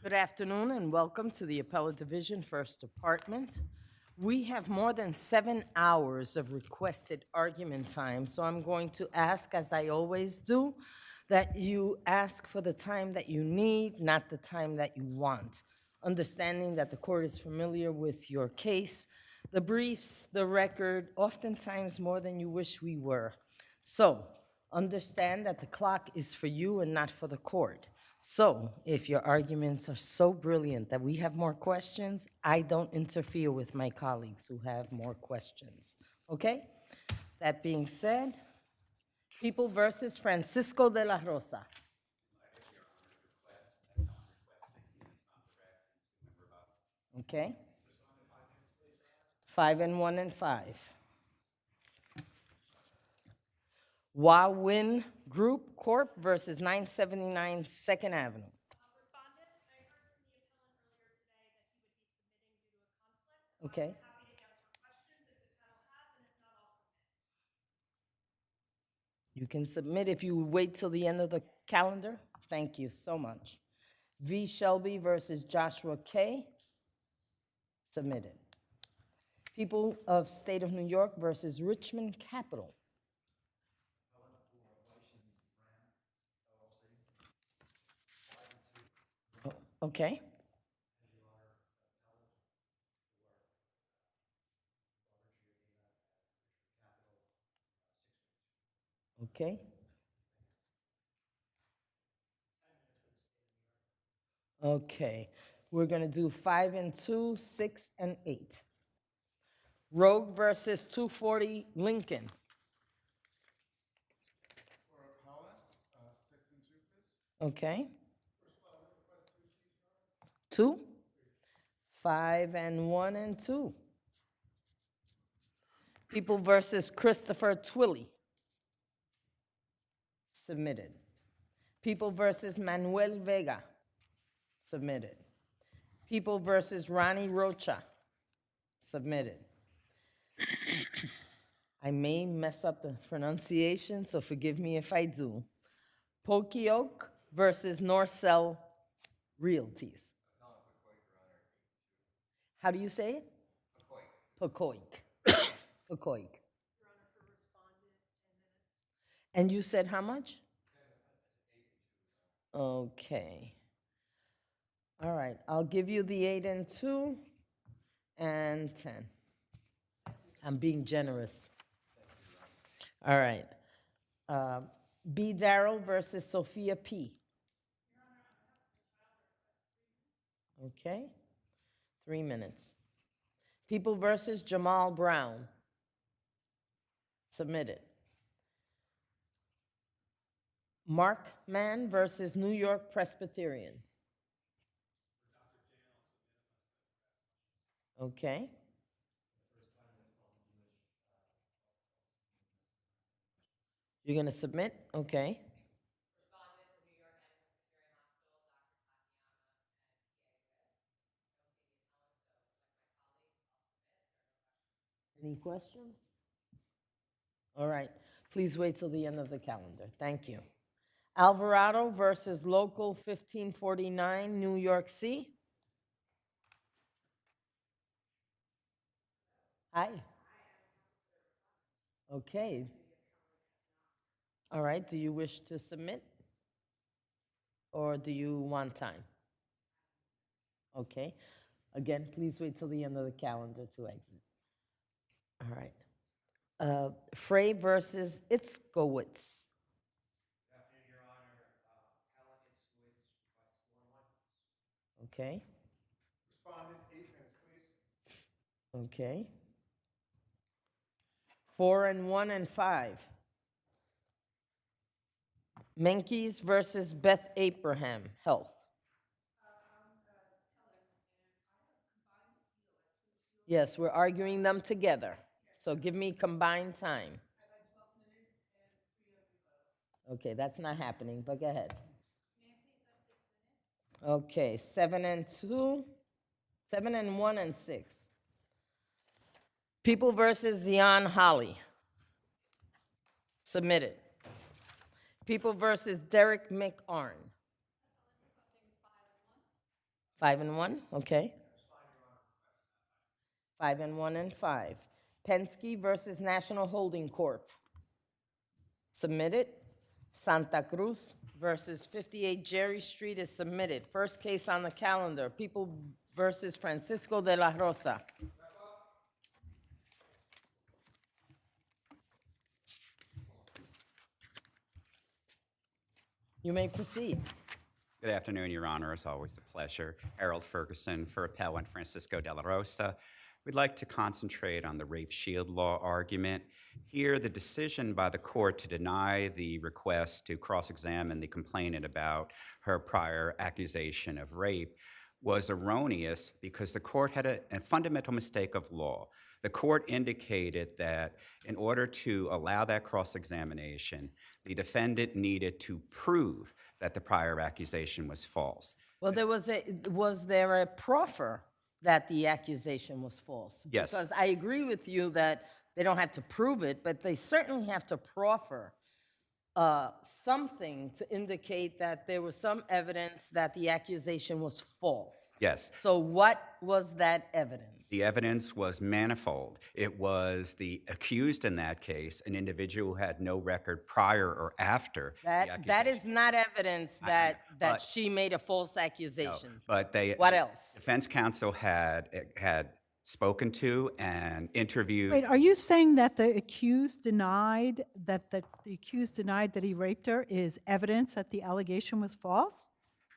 Good afternoon and welcome to the Appellate Division First Department. We have more than 7 hours of requested argument time, so I'm going to ask, as I always do, that you ask for the time that you need, not the time that you want. Understanding that the court is familiar with your case, the briefs, the record, oftentimes more than you wish we were. So, understand that the clock is for you and not for the court. So, if your arguments are so brilliant that we have more questions, I don't interfere with my colleagues who have more questions. Okay? That being said, People versus Francisco de la Rosa. Okay? 5 and 1 and 5. Wawin Group Corp. versus 979 Second Avenue. Respondent, I heard from the appellant earlier today that he would be submitting due to a conflict. Okay. I'm happy to answer questions if the panel has, and if not, I'll submit. You can submit if you wait till the end of the calendar. Thank you so much. V. Shelby versus Joshua K. Submitted. People of State of New York versus Richmond Capital. Okay. Okay. Okay. We're going to do 5 and 2, 6 and 8. Rogue versus 240 Lincoln. For appellant, 6 and 2, please. Okay. 2. 5 and 1 and 2. People versus Christopher Twilly. Submitted. People versus Manuel Vega. Submitted. People versus Ronnie Rocha. Submitted. I may mess up the pronunciation, so forgive me if I do. Pokioke versus Norcell Realties. How do you say it? Pecoik. Pecoik. Your Honor, for respondent, 10 minutes. And you said how much? Okay. All right, I'll give you the 8 and 2 and 10. I'm being generous. All right. B. Darrell versus Sophia P. Okay. 3 minutes. People versus Jamal Brown. Submitted. Mark Mann versus New York Presbyterian. Okay. You're going to submit? Okay. Respondent for New York and Presbyterian Hospital, Dr. Tatiana, and PA with. I don't see the appellant, so like my colleagues, I'll submit. There are no questions. Any questions? All right. Please wait till the end of the calendar. Thank you. Alvarado versus Local 1549, New York C. Hi. Okay. All right. Do you wish to submit? Or do you want time? Okay. Again, please wait till the end of the calendar to exit. All right. Frey versus Itzkowitz. Good afternoon, Your Honor. Appellant Itzkowitz requests 4 and 1. Okay. Respondent, 8 minutes, please. Okay. 4 and 1 and 5. Menkes versus Beth Abraham Health. Yes, we're arguing them together. So give me combined time. Okay, that's not happening, but go ahead. Okay, 7 and 2, 7 and 1 and 6. People versus Zion Holly. Submitted. People versus Derek McArn. Requesting 5 and 1. 5 and 1, okay. 5 and 1 and 5. Penske versus National Holding Corp. Submitted. Santa Cruz versus 58 Jerry Street is submitted. First case on the calendar, People versus Francisco de la Rosa. You may proceed. Good afternoon, Your Honor. It's always a pleasure. Harold Ferguson for Appellant Francisco de la Rosa. We'd like to concentrate on the rape shield law argument. Here, the decision by the court to deny the request to cross-examine the complainant about her prior accusation of rape was erroneous because the court had a fundamental mistake of law. The court indicated that in order to allow that cross-examination, the defendant needed to prove that the prior accusation was false. Well, was there a proffer that the accusation was false? Yes. Because I agree with you that they don't have to prove it, but they certainly have to proffer something to indicate that there was some evidence that the accusation was false. Yes. So what was that evidence? The evidence was manifold. It was the accused in that case, an individual who had no record prior or after the accusation. That is not evidence that but- she made a false accusation. But they. What else? Defense counsel had spoken to and interviewed. Wait, are you saying that the accused denied that the accused denied that he raped her is evidence that the allegation was false?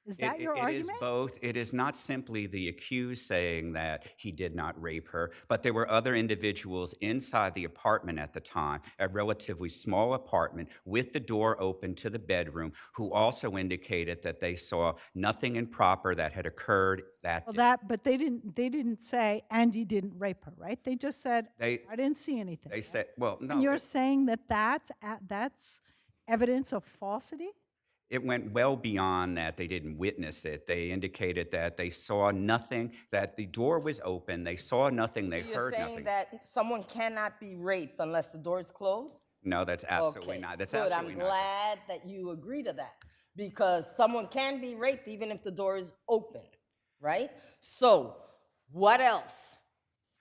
Is that your It is argument? both. It is not simply the accused saying that he did not rape her, but there were other individuals inside the apartment at the time, a relatively small apartment with the door open to the bedroom, who also indicated that they saw nothing improper that had occurred that day. But they didn't say Andy didn't rape her, right? They just said They- I didn't see anything. They said, well, no. And you're saying that that's evidence of falsity? It went well beyond that. They didn't witness it. They indicated that they saw nothing, that the door was open, they saw nothing, they You're heard saying nothing. that someone cannot be raped unless the door is closed? No, that's absolutely Okay, not. That's good. absolutely I'm not. glad that you agree to that, because someone can be raped even if the door is open, right? So, what else?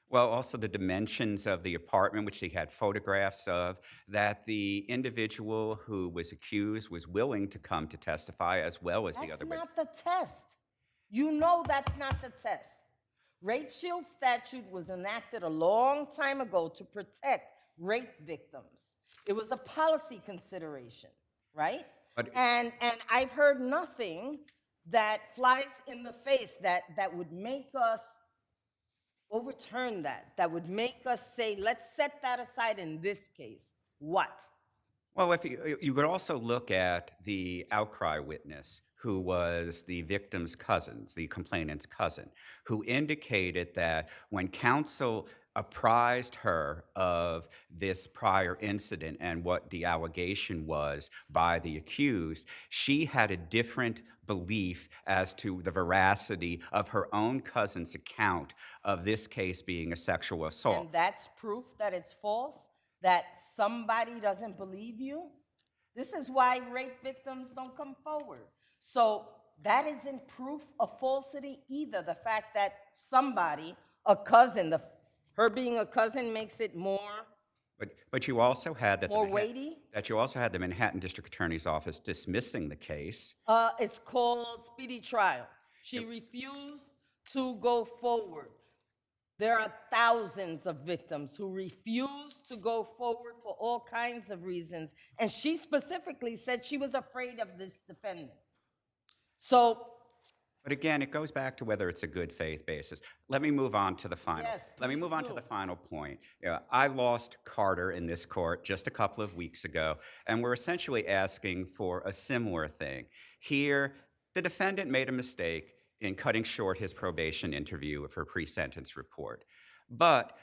Well, also the dimensions of the apartment, which he had photographs of, that the individual who was accused was willing to come to testify, as well as the other That's witnesses. not the test. You know that's not the test. Rape shield statute was enacted a long time ago to protect rape victims. It was a policy consideration, right? But- And I've heard nothing that flies in the face that would make us overturn that would make us say, let's set that aside in this case. What? Well, if you could also look at the outcry witness, who was the victim's cousin, the complainant's cousin, who indicated that when counsel apprised her of this prior incident and what the allegation was by the accused, she had a different belief as to the veracity of her own cousin's account of this case being a sexual assault. And that's proof that it's false? That somebody doesn't believe you? This is why rape victims don't come forward. So that isn't proof of falsity either. The fact that somebody, a cousin, her being a cousin makes it more But you also had that more weighty. that you also had the Manhattan District Attorney's Office dismissing the case. It's called speedy trial. She refused to go forward. There are thousands of victims who refuse to go forward for all kinds of reasons. And she specifically said she was afraid of this defendant. So, But again, it goes back to whether it's a good faith basis. Let me move on to the final. Yes, Let me please move on do. to the final point. I lost Carter in this court just a couple of weeks ago, and we're essentially asking for a similar thing. Here, the defendant made a mistake in cutting short his probation interview of her pre-sentence report. But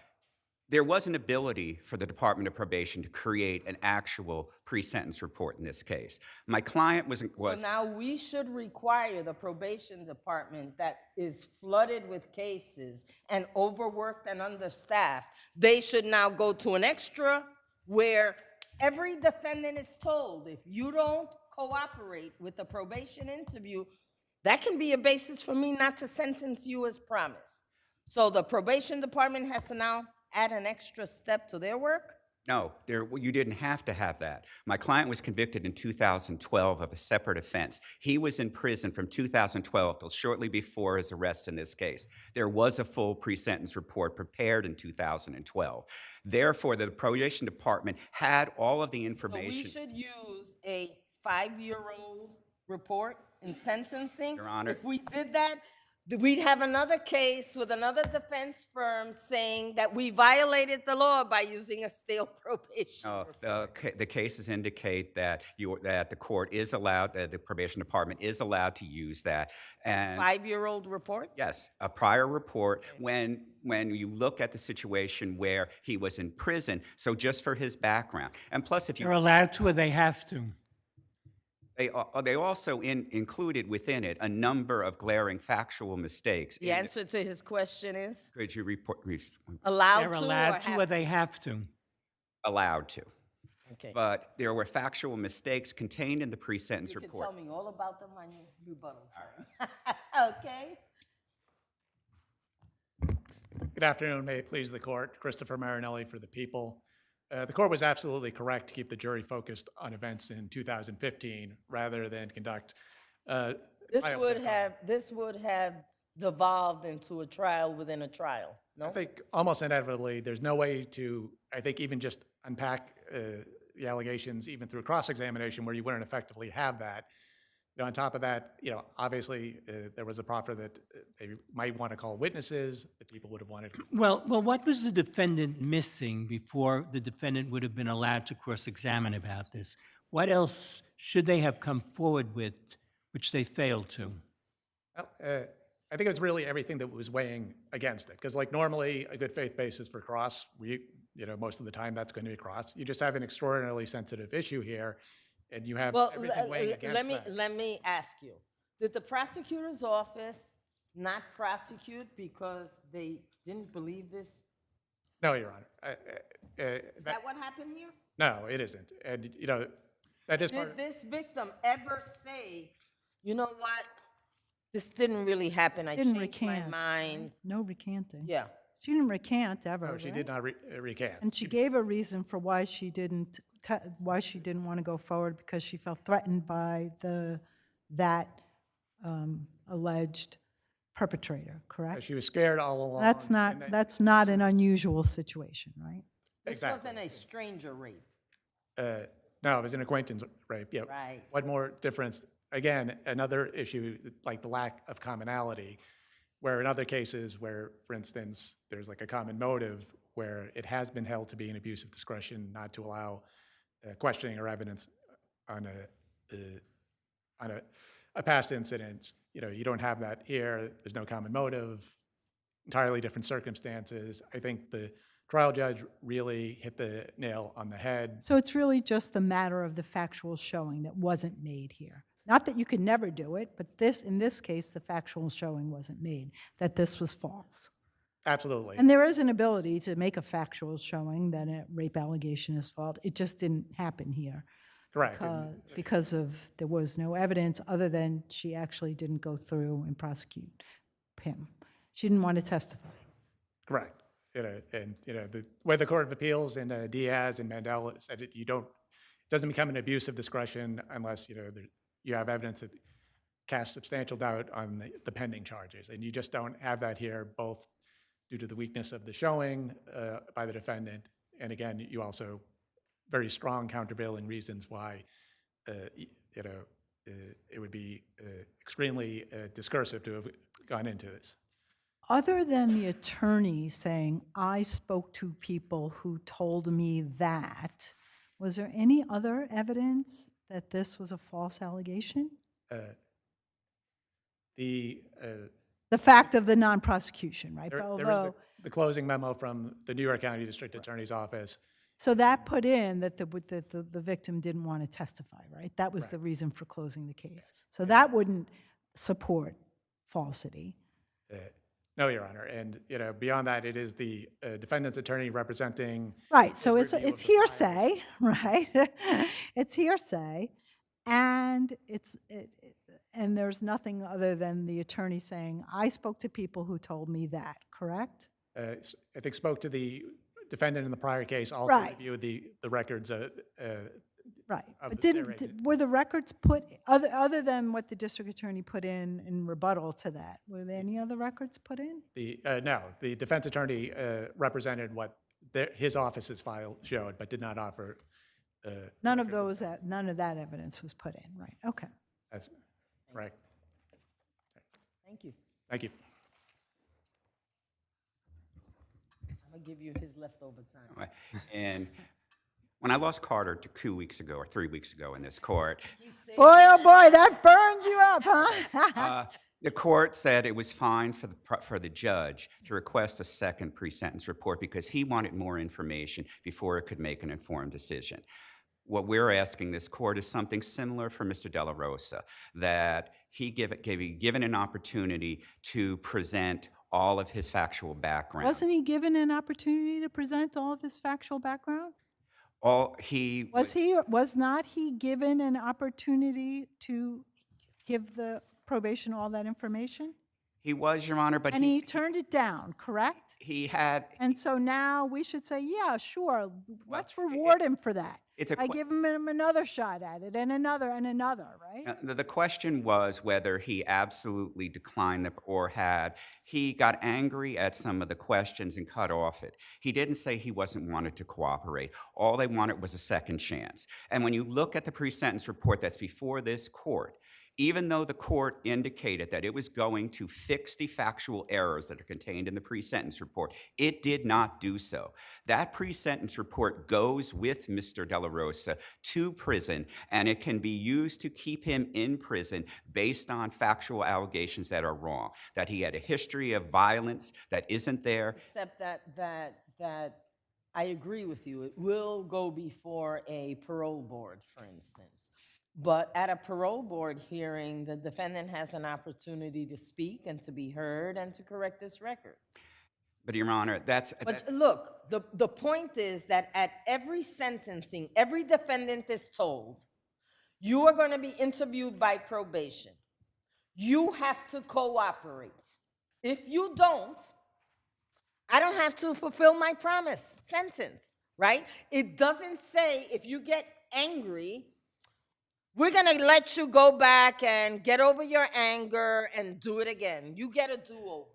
there was an ability for the Department of Probation to create an actual pre-sentence report in this case. My client was so now we should require the probation department that is flooded with cases and overworked and understaffed, they should now go to an extra where every defendant is told, if you don't cooperate with the probation interview, that can be a basis for me not to sentence you as promised. So the probation department has to now add an extra step to their work? No, you didn't have to have that. My client was convicted in 2012 of a separate offense. He was in prison from 2012 till shortly before his arrest in this case. There was a full pre-sentence report prepared in 2012. Therefore, the probation department had all of the So we information. should use a 5-year-old report in sentencing? Your Honor. If we did that, we'd have another case with another defense firm saying that we violated the law by using a stale probation. No, the cases indicate that that the court is allowed, the probation department is allowed to use that. And 5-year-old report? yes, a prior report when you look at the situation where he was in prison, so just for his background. And plus, if you They're allowed to or they have to? They also included within it a number of glaring factual mistakes. The answer to his question is Could you report? allowed They're to or allowed to or have they have to? Allowed to. Okay. But there were factual mistakes contained in the pre-sentence You can report. tell me all about them on your rebuttal time. Okay? Good afternoon. May it please the court. Christopher Marinelli for the people. The court was absolutely correct to keep the jury focused on events in 2015 rather than conduct. This would have devolved into a trial within a trial, I no? think almost inevitably, there's no way to, I think, even just unpack the allegations, even through cross-examination, where you wouldn't effectively have that. On top of that, obviously, there was a proffer that they might want to call witnesses, that people would have wanted. Well, what was the defendant missing before the defendant would have been allowed to cross-examine about this? What else should they have come forward with, which they failed to? Well, I think it was really everything that was weighing against it. Because like normally, a good faith basis for cross, most of the time that's going to be cross. You just have an extraordinarily sensitive issue here, and you have Well, everything weighing against that. let me ask you, did the prosecutor's office not prosecute because they didn't believe this? No, Your Honor. Is that what happened here? No, it isn't. And, that is part Did this victim ever say, you know what? This didn't really happen. I Didn't changed my recant. mind. No recanting. Yeah. She didn't recant ever, No, she right? did not recant. And she gave a reason for why she didn't want to go forward, because she felt threatened by that alleged perpetrator, correct? She was scared all along. That's not an unusual situation, right? This Exactly. wasn't a stranger rape. No, it was an acquaintance rape. Yeah. Right. One more difference. Again, another issue, like the lack of commonality, where in other cases where, for instance, there's like a common motive where it has been held to be an abuse of discretion not to allow questioning or evidence on a past incident. You don't have that here. There's no common motive, entirely different circumstances. I think the trial judge really hit the nail on the head. So it's really just the matter of the factual showing that wasn't made here. Not that you could never do it, but in this case, the factual showing wasn't made, that this was false. Absolutely. And there is an ability to make a factual showing that a rape allegation is false. It just didn't happen here. Correct. And Because there was no evidence other than she actually didn't go through and prosecute him. She didn't want to testify. correct. The way the Court of Appeals and Diaz and Mandel said it, it doesn't become an abuse of discretion unless, you have evidence that casts substantial doubt on the pending charges. And you just don't have that here, both due to the weakness of the showing by the defendant, and again, you also very strong countervailing reasons why it would be extremely discursive to have gone into this. Other than the attorney saying, I spoke to people who told me that, was there any other evidence that this was a false allegation? The The fact of the non-prosecution, right? there was Although, the closing memo from the New York County District Attorney's Office. so that put in that the victim didn't want to testify, right? That was the reason for closing the case. So that wouldn't support falsity. No, Your Honor, and beyond that, it is the defendant's attorney representing. Right, so his it's review of the hearsay, right? It's hearsay, and and there's nothing other than the attorney saying, I spoke to people who told me that, correct? I think spoke to the defendant in the prior case, also Right. reviewed the records. Right. Of But the didn't, narrated. were the records put, other than what the district attorney put in rebuttal to that, were there any other records put in? No, the defense attorney represented what his office's file showed, but did not offer. None of those, none of that evidence was put in, right, okay. That's correct. Thank you. Thank you. I'm gonna give you his leftover time. And when I lost Carter 2 weeks ago or 3 weeks ago in this court, Boy, oh boy, that burned you up, huh? the court said it was fine for the judge to request a second pre-sentence report because he wanted more information before it could make an informed decision. What we're asking this court is something similar for Mr. De La Rosa, that he be given an opportunity to present all of his factual background. Wasn't he given an opportunity to present all of his factual background? Was not he given an opportunity to give the probation all that information? He was, Your Honor, but And he turned it down, correct? he had. And so now we should say, yeah, sure, let's reward him for that. It's a I give him another shot at it, and another, right? The question was whether he absolutely declined or had. He got angry at some of the questions and cut off it. He didn't say he wasn't wanted to cooperate. All they wanted was a second chance. And when you look at the pre-sentence report that's before this court, even though the court indicated that it was going to fix the factual errors that are contained in the pre-sentence report, it did not do so. That pre-sentence report goes with Mr. De La Rosa to prison, and it can be used to keep him in prison based on factual allegations that are wrong, that he had a history of violence that isn't there. Except that I agree with you. It will go before a parole board, for instance. But at a parole board hearing, the defendant has an opportunity to speak and to be heard and to correct this record. But, Your Honor, But look, the point is that at every sentencing, every defendant is told, you are going to be interviewed by probation. You have to cooperate. If you don't, I don't have to fulfill my promise sentence, right? It doesn't say if you get angry, we're going to let you go back and get over your anger and do it again. You get a do-over.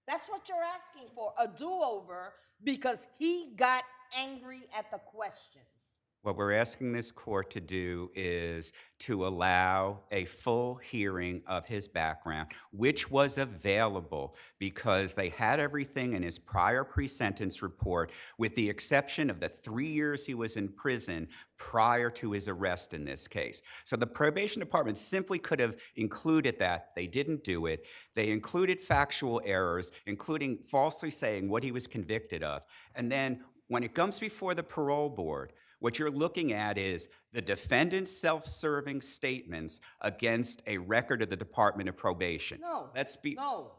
That's what you're asking for, a do-over, because he got angry at the questions. What we're asking this court to do is to allow a full hearing of his background, which was available because they had everything in his prior pre-sentence report, with the exception of the 3 years he was in prison prior to his arrest in this case. So the probation department simply could have included that. They didn't do it. They included factual errors, including falsely saying what he was convicted of. And then when it comes before the parole board, what you're looking at is the defendant's self-serving statements against a record of the Department of Probation. No, no.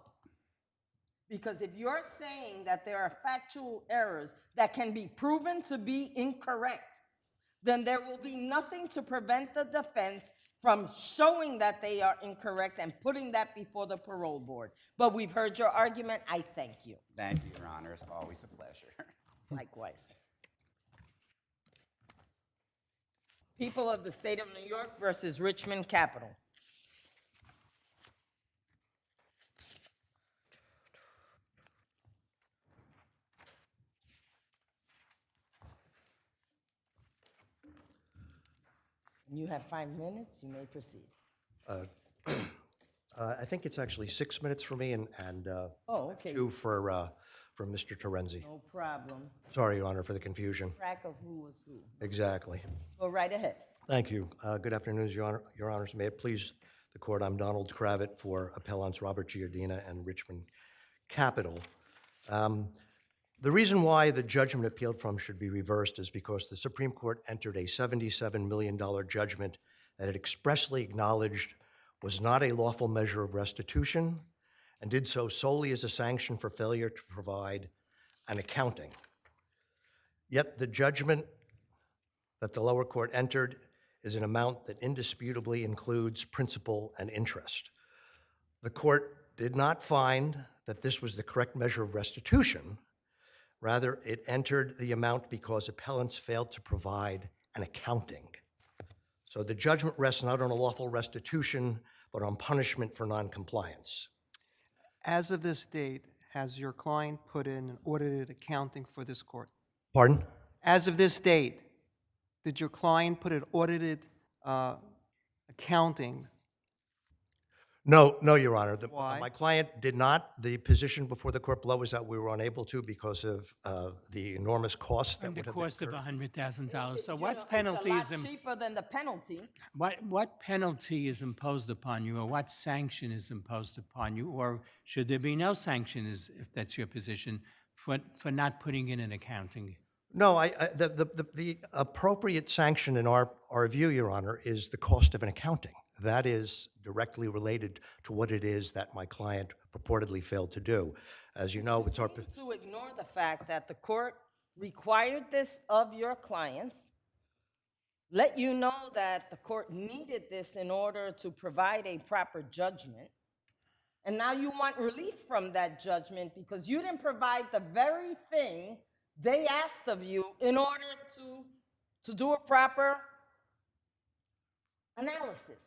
Because if you're saying that there are factual errors that can be proven to be incorrect, then there will be nothing to prevent the defense from showing that they are incorrect and putting that before the parole board. But we've heard your argument. I thank you. Thank you, Your Honor. It's always a pleasure. Likewise. People of the State of New York versus Richmond Capital. You have 5 minutes. You may proceed. I think it's actually 6 minutes for me and Oh, okay. 2 for Mr. Terenzi. No problem. Sorry, Your Honor, for the confusion. Track of who was who. Exactly. Go right ahead. Thank you. Good afternoon, Your Honors. May it please the Court, I'm Donald Kravitz for Appellants Robert Giardina and Richmond Capital. The reason why the judgment appealed from should be reversed is because the Supreme Court entered a $77 million judgment that it expressly acknowledged was not a lawful measure of restitution and did so solely as a sanction for failure to provide an accounting. Yet the judgment that the lower court entered is an amount that indisputably includes principal and interest. The court did not find that this was the correct measure of restitution. Rather, it entered the amount because appellants failed to provide an accounting. So the judgment rests not on a lawful restitution, but on punishment for noncompliance. As of this date, has your client put in an audited accounting for this court? Pardon? As of this date, did your client put an audited accounting? No, Your Honor. Why? My client did not. The position before the court below was that we were unable to because of the enormous cost that And the would have cost of incurred. $100,000. So You know, what penalty is, It's a lot cheaper than the penalty. what penalty is imposed upon you, or what sanction is imposed upon you? Or should there be no sanction, if that's your position, for not putting in an accounting? No, the appropriate sanction in our view, Your Honor, is the cost of an accounting. That is directly related to what it is that my client purportedly failed to do. As you know, it's our... seem to ignore the fact that the court required this of your clients, let you know that the court needed this in order to provide a proper judgment, and now you want relief from that judgment because you didn't provide the very thing they asked of you in order to do a proper analysis.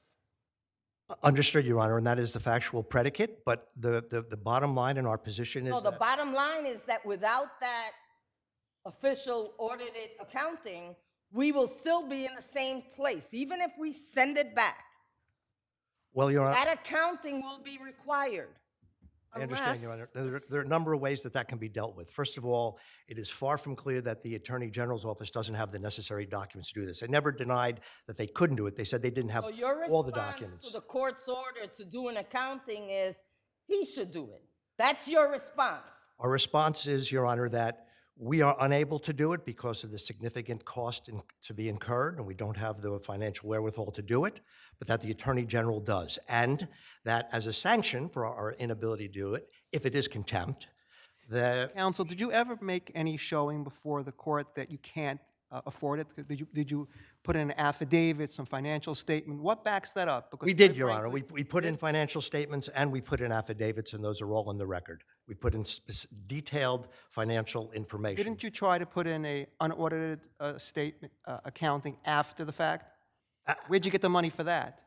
Understood, Your Honor, and that is the factual predicate, but the bottom line in our position is So the that... bottom line is that without that official audited accounting, we will still be in the same place, even if we send it back. Well, Your Honor... That accounting will be required. I understand, Your Honor. There are a number of ways that can be dealt with. First of all, it is far from clear that the Attorney General's office doesn't have the necessary documents to do this. They never denied that they couldn't do it. They said they didn't have So your all the response documents. to the court's order to do an accounting is, he should do it. That's your response. Our response is, Your Honor, that we are unable to do it because of the significant cost to be incurred, and we don't have the financial wherewithal to do it, but that the Attorney General does. And that as a sanction for our inability to do it, if it is contempt, the... Counsel, did you ever make any showing before the court that you can't afford it? Did you put in an affidavit, some financial statement? What backs that up? Because We did, quite Your Honor. frankly- We put in financial statements and we put in affidavits, and those are all on the record. We put in detailed financial information. Didn't you try to put in a unaudited statement, accounting after the fact? Where'd you get the money for that?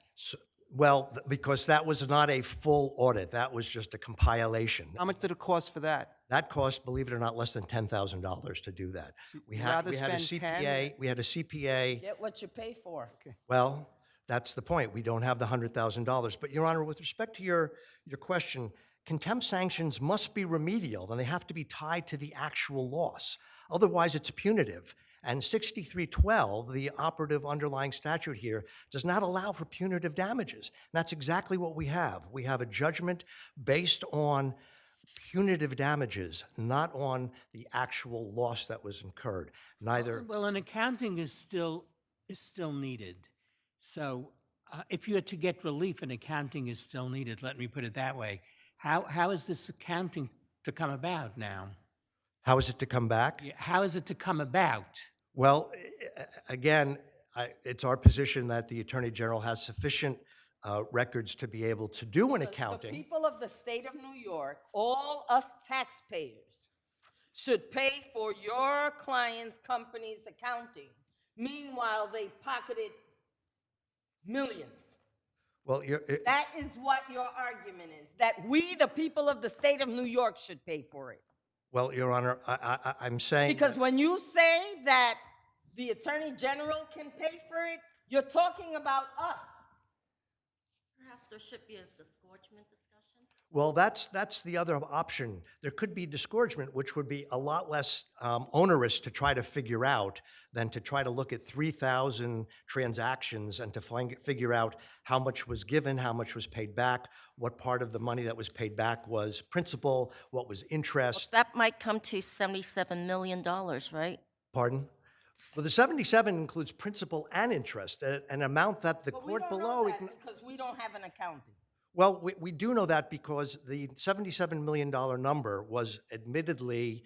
Well, because that was not a full audit. That was just a compilation. How much did it cost for that? That cost, believe it or not, less than $10,000 to do that. We you'd had rather a spend 10 CPA. We had a CPA. Get what you pay for. Well, that's the point. We don't have the $100,000. But, Your Honor, with respect to your question, contempt sanctions must be remedial, and they have to be tied to the actual loss. Otherwise, it's punitive. And 6312, the operative underlying statute here, does not allow for punitive damages. And that's exactly what we have. We have a judgment based on punitive damages, not on the actual loss that was incurred. Neither... Well, an accounting is still needed. So if you are to get relief, an accounting is still needed, let me put it that way. How is this accounting to come about now? How is it to come back? How is it to come about? Well, again, it's our position that the Attorney General has sufficient records to be able to do an The accounting. people of the state of New York, all us taxpayers, should pay for your client's company's accounting. Meanwhile, they pocketed millions. Well, That is what your argument is, that we, the people of the state of New York, should pay for it. well, Your Honor, I'm saying... Because when you say that the Attorney General can pay for it, you're talking about us. Perhaps there should be a disgorgement discussion? Well, that's the other option. There could be disgorgement, which would be a lot less onerous to try to figure out than to try to look at 3,000 transactions and to figure out how much was given, how much was paid back, what part of the money that was paid back was principal, what was interest. That might come to $77 million, right? Pardon? Well, the 77 includes principal and interest, an amount that the But we court don't below... know that because we don't have an accounting. Well, we do know that because the $77 million number was admittedly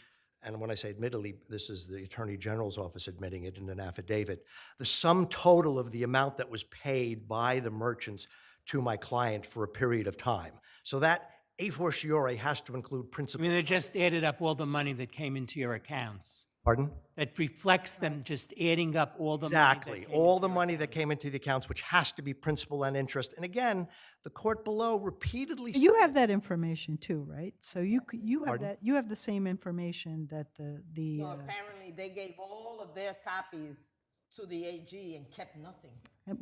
and when I say admittedly, this is the Attorney General's office admitting it in an affidavit, the sum total of the amount that was paid by the merchants to my client for a period of time. So that a fortiori has to include I principal. mean, they just added up all the money that came into your accounts. Pardon? That reflects them just adding up all the money. Exactly. All the money that came into the accounts, which has to be principal and interest. And again, the court below repeatedly You said- have that information too, right? So you have Pardon? that, you have the same information that the, So apparently, they gave all of their copies to the AG and kept nothing.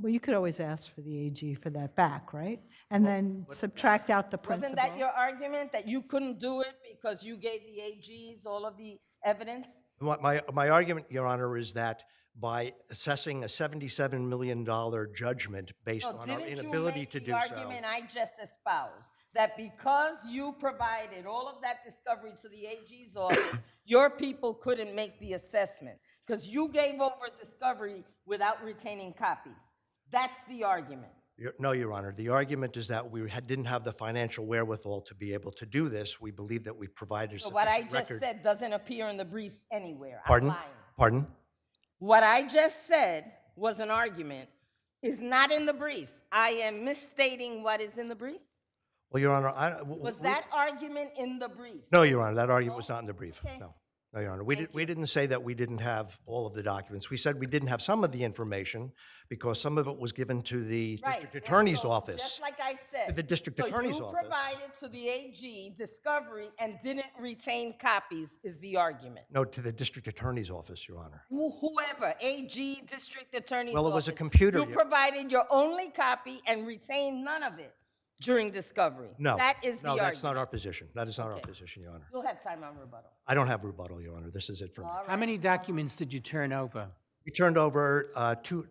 well, you could always ask for the AG for that back, right? And then subtract out the principal. Wasn't that your argument, that you couldn't do it because you gave the AGs all of the evidence? My argument, Your Honor, is that by assessing a $77 million judgment based So on our didn't you inability make to the do so. argument I just espoused, that because you provided all of that discovery to the AG's office, your people couldn't make the assessment? Because you gave over discovery without retaining copies. That's the argument. No, Your Honor. The argument is that we didn't have the financial wherewithal to be able to do this. We believe that we provided So what I sufficient just record. said doesn't appear in the briefs anywhere. I'm Pardon? lying. Pardon? What I just said was an argument, is not in the briefs. I am misstating what is in the briefs? Well, Your Honor, Was that argument in the briefs? No, Your Honor, that argument was not in the brief. Okay. No. No, Your Honor. We didn't say that we didn't have all of the documents. We said we didn't have some of the information because some of it was given to the Right, district and attorney's so, office. Just like I said. To the district attorney's So you office. provided to the AG discovery and didn't retain copies is the argument. No, to the district attorney's office, Your Honor. Whoever, AG, district attorney's Well, it was a office, computer, You provided your only copy and retained none of it during discovery. No. That is the No, argument. that's not our position. That is not our Okay. position, Your Honor. You'll have time on rebuttal. I don't have rebuttal, Your Honor. This is it for me. How many documents did you turn over? We turned over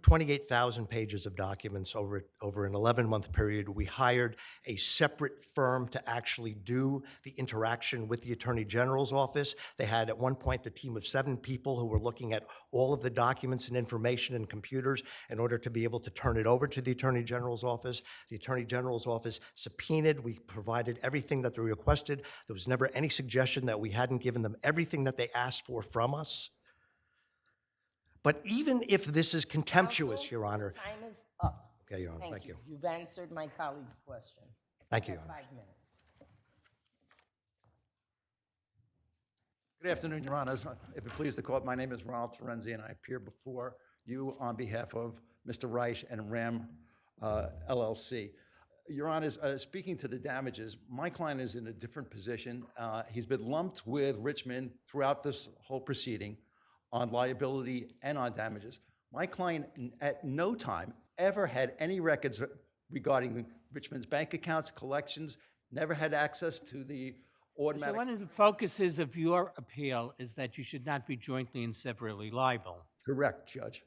28,000 pages of documents over an 11-month period. We hired a separate firm to actually do the interaction with the Attorney General's office. They had at one point a team of 7 people who were looking at all of the documents and information and computers in order to be able to turn it over to the Attorney General's office. The Attorney General's office subpoenaed. We provided everything that they requested. There was never any suggestion that we hadn't given them everything that they asked for from us. But even if this is contemptuous, Counsel, Your Honor. Time is up. Okay, Your Honor, thank you. You've answered my colleague's question. Thank you, You Your have Honor. 5 minutes. Good afternoon, Your Honors. If it please the court, my name is Ronald Terenzi, and I appear before you on behalf of Mr. Reich and RAM LLC. Your Honors, speaking to the damages, my client is in a different position. He's been lumped with Richmond throughout this whole proceeding on liability and on damages. My client at no time ever had any records regarding Richmond's bank accounts, collections, never had access to the So automatic. one of the focuses of your appeal is that you should not be jointly and severally liable. Correct, Judge.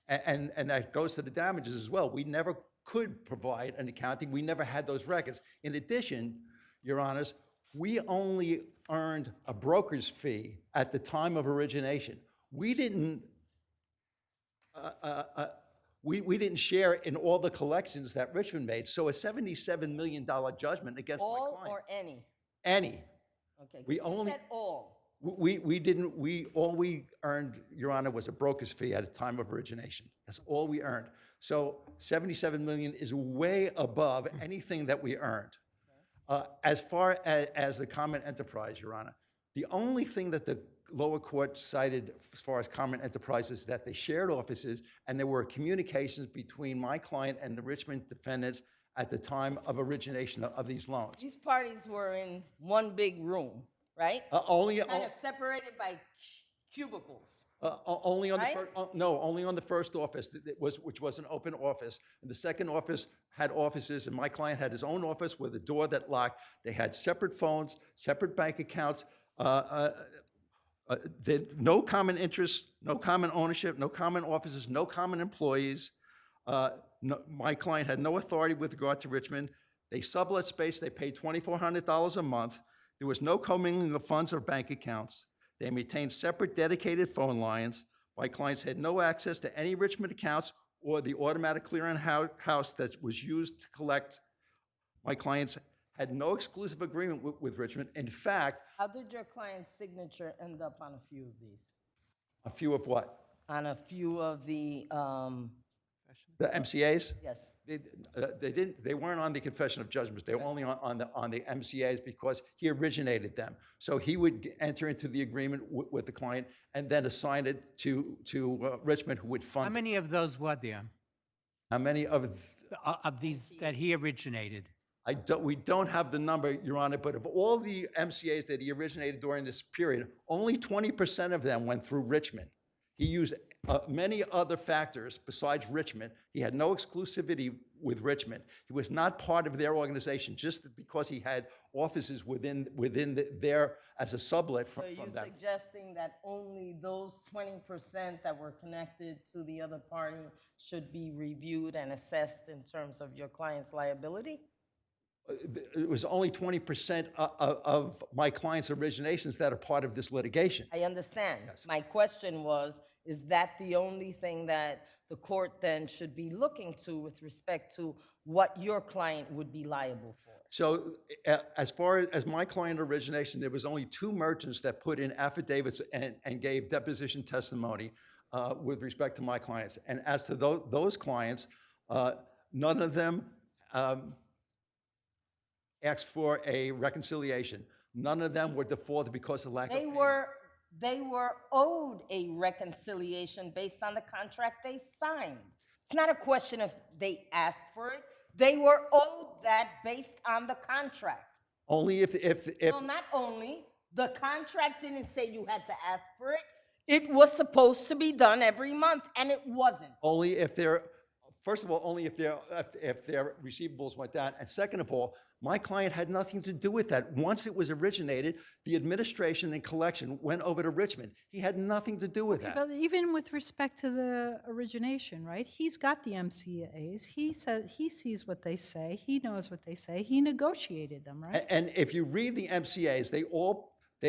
And that goes to the damages as well. We never could provide an accounting. We never had those records. In addition, Your Honors, we only earned a broker's fee at the time of origination. We didn't we didn't share in all the collections that Richmond made. So a $77 million judgment against my All client. or any? Any. Okay. We you only- said all. All we earned, Your Honor, was a broker's fee at a time of origination. That's all we earned. So 77 million is way above anything that we earned. As far as the common enterprise, Your Honor, the only thing that the lower court cited as far as common enterprise is that they shared offices and there were communications between my client and the Richmond defendants at the time of origination of these loans. These parties were in one big room, right? Only Kind of separated by cubicles. Only on Right? the first, no, only on the first office, which was an open office. And the second office had offices, and my client had his own office with a door that locked. They had separate phones, separate bank accounts, no common interests, no common ownership, no common offices, no common employees. My client had no authority with regard to Richmond. They sublet space. They paid $2,400 a month. There was no commingling of funds or bank accounts. They maintained separate dedicated phone lines. My clients had no access to any Richmond accounts or the automatic clearing house that was used to collect. My clients had no exclusive agreement with Richmond. In fact, How did your client's signature end up on a few of these? a few of what? On a few of the, The MCAs? yes. They weren't on the confession of judgments. They were only on the MCAs because he originated them. So he would enter into the agreement with the client and then assign it to Richmond, who would How fund. many of those were there? How many of? Of these that he originated? We don't have the number, Your Honor, but of all the MCAs that he originated during this period, only 20% of them went through Richmond. He used many other factors besides Richmond. He had no exclusivity with Richmond. He was not part of their organization just because he had offices within there as a sublet So from you're them. suggesting that only those 20% that were connected to the other party should be reviewed and assessed in terms of your client's liability? It was only 20% of my client's originations that are part of this litigation. I understand. My question was, is that the only thing that the court then should be looking to with respect to what your client would be liable for? So as far as my client origination, there was only 2 merchants that put in affidavits and gave deposition testimony with respect to my clients. And as to those clients, none of them asked for a reconciliation. None of them were defaulted because of lack of payment. They were owed a reconciliation based on the contract they signed. It's not a question of they asked for it. They were owed that based on the contract. Only if No, not only. The contract didn't say you had to ask for it. It was supposed to be done every month, and it wasn't. only if they're, first of all, only if their receivables went down. And second of all, my client had nothing to do with that. Once it was originated, the administration and collection went over to Richmond. He had nothing to do with that. But even with respect to the origination, right? He's got the MCAs. He says, he sees what they say. He knows what they say. He negotiated them, right? And if you read the MCAs, they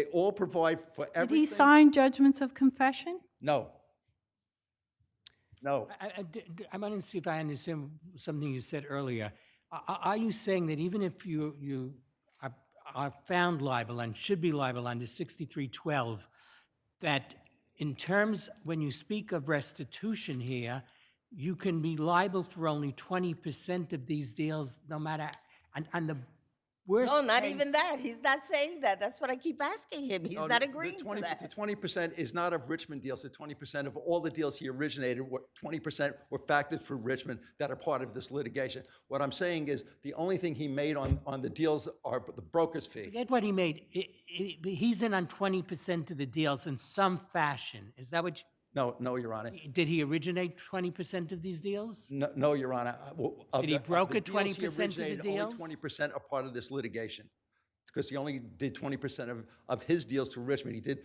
all provide for Did everything. he sign judgments of confession? No. No. I want to see if I understand something you said earlier. Are you saying that even if you are found liable and should be liable under 6312, that in terms, when you speak of restitution here, you can be liable for only 20% of these deals, no matter, and the worst No, not case- even that. He's not saying that. That's what I keep asking him. He's not agreeing to that. The 20% is not of Richmond deals. The 20% of all the deals he originated, 20% were factored for Richmond that are part of this litigation. What I'm saying is the only thing he made on the deals are the broker's fee. Forget what he made. He's in on 20% of the deals in some fashion. Is that what? No, Your Honor. Did he originate 20% of these deals? No, Your Honor. Did he broker 20% of the deals? Only 20% are part of this litigation, because he only did 20% of his deals through Richmond. He did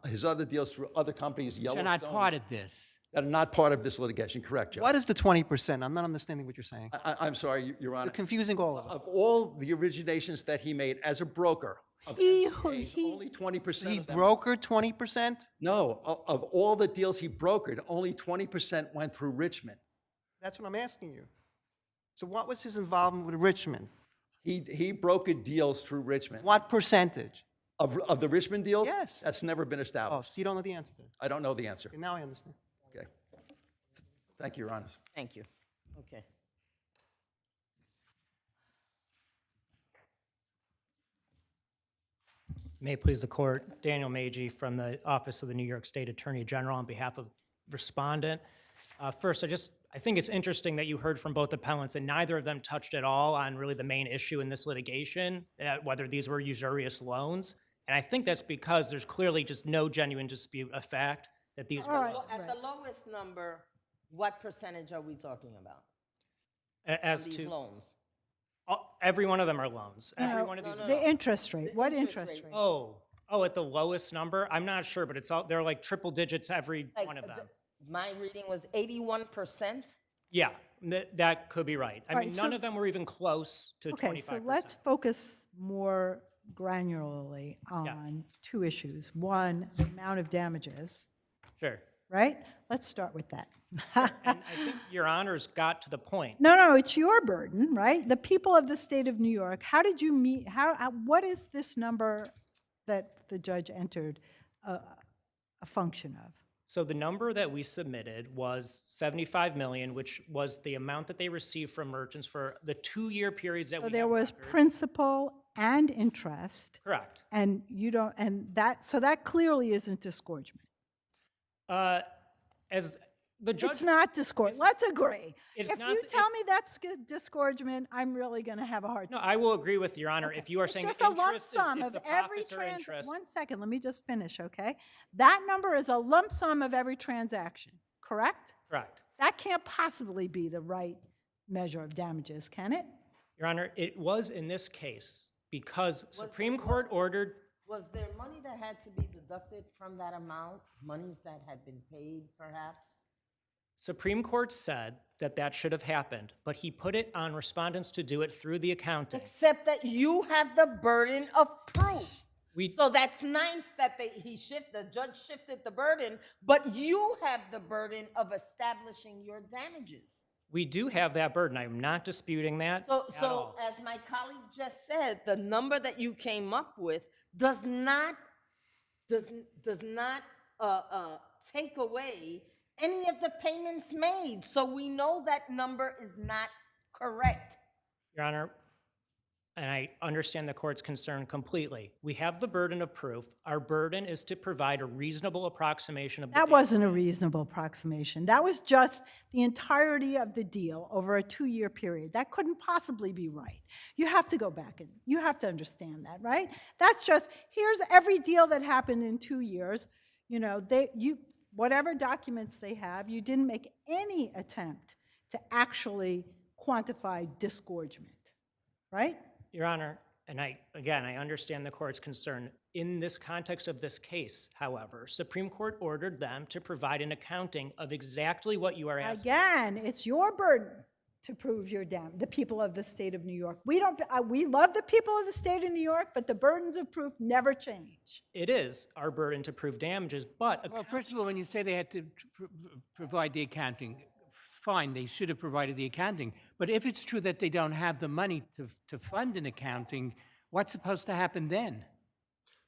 his other deals through other companies, Which are Yellowstone. not part of this. That are not part of this litigation, correct, Judge? What is the 20%? I'm not understanding what you're saying. I'm sorry, Your Honor. You're confusing all of us. Of all the originations that he made as a broker, of He- MCAs, he- only 20% He of them. brokered 20%? No, of all the deals he brokered, only 20% went through Richmond. That's what I'm asking you. So what was his involvement with Richmond? He brokered deals through Richmond. What percentage? Of the Richmond deals? Yes. That's never been Oh, established. so you don't know the answer to that. I don't know the answer. Okay, now I understand. Okay. Thank you, Your Honor. Thank you. Okay. May it please the court, Daniel Magee from the Office of the New York State Attorney General on behalf of respondent. First, I think it's interesting that you heard from both appellants and neither of them touched at all on really the main issue in this litigation, whether these were usurious loans. And I think that's because there's clearly just no genuine dispute of fact that these were loans. At the lowest number, what percentage are we talking about? As These to, loans? every one of them are loans. Every No, one of these. no, The interest rate, The what interest interest rate. rate? At the lowest number? I'm not sure, but it's all, they're like triple digits every Like, one of them. My reading was 81%. Yeah, that could be right. I All right, mean, none so- of them were even close to 25%. Okay, so let's focus more granularly on two issues. One, the amount of damages, Sure. right? Let's start with that. And I think Your Honors got to the point. No, it's your burden, right? The people of the state of New York, how did you meet, what is this number that the judge entered a function of? So the number that we submitted was 75 million, which was the amount that they received from merchants for the 2-year periods that So we there have was record. principal and interest, Correct. and you don't, and that, so that clearly isn't disgorgement. As the judge. It's not disgorgement, let's agree. It's If not you the- tell me that's disgorgement, I'm really gonna have a hard No, time. I will agree with Your Honor. Okay. If you are It's saying just a lump interest is sum if of the every profits are interest. One second, let me just finish, okay? That number is a lump sum of every transaction, correct? Correct. That can't possibly be the right measure of damages, can it? Your Honor, it was in this case because Supreme Court ordered. Was there money that had to be deducted from that amount? Monies that had been paid, perhaps? Supreme Court said that that should have happened, but he put it on respondents to do it through the accounting. Except that you have the burden of proof. We, So that's nice that the judge shifted the burden, but you have the burden of establishing your damages. we do have that burden. I'm not disputing that So, at so all. as my colleague just said, the number that you came up with does not take away any of the payments made. So we know that number is not correct. Your Honor, and I understand the court's concern completely. We have the burden of proof. Our burden is to provide a reasonable approximation of the That damages. wasn't a reasonable approximation. That was just the entirety of the deal over a 2-year period. That couldn't possibly be right. You have to go back and you have to understand that, right? That's just, here's every deal that happened in 2 years. You know, whatever documents they have, you didn't make any attempt to actually quantify disgorgement, right? Your Honor, and I understand the court's concern. In this context of this case, however, Supreme Court ordered them to provide an accounting of exactly what you are asking. Again, it's your burden to prove your the people of the state of New York. We love the people of the state of New York, but the burdens of proof never change. It is our burden to prove damages, but Well, first of all, when you say they had to provide the accounting, fine, they should have provided the accounting. But if it's true that they don't have the money to fund an accounting, what's supposed to happen then?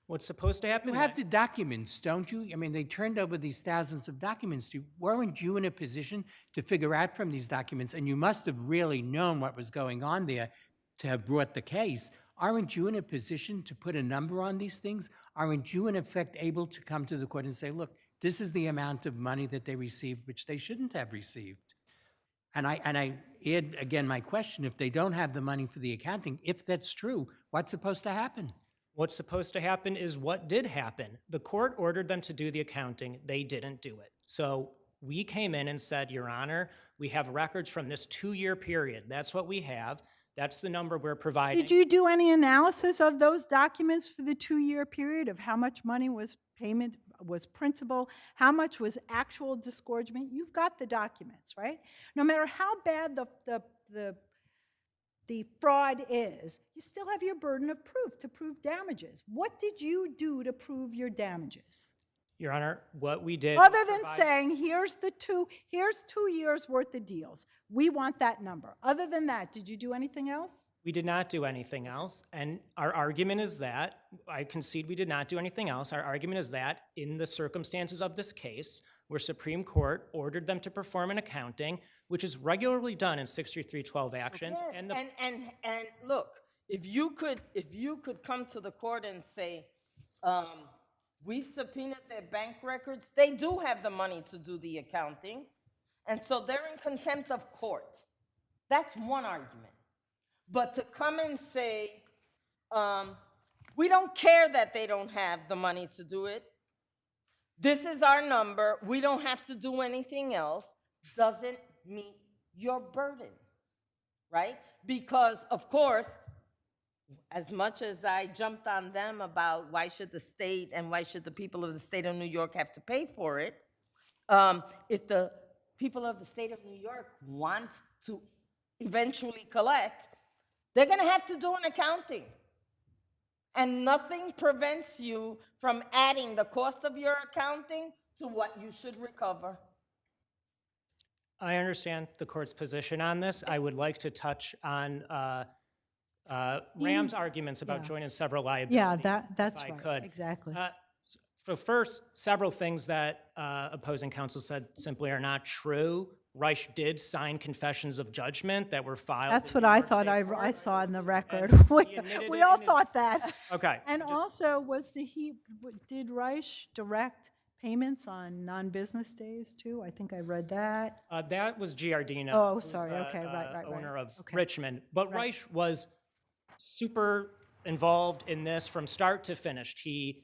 what's supposed to happen? You have the documents, don't you? I mean, they turned over these thousands of documents to you. Weren't you in a position to figure out from these documents, and you must have really known what was going on there to have brought the case, aren't you in a position to put a number on these things? Aren't you, in effect, able to come to the court and say, look, this is the amount of money that they received, which they shouldn't have received? And I add, again, my question, if they don't have the money for the accounting, if that's true, what's supposed to happen? What's supposed to happen is what did happen. The court ordered them to do the accounting. They didn't do it. So we came in and said, Your Honor, we have records from this 2-year period. That's what we have. That's the number we're providing. Did you do any analysis of those documents for the 2-year period of how much money was payment, was principal, how much was actual disgorgement? You've got the documents, right? No matter how bad the fraud is, you still have your burden of proof to prove damages. What did you do to prove your damages? Your Honor, what we did. Other than saying, here's 2 years worth of deals. We want that number. Other than that, did you do anything else? We did not do anything else. And our argument is that, I concede we did not do anything else. Our argument is that in the circumstances of this case, where Supreme Court ordered them to perform an accounting, which is regularly done in 63312 actions. Yes, And and look, if you could come to the court and say, we've subpoenaed their bank records, they do have the money to do the accounting, and so they're in contempt of court. That's one argument. But to come and say, we don't care that they don't have the money to do it, this is our number, we don't have to do anything else, doesn't meet your burden, right? Because, of course, as much as I jumped on them about why should the state and why should the people of the state of New York have to pay for it, if the people of the state of New York want to eventually collect, they're going to have to do an accounting. And nothing prevents you from adding the cost of your accounting to what you should recover. I understand the court's position on this. I would like to touch on Ram's arguments about yeah. joint and several liability. Yeah, that's if I right, could. exactly. So first, several things that opposing counsel said simply are not true. Reich did sign confessions of judgment that were filed. That's in what New I York thought State I Court. saw in the record. And We he admitted we it all in his- thought that. Okay. And so just- also, did Reich direct payments on non-business days too? I think I read that. that was Giardino. Oh, who's sorry. the, Okay, right. Owner of Okay. Richmond. But Right. Reich was super involved in this from start to finish. He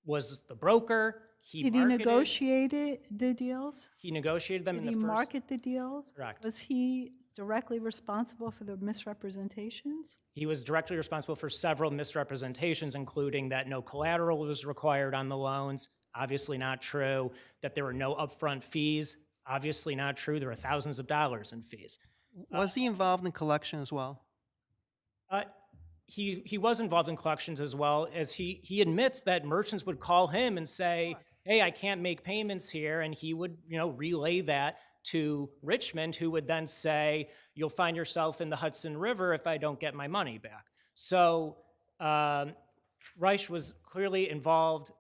was the broker. Did he negotiate the deals? He negotiated them Did in he the first. market the deals? Correct. Was he directly responsible for the misrepresentations? He was directly responsible for several misrepresentations, including that no collateral was required on the loans. Obviously not true. That there were no upfront fees. Obviously not true. There were thousands of dollars in fees. Was he involved in collection as well? He was involved in collections as well, as he admits that merchants would call him and say, hey, I can't make payments here, and he would, relay that to Richmond, who would then say, you'll find yourself in the Hudson River if I don't get my money back. So Reich was clearly involved.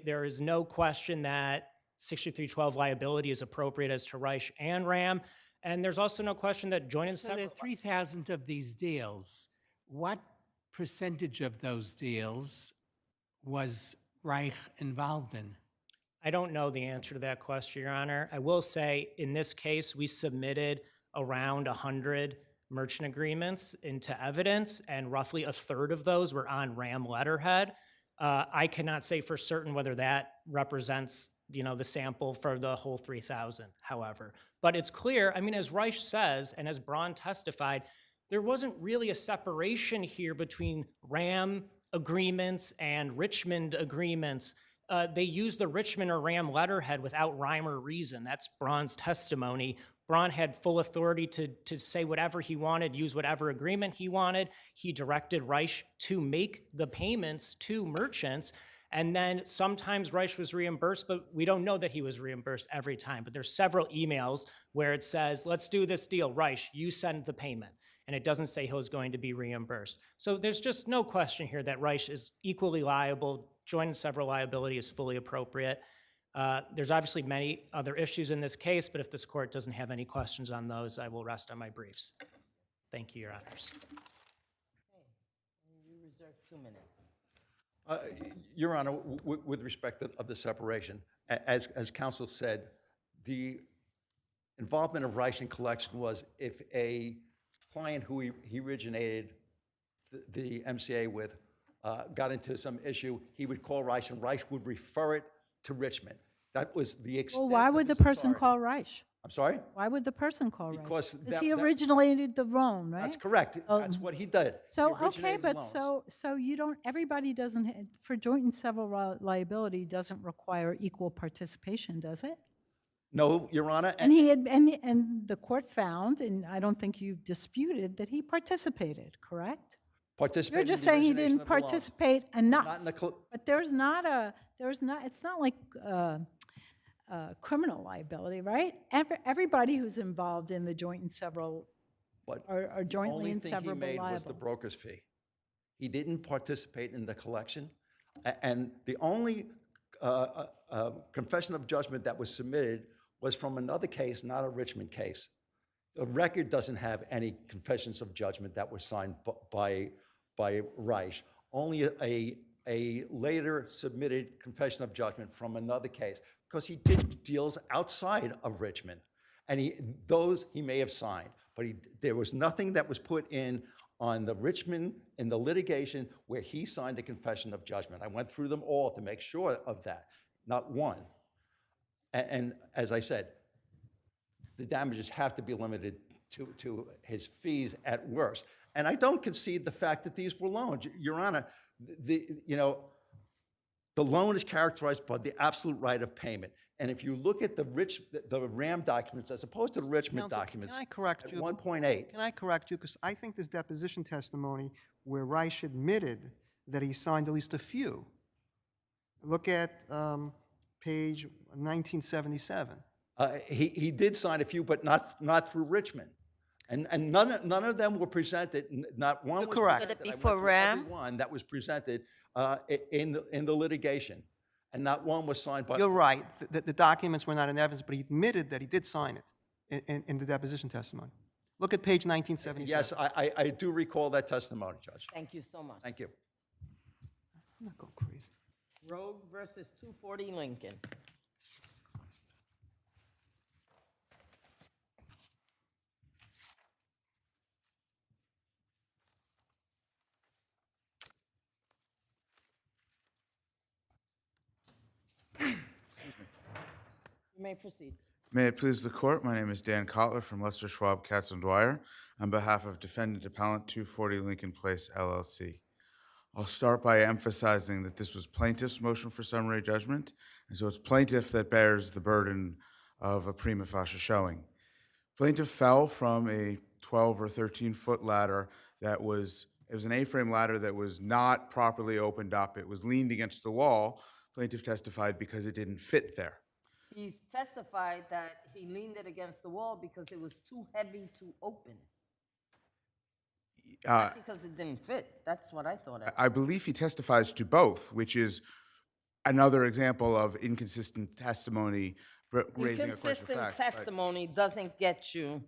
There is no question that 6312 liability is appropriate as to Reich and Ram, and there's also no question that joint and So there several. are 3,000 of these deals. What percentage of those deals was Reich involved in? I don't know the answer to that question, Your Honor. I will say, in this case, we submitted around 100 merchant agreements into evidence, and roughly a third of those were on Ram letterhead. I cannot say for certain whether that represents, the sample for the whole 3,000, however. But it's clear, as Reich says, and as Braun testified, there wasn't really a separation here between Ram agreements and Richmond agreements. They used the Richmond or Ram letterhead without rhyme or reason. That's Braun's testimony. Braun had full authority to say whatever he wanted, use whatever agreement he wanted. He directed Reich to make the payments to merchants. And then sometimes Reich was reimbursed, but we don't know that he was reimbursed every time. But there's several emails where it says, let's do this deal. Reich, you send the payment. And it doesn't say he was going to be reimbursed. So there's just no question here that Reich is equally liable. Joint and several liability is fully appropriate. There's obviously many other issues in this case, but if this court doesn't have any questions on those, I will rest on my briefs. Thank you, Your Honors. You reserve 2 minutes. Your Honor, with respect of the separation, as counsel said, the involvement of Reich in collection was if a client who he originated the MCA with got into some issue, he would call Reich, and Reich would refer it to Richmond. That was the extent. Well, why of would the his person authority. call Reich? I'm sorry? Why would the person call Reich? Because Because he originated the loan, right? That's correct. Oh. That's what he did. So, He okay, originated but loans. so you don't, everybody doesn't, for joint and several liability doesn't require equal participation, does it? No, Your Honor. And he had, and the court found, and I don't think you've disputed, that he participated, correct? Participated You're in just the saying he origination didn't of the loans. participate enough. Not in the But it's not like criminal liability, right? Everybody who's involved in the joint and several But are jointly and the only thing severable he made was the liable. broker's fee. He didn't participate in the collection. And the only confession of judgment that was submitted was from another case, not a Richmond case. The record doesn't have any confessions of judgment that were signed by Reich. Only a later submitted confession of judgment from another case, because he did deals outside of Richmond. And those he may have signed, but there was nothing that was put in on the Richmond in the litigation where he signed a confession of judgment. I went through them all to make sure of that, not one. And as I said, the damages have to be limited to his fees at worst. And I don't concede the fact that these were loans. Your Honor, the loan is characterized by the absolute right of payment. And if you look at the RAM documents as opposed to the Richmond Counsel, documents, can I correct you? 1.8. Can I correct you? Because I think this deposition testimony where Reich admitted that he signed at least a few. Look at page 1977. He did sign a few, but not through Richmond. And none of them were presented, not one You're was correct. presented. Could it be I went for through Ram? every one that was presented in the litigation, and not one was signed by. You're right, the documents were not in evidence, but he admitted that he did sign it in the deposition testimony. Look at page 1977. Yes, I do recall that testimony, Judge. Thank you so much. Thank you. I'm not going crazy. Rogue versus 240 Lincoln. You may proceed. May it please the court, my name is Dan Kotler from Lester Schwab, Katz and Dwyer, on behalf of Defendant Appellant 240 Lincoln Place, LLC. I'll start by emphasizing that this was plaintiff's motion for summary judgment, and so it's plaintiff that bears the burden of a prima facie showing. Plaintiff fell from a 12 or 13-foot ladder it was an A-frame ladder that was not properly opened up. It was leaned against the wall. Plaintiff testified because it didn't fit there. He's testified that he leaned it against the wall because it was too heavy to open. Not because it didn't fit. That's what I thought. I believe he testifies to both, which is another example of inconsistent testimony raising a question of Inconsistent fact. testimony doesn't get you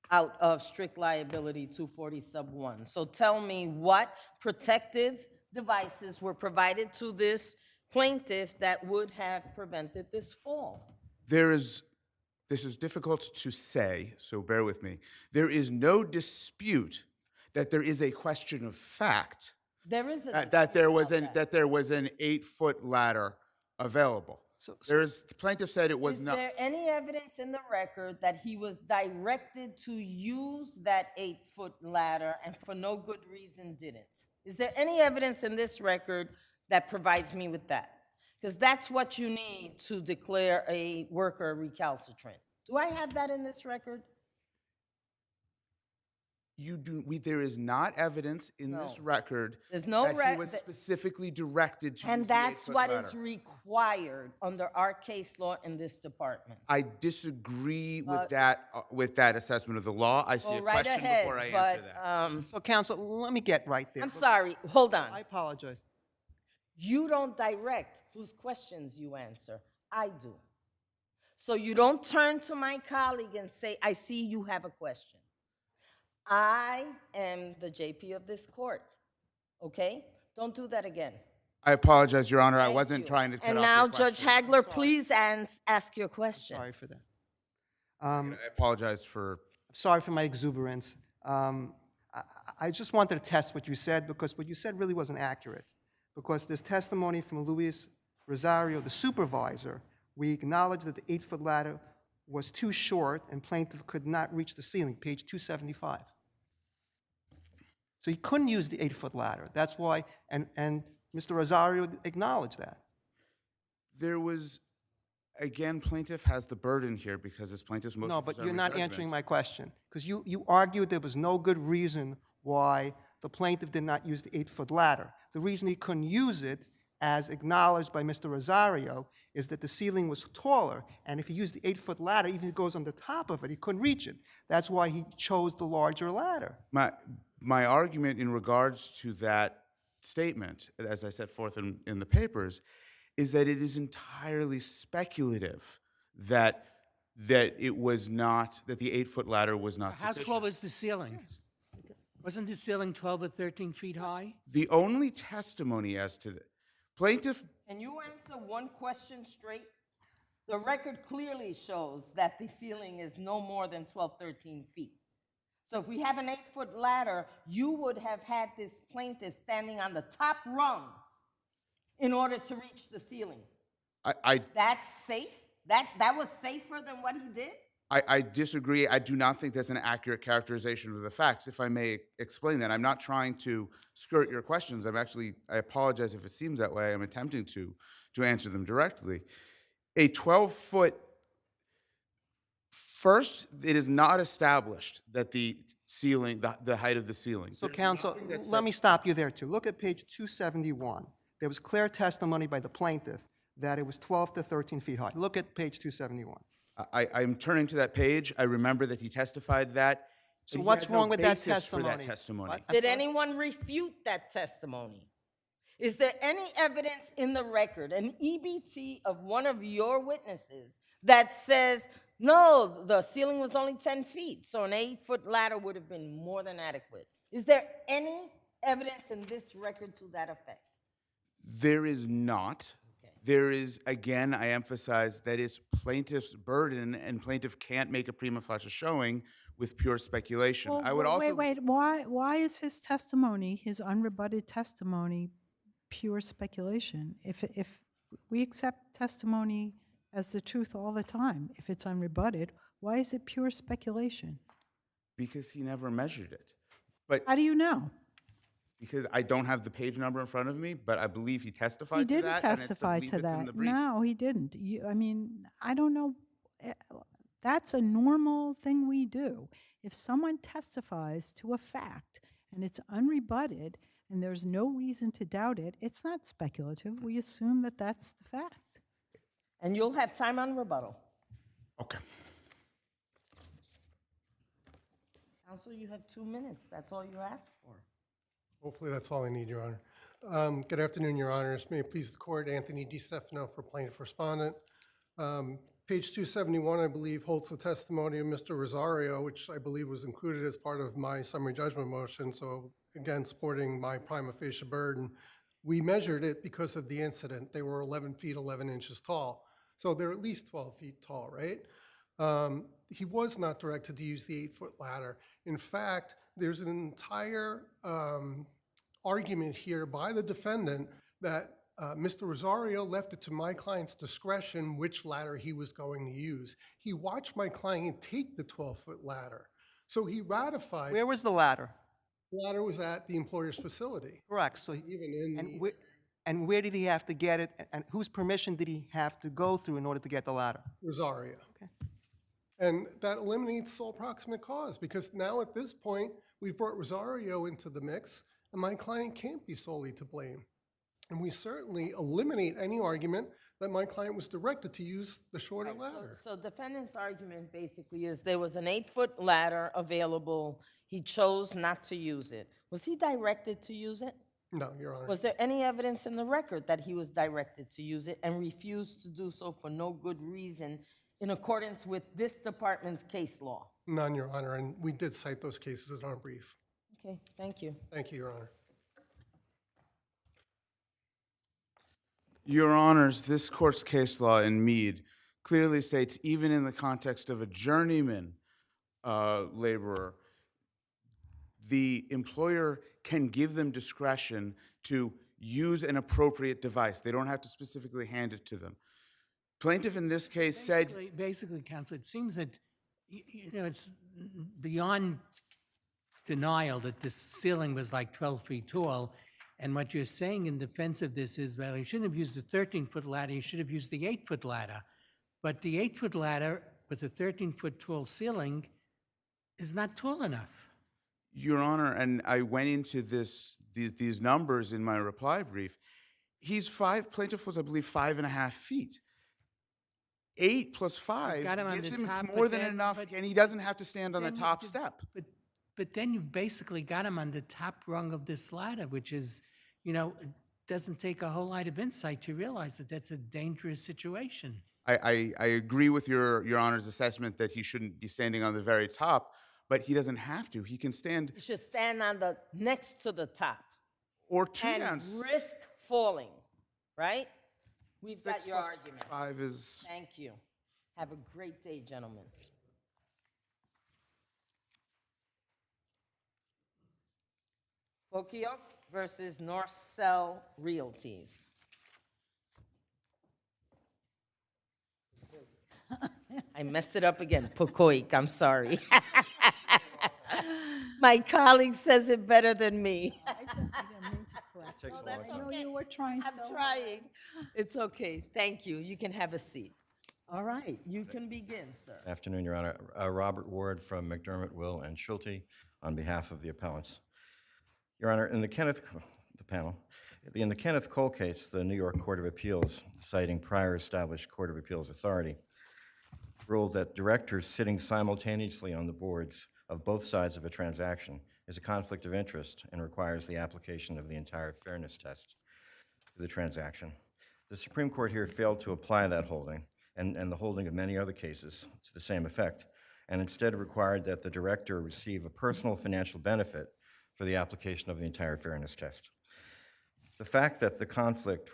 out of strict liability 240 sub 1. So tell me what protective devices were provided to this plaintiff that would have prevented this fall. This is difficult to say, so bear with me. There is no dispute that there is a question of fact There is a that there was dispute about that there was an 8-foot ladder available. The plaintiff said it was Is not. there any evidence in the record that he was directed to use that 8-foot ladder and for no good reason didn't? Is there any evidence in this record that provides me with that? Because that's what you need to declare a worker recalcitrant. Do I have that in this record? There is not evidence in this record There's no that he was specifically directed to And use the that's 8-foot what ladder. is required under our case law in this department. I disagree with that assessment of the law. I see Go a right question ahead, before I but, answer that. So, counsel, let me get right there. I'm sorry, hold on. I apologize. You don't direct whose questions you answer. I do. So you don't turn to my colleague and say, I see you have a question. I am the JP of this court, okay? Don't do that again. I apologize, Your Honor. I Thank wasn't you. trying to cut And off now, your Judge question. Hagler, please ask your question. Sorry for that. I apologize for. Sorry for my exuberance. I just wanted to test what you said because what you said really wasn't accurate. Because there's testimony from Luis Rosario, the supervisor. We acknowledge that the 8-foot ladder was too short and plaintiff could not reach the ceiling, page 275. So he couldn't use the 8-foot ladder. That's why, and Mr. Rosario acknowledged that. There was, again, plaintiff has the burden here because it's plaintiff's motion. No, for but you're summary not judgment. answering my question. Because you argued there was no good reason why the plaintiff did not use the 8-foot ladder. The reason he couldn't use it, as acknowledged by Mr. Rosario, is that the ceiling was taller, and if he used the 8-foot ladder, even if he goes on the top of it, he couldn't reach it. That's why he chose the larger ladder. My argument in regards to that statement, as I set forth in the papers, is that it is entirely speculative that it was not, that the 8-foot ladder was not How sufficient. tall was the ceiling? Wasn't the ceiling 12 or 13 feet high? The only testimony as to the plaintiff. Can you answer one question straight? The record clearly shows that the ceiling is no more than 12, 13 feet. So if we have an 8-foot ladder, you would have had this plaintiff standing on the top rung in order to reach the ceiling. That's safe? That was safer than what he did? I disagree. I do not think that's an accurate characterization of the facts. If I may explain that, I'm not trying to skirt your questions. I apologize if it seems that way. I'm attempting to answer them directly. A 12-foot, first, it is not established that the ceiling, the height of the ceiling. So, There's counsel, nothing that let says- me stop you there, too. Look at page 271. There was clear testimony by the plaintiff that it was 12 to 13 feet high. Look at page 271. I'm turning to that page. I remember that he testified that. So and he what's had no wrong with that basis for that testimony? testimony. What? Did anyone refute that testimony? Is there any evidence in the record, an EBT of one of your witnesses, that says, no, the ceiling was only 10 feet, so an 8-foot ladder would have been more than adequate? Is there any evidence in this record to that effect? There is not. There is, again, I emphasize that it's plaintiff's burden, and plaintiff can't make a prima facie showing with pure speculation. Well, I would also wait, why is his testimony, his unrebutted testimony, pure speculation? If we accept testimony as the truth all the time, if it's unrebutted, why is it pure speculation? because he never measured it. But How do you know? because I don't have the page number in front of me, but I believe he testified He to didn't that. and it's- I testify believe to it's in that. the brief. No, he didn't. I mean, I don't know. That's a normal thing we do. If someone testifies to a fact and it's unrebutted and there's no reason to doubt it, it's not speculative. We assume that that's the fact. And you'll have time on rebuttal. Okay. Counsel, you have 2 minutes. That's all you asked for. Hopefully that's all I need, Your Honor. Good afternoon, Your Honors. May it please the court, Anthony DiStefano for plaintiff respondent. Page 271, I believe, holds the testimony of Mr. Rosario, which I believe was included as part of my summary judgment motion, so again, supporting my prima facie burden. We measured it because of the incident. They were 11 feet, 11 inches tall. So they're at least 12 feet tall, right? He was not directed to use the 8-foot ladder. In fact, there's an entire argument here by the defendant that Mr. Rosario left it to my client's discretion which ladder he was going to use. He watched my client take the 12-foot ladder. So he ratified. Where was the ladder? The ladder was at the employer's facility. Correct. So Even in and where did he have to get it? And whose permission did he have to go through in order to get the ladder? Rosario. Okay. And that eliminates sole proximate cause because now at this point, we've brought Rosario into the mix and my client can't be solely to blame. And we certainly eliminate any argument that my client was directed to use the shorter ladder. So defendant's argument basically is there was an 8-foot ladder available. He chose not to use it. Was he directed to use it? No, Your Honor. Was there any evidence in the record that he was directed to use it and refused to do so for no good reason in accordance with this department's case law? None, Your Honor, and we did cite those cases in our brief. Okay, thank you. Thank you, Your Honor. Your Honors, this court's case law in Meade clearly states, even in the context of a journeyman laborer, the employer can give them discretion to use an appropriate device. They don't have to specifically hand it to them. Plaintiff in this case said, Basically, counsel, it seems that, it's beyond denial that this ceiling was like 12 feet tall. And what you're saying in defense of this is, well, he shouldn't have used the 13-foot ladder, he should have used the 8-foot ladder. But the 8-foot ladder with a 13-foot tall ceiling is not tall enough. Your Honor, and I went into these numbers in my reply brief. Plaintiff was, I believe, 5.5 feet. 8 plus 5 got him on gives the him top, more but than then- enough, but- and he doesn't have to stand on the Then you top could- step. But then you've basically got him on the top rung of this ladder, which is, it doesn't take a whole lot of insight to realize that that's a dangerous situation. I agree with Your Honor's assessment that he shouldn't be standing on the very top, but he doesn't have to. He can stand You should stand on the next to the top or two and down. risk falling, right? We've 6 got your plus argument. 5 is. Thank you. Have a great day, gentlemen. Pokiok versus North Cell Realties. I messed it up again. Pokoik, I'm sorry. My colleague says it better than me. I didn't mean to correct you. That's I know okay. you were trying I'm so hard. trying. It's okay. Thank you. You can have a seat. All right, you can begin, sir. Afternoon, Your Honor. Robert Ward from McDermott, Will, and Schulte on behalf of the appellants. Your Honor, in the panel. In the Kenneth Cole case, the New York Court of Appeals, citing prior established Court of Appeals authority, ruled that directors sitting simultaneously on the boards of both sides of a transaction is a conflict of interest and requires the application of the entire fairness test to the transaction. The Supreme Court here failed to apply that holding and the holding of many other cases to the same effect, and instead required that the director receive a personal financial benefit for the application of the entire fairness test. The fact that the conflict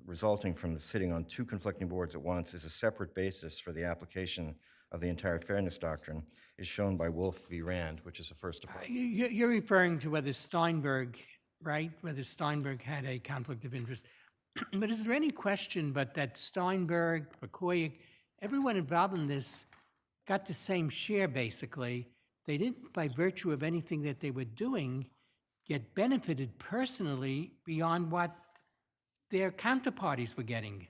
resulting from the sitting on two conflicting boards at once is a separate basis for the application of the entire fairness doctrine is shown by Wolf v. Rand, which is a first department. You're referring to whether Steinberg, right? Whether Steinberg had a conflict of interest. But is there any question but that Steinberg, Bakoyik, everyone involved in this got the same share, basically? They didn't, by virtue of anything that they were doing, get benefited personally beyond what their counterparties were getting.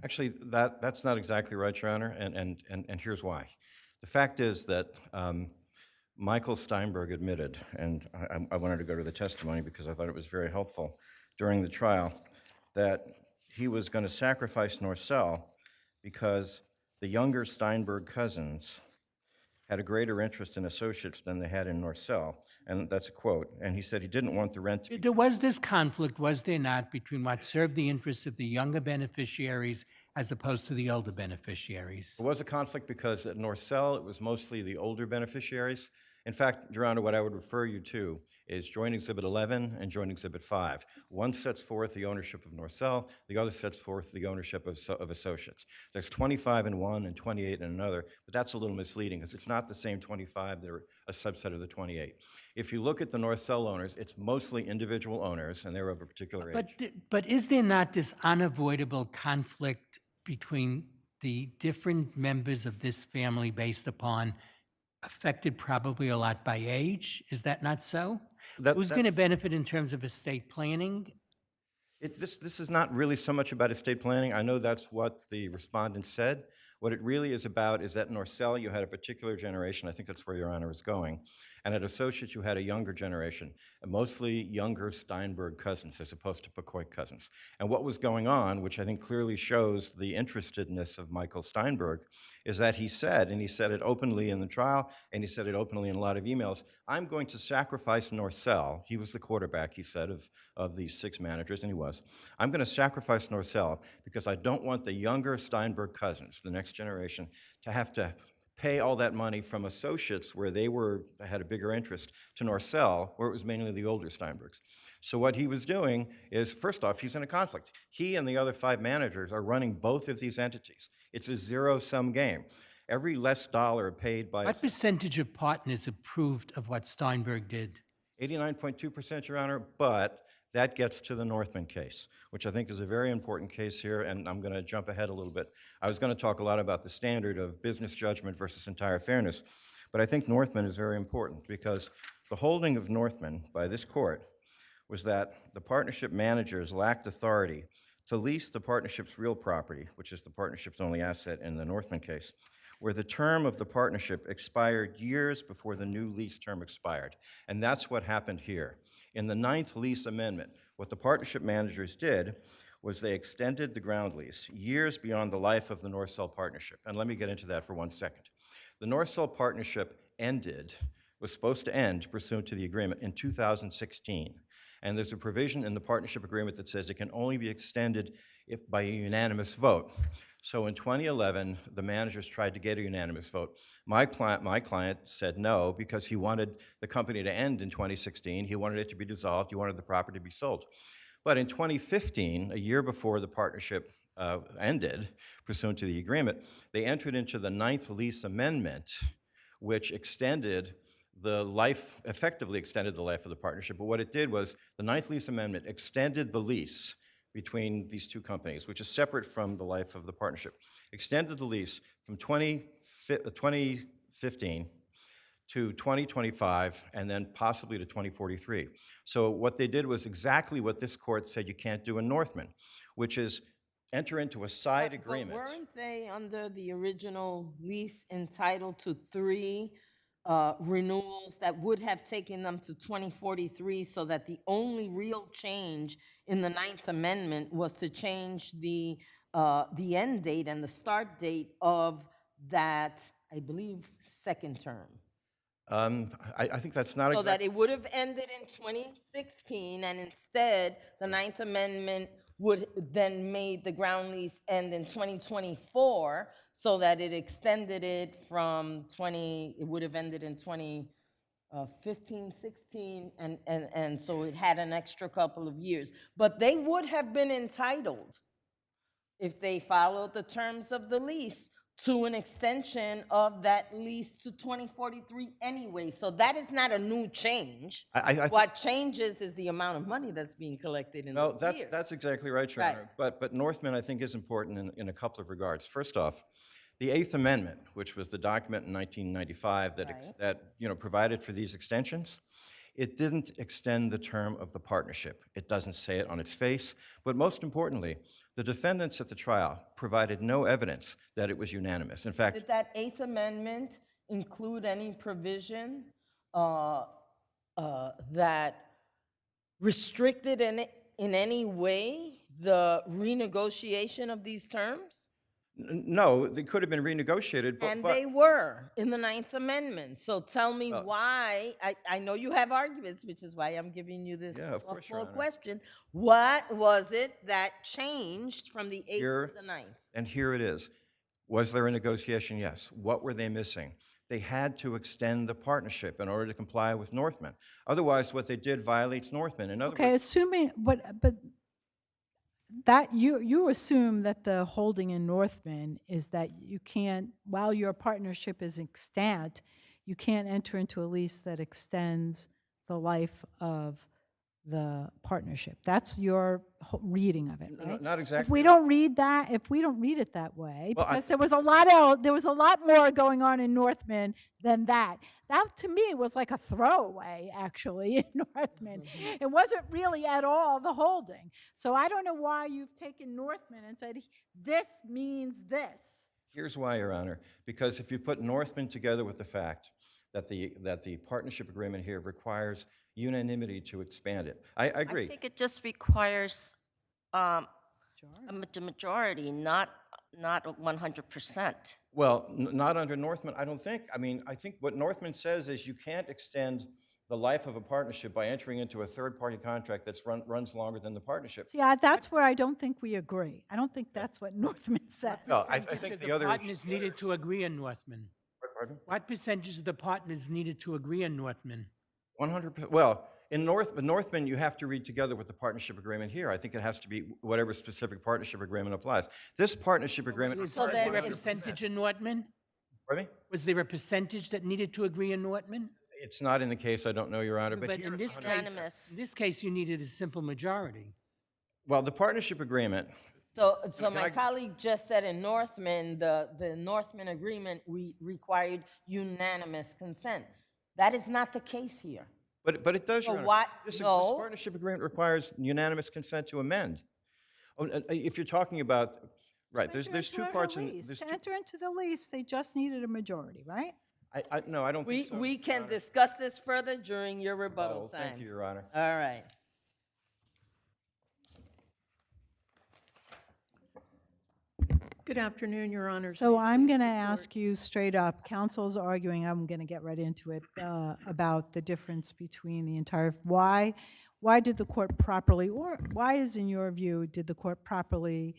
Actually, that's not exactly right, Your Honor, and here's why. The fact is that Michael Steinberg admitted, and I wanted to go to the testimony because I thought it was very helpful during the trial, that he was going to sacrifice Norcell because the younger Steinberg cousins had a greater interest in associates than they had in Norcell, and that's a quote. And he said he didn't want the rent to be. There was this conflict, was there not, between what served the interests of the younger beneficiaries as opposed to the older beneficiaries? There was a conflict because at Norcell, it was mostly the older beneficiaries. In fact, Your Honor, what I would refer you to is Joint Exhibit 11 and Joint Exhibit 5. One sets forth the ownership of Norcell, the other sets forth the ownership of associates. There's 25 in one and 28 in another, but that's a little misleading because it's not the same 25, they're a subset of the 28. If you look at the Norcell owners, it's mostly individual owners, and they're of a particular age. But is there not this unavoidable conflict between the different members of this family based upon affected probably a lot by age? Is that not so? Who's going to benefit in terms of estate planning? This is not really so much about estate planning. I know that's what the respondent said. What it really is about is that in Norcell, you had a particular generation. I think that's where Your Honor is going. And at Associates, you had a younger generation, mostly younger Steinberg cousins as opposed to Bakoy cousins. And what was going on, which I think clearly shows the interestedness of Michael Steinberg, is that he said, and he said it openly in the trial, and he said it openly in a lot of emails, I'm going to sacrifice Norcell. He was the quarterback, he said, of these 6 managers, and he was. I'm going to sacrifice Norcell because I don't want the younger Steinberg cousins, the next generation, to have to pay all that money from associates where they had a bigger interest to Norcell, where it was mainly the older Steinbergs. So what he was doing is, first off, he's in a conflict. He and the other 5 managers are running both of these entities. It's a zero-sum game. Every less dollar paid by... What percentage of partners approved of what Steinberg did? 89.2%, Your Honor, but that gets to the Northman case, which I think is a very important case here, and I'm going to jump ahead a little bit. I was going to talk a lot about the standard of business judgment versus entire fairness, but I think Northman is very important because the holding of Northman by this court was that the partnership managers lacked authority to lease the partnership's real property, which is the partnership's only asset in the Northman case, where the term of the partnership expired years before the new lease term expired. And that's what happened here. In the 9th lease amendment, what the partnership managers did was they extended the ground lease years beyond the life of the Norcell partnership. And let me get into that for 1 second. The Norcell partnership was supposed to end pursuant to the agreement in 2016. And there's a provision in the partnership agreement that says it can only be extended if by a unanimous vote. So in 2011, the managers tried to get a unanimous vote. My client said no because he wanted the company to end in 2016. He wanted it to be dissolved. He wanted the property to be sold. But in 2015, a year before the partnership ended, pursuant to the agreement, they entered into the 9th lease amendment, which extended the life, effectively extended the life of the partnership. But what it did was the 9th lease amendment extended the lease between these 2 companies, which is separate from the life of the partnership. Extended the lease from 2015 to 2025, and then possibly to 2043. So what they did was exactly what this court said you can't do in Northman, which is enter into a side agreement. But weren't they, under the original lease, entitled to 3 renewals that would have taken them to 2043, so that the only real change in the Ninth Amendment was to change the end date and the start date of that, I believe, second term. I think that's not So that exactly. it would have ended in 2016, and instead, the Ninth Amendment would then made the ground lease end in 2024, so that it extended it from it would have ended in 2015, 16, and so it had an extra couple of years. But they would have been entitled, if they followed the terms of the lease, to an extension of that lease to 2043 anyway. So that is not a new change. What changes is the amount of money that's being collected in No, those years. that's exactly right, Your Right. Honor. But Northman, I think, is important in a couple of regards. First off, the Eighth Amendment, which was the document in 1995 that provided for these extensions, it didn't extend the term of the partnership. It doesn't say it on its face. But most importantly, the defendants at the trial provided no evidence that it was unanimous. In fact, Did that Eighth Amendment include any provision that restricted in any way the renegotiation of these terms? no, they could have been renegotiated, And but they were in the Ninth Amendment. So tell me why, I know you have arguments, which is why I'm giving you this Yeah, of course, Your softball Honor. question. What was it that changed from the 8th Here- to the 9th? and here it is. Was there a negotiation? Yes. What were they missing? They had to extend the partnership in order to comply with Northman. Otherwise, what they did violates Northman. In other Okay, words, assuming, but that, you assume that the holding in Northman is that you can't, while your partnership is extant, you can't enter into a lease that extends the life of the partnership. That's your reading of it, right? not exactly. If we don't read that, if we don't read it that way, Well, because there was a lot more going on in Northman than that. That, to me, was like a throwaway, actually, in Northman. It wasn't really at all the holding. So I don't know why you've taken Northman and said, this means this. Here's why, Your Honor. Because if you put Northman together with the fact that the partnership agreement here requires unanimity to expand it, I agree. I think it just requires a majority, not 100%. Well, not under Northman, I don't think. I mean, I think what Northman says is you can't extend the life of a partnership by entering into a third-party contract that runs longer than the partnership. See, that's where I don't think we agree. I don't think that's what Northman says. No, I think the other is... Partners needed to agree on Northman. Pardon? What percentage of the partners needed to agree on Northman? 100%. Well, in Northman, you have to read together with the partnership agreement here. I think it has to be whatever specific partnership agreement applies. This partnership agreement... Was there a percentage in Northman? Pardon me? Was there a percentage that needed to agree in Northman? It's not in the case, I don't know, Your Honor, but in here's... this case, you needed a simple majority. Well, the partnership agreement... So my colleague just said in Northman, the Northman agreement required unanimous consent. That is not the case here. But it does, Your So Honor. what? This No. partnership agreement requires unanimous consent to amend. If you're talking about... Right, there's two parts in... To enter into the lease, they just needed a majority, right? No, I don't think so. We can discuss this further during your rebuttal time. Thank you, Your Honor. All right. Good afternoon, Your Honors. So I'm going to ask you straight up, counsel's arguing, I'm going to get right into it, about the difference between the entire, why did the court properly, or why is, in your view, did the court properly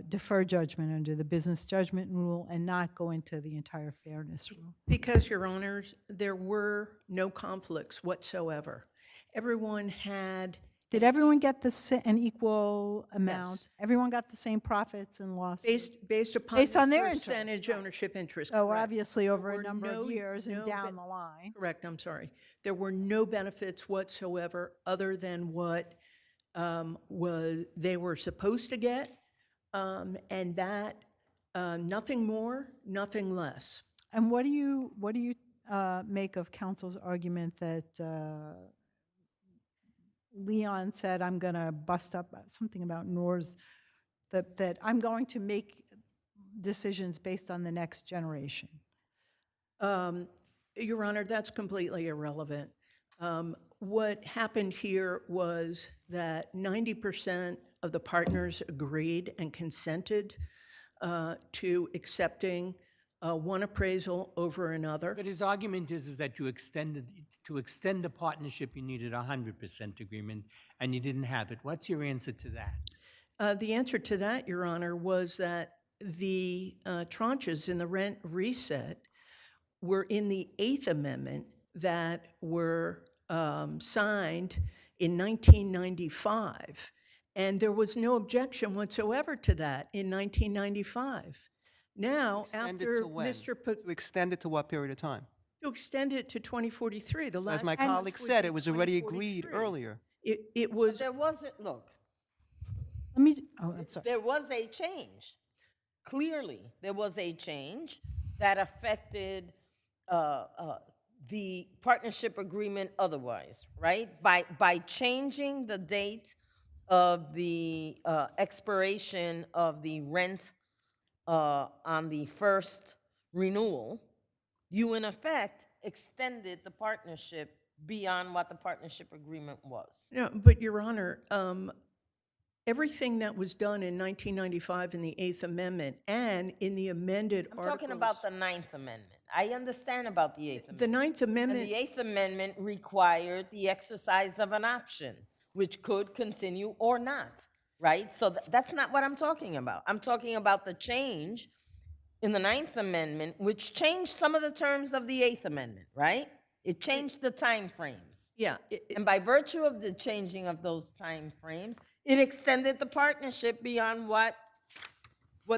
defer judgment under the business judgment rule and not go into the entire fairness rule? Because, Your Honors, there were no conflicts whatsoever. Everyone had... Did everyone get an equal amount? Yes. Everyone got the same profits and losses? Based upon Based on the their interest, percentage right. ownership interest. Oh, correct. obviously over There a were number of years and down the line. Correct, I'm sorry. There were no benefits whatsoever other than what they were supposed to get, and that, nothing more, nothing less. And what do you make of counsel's argument that Leon said, I'm going to bust up something about NORS, that I'm going to make decisions based on the next generation? Your Honor, that's completely irrelevant. What happened here was that 90% of the partners agreed and consented to accepting one appraisal over another. But his argument is that to extend the partnership, you needed a 100% agreement, and you didn't have it. What's your answer to that? The answer to that, Your Honor, was that the tranches in the rent reset were in the Eighth Amendment that were signed in 1995. And there was no objection whatsoever to that in 1995. Now, Extend it after to when? Mr. To extend it to what period of time? To extend it to 2043, the last. As my tranche colleague was said, in it was already agreed 2043. earlier. It was. There wasn't, look, Let me, oh, I'm sorry. there was a change. Clearly, there was a change that affected the partnership agreement otherwise, right? By changing the date of the expiration of the rent on the first renewal, you in effect extended the partnership beyond what the partnership agreement was. No, but Your Honor, everything that was done in 1995 in the Eighth Amendment and in the amended I'm articles. talking about the Ninth Amendment. I understand about the Eighth Amendment. The Ninth And Amendment, the Eighth Amendment required the exercise of an option, which could continue or not, right? So that's not what I'm talking about. I'm talking about the change in the Ninth Amendment, which changed some of the terms of the Eighth Amendment, right? It changed the time frames. yeah, And by virtue of the changing of those time frames, it extended the partnership beyond what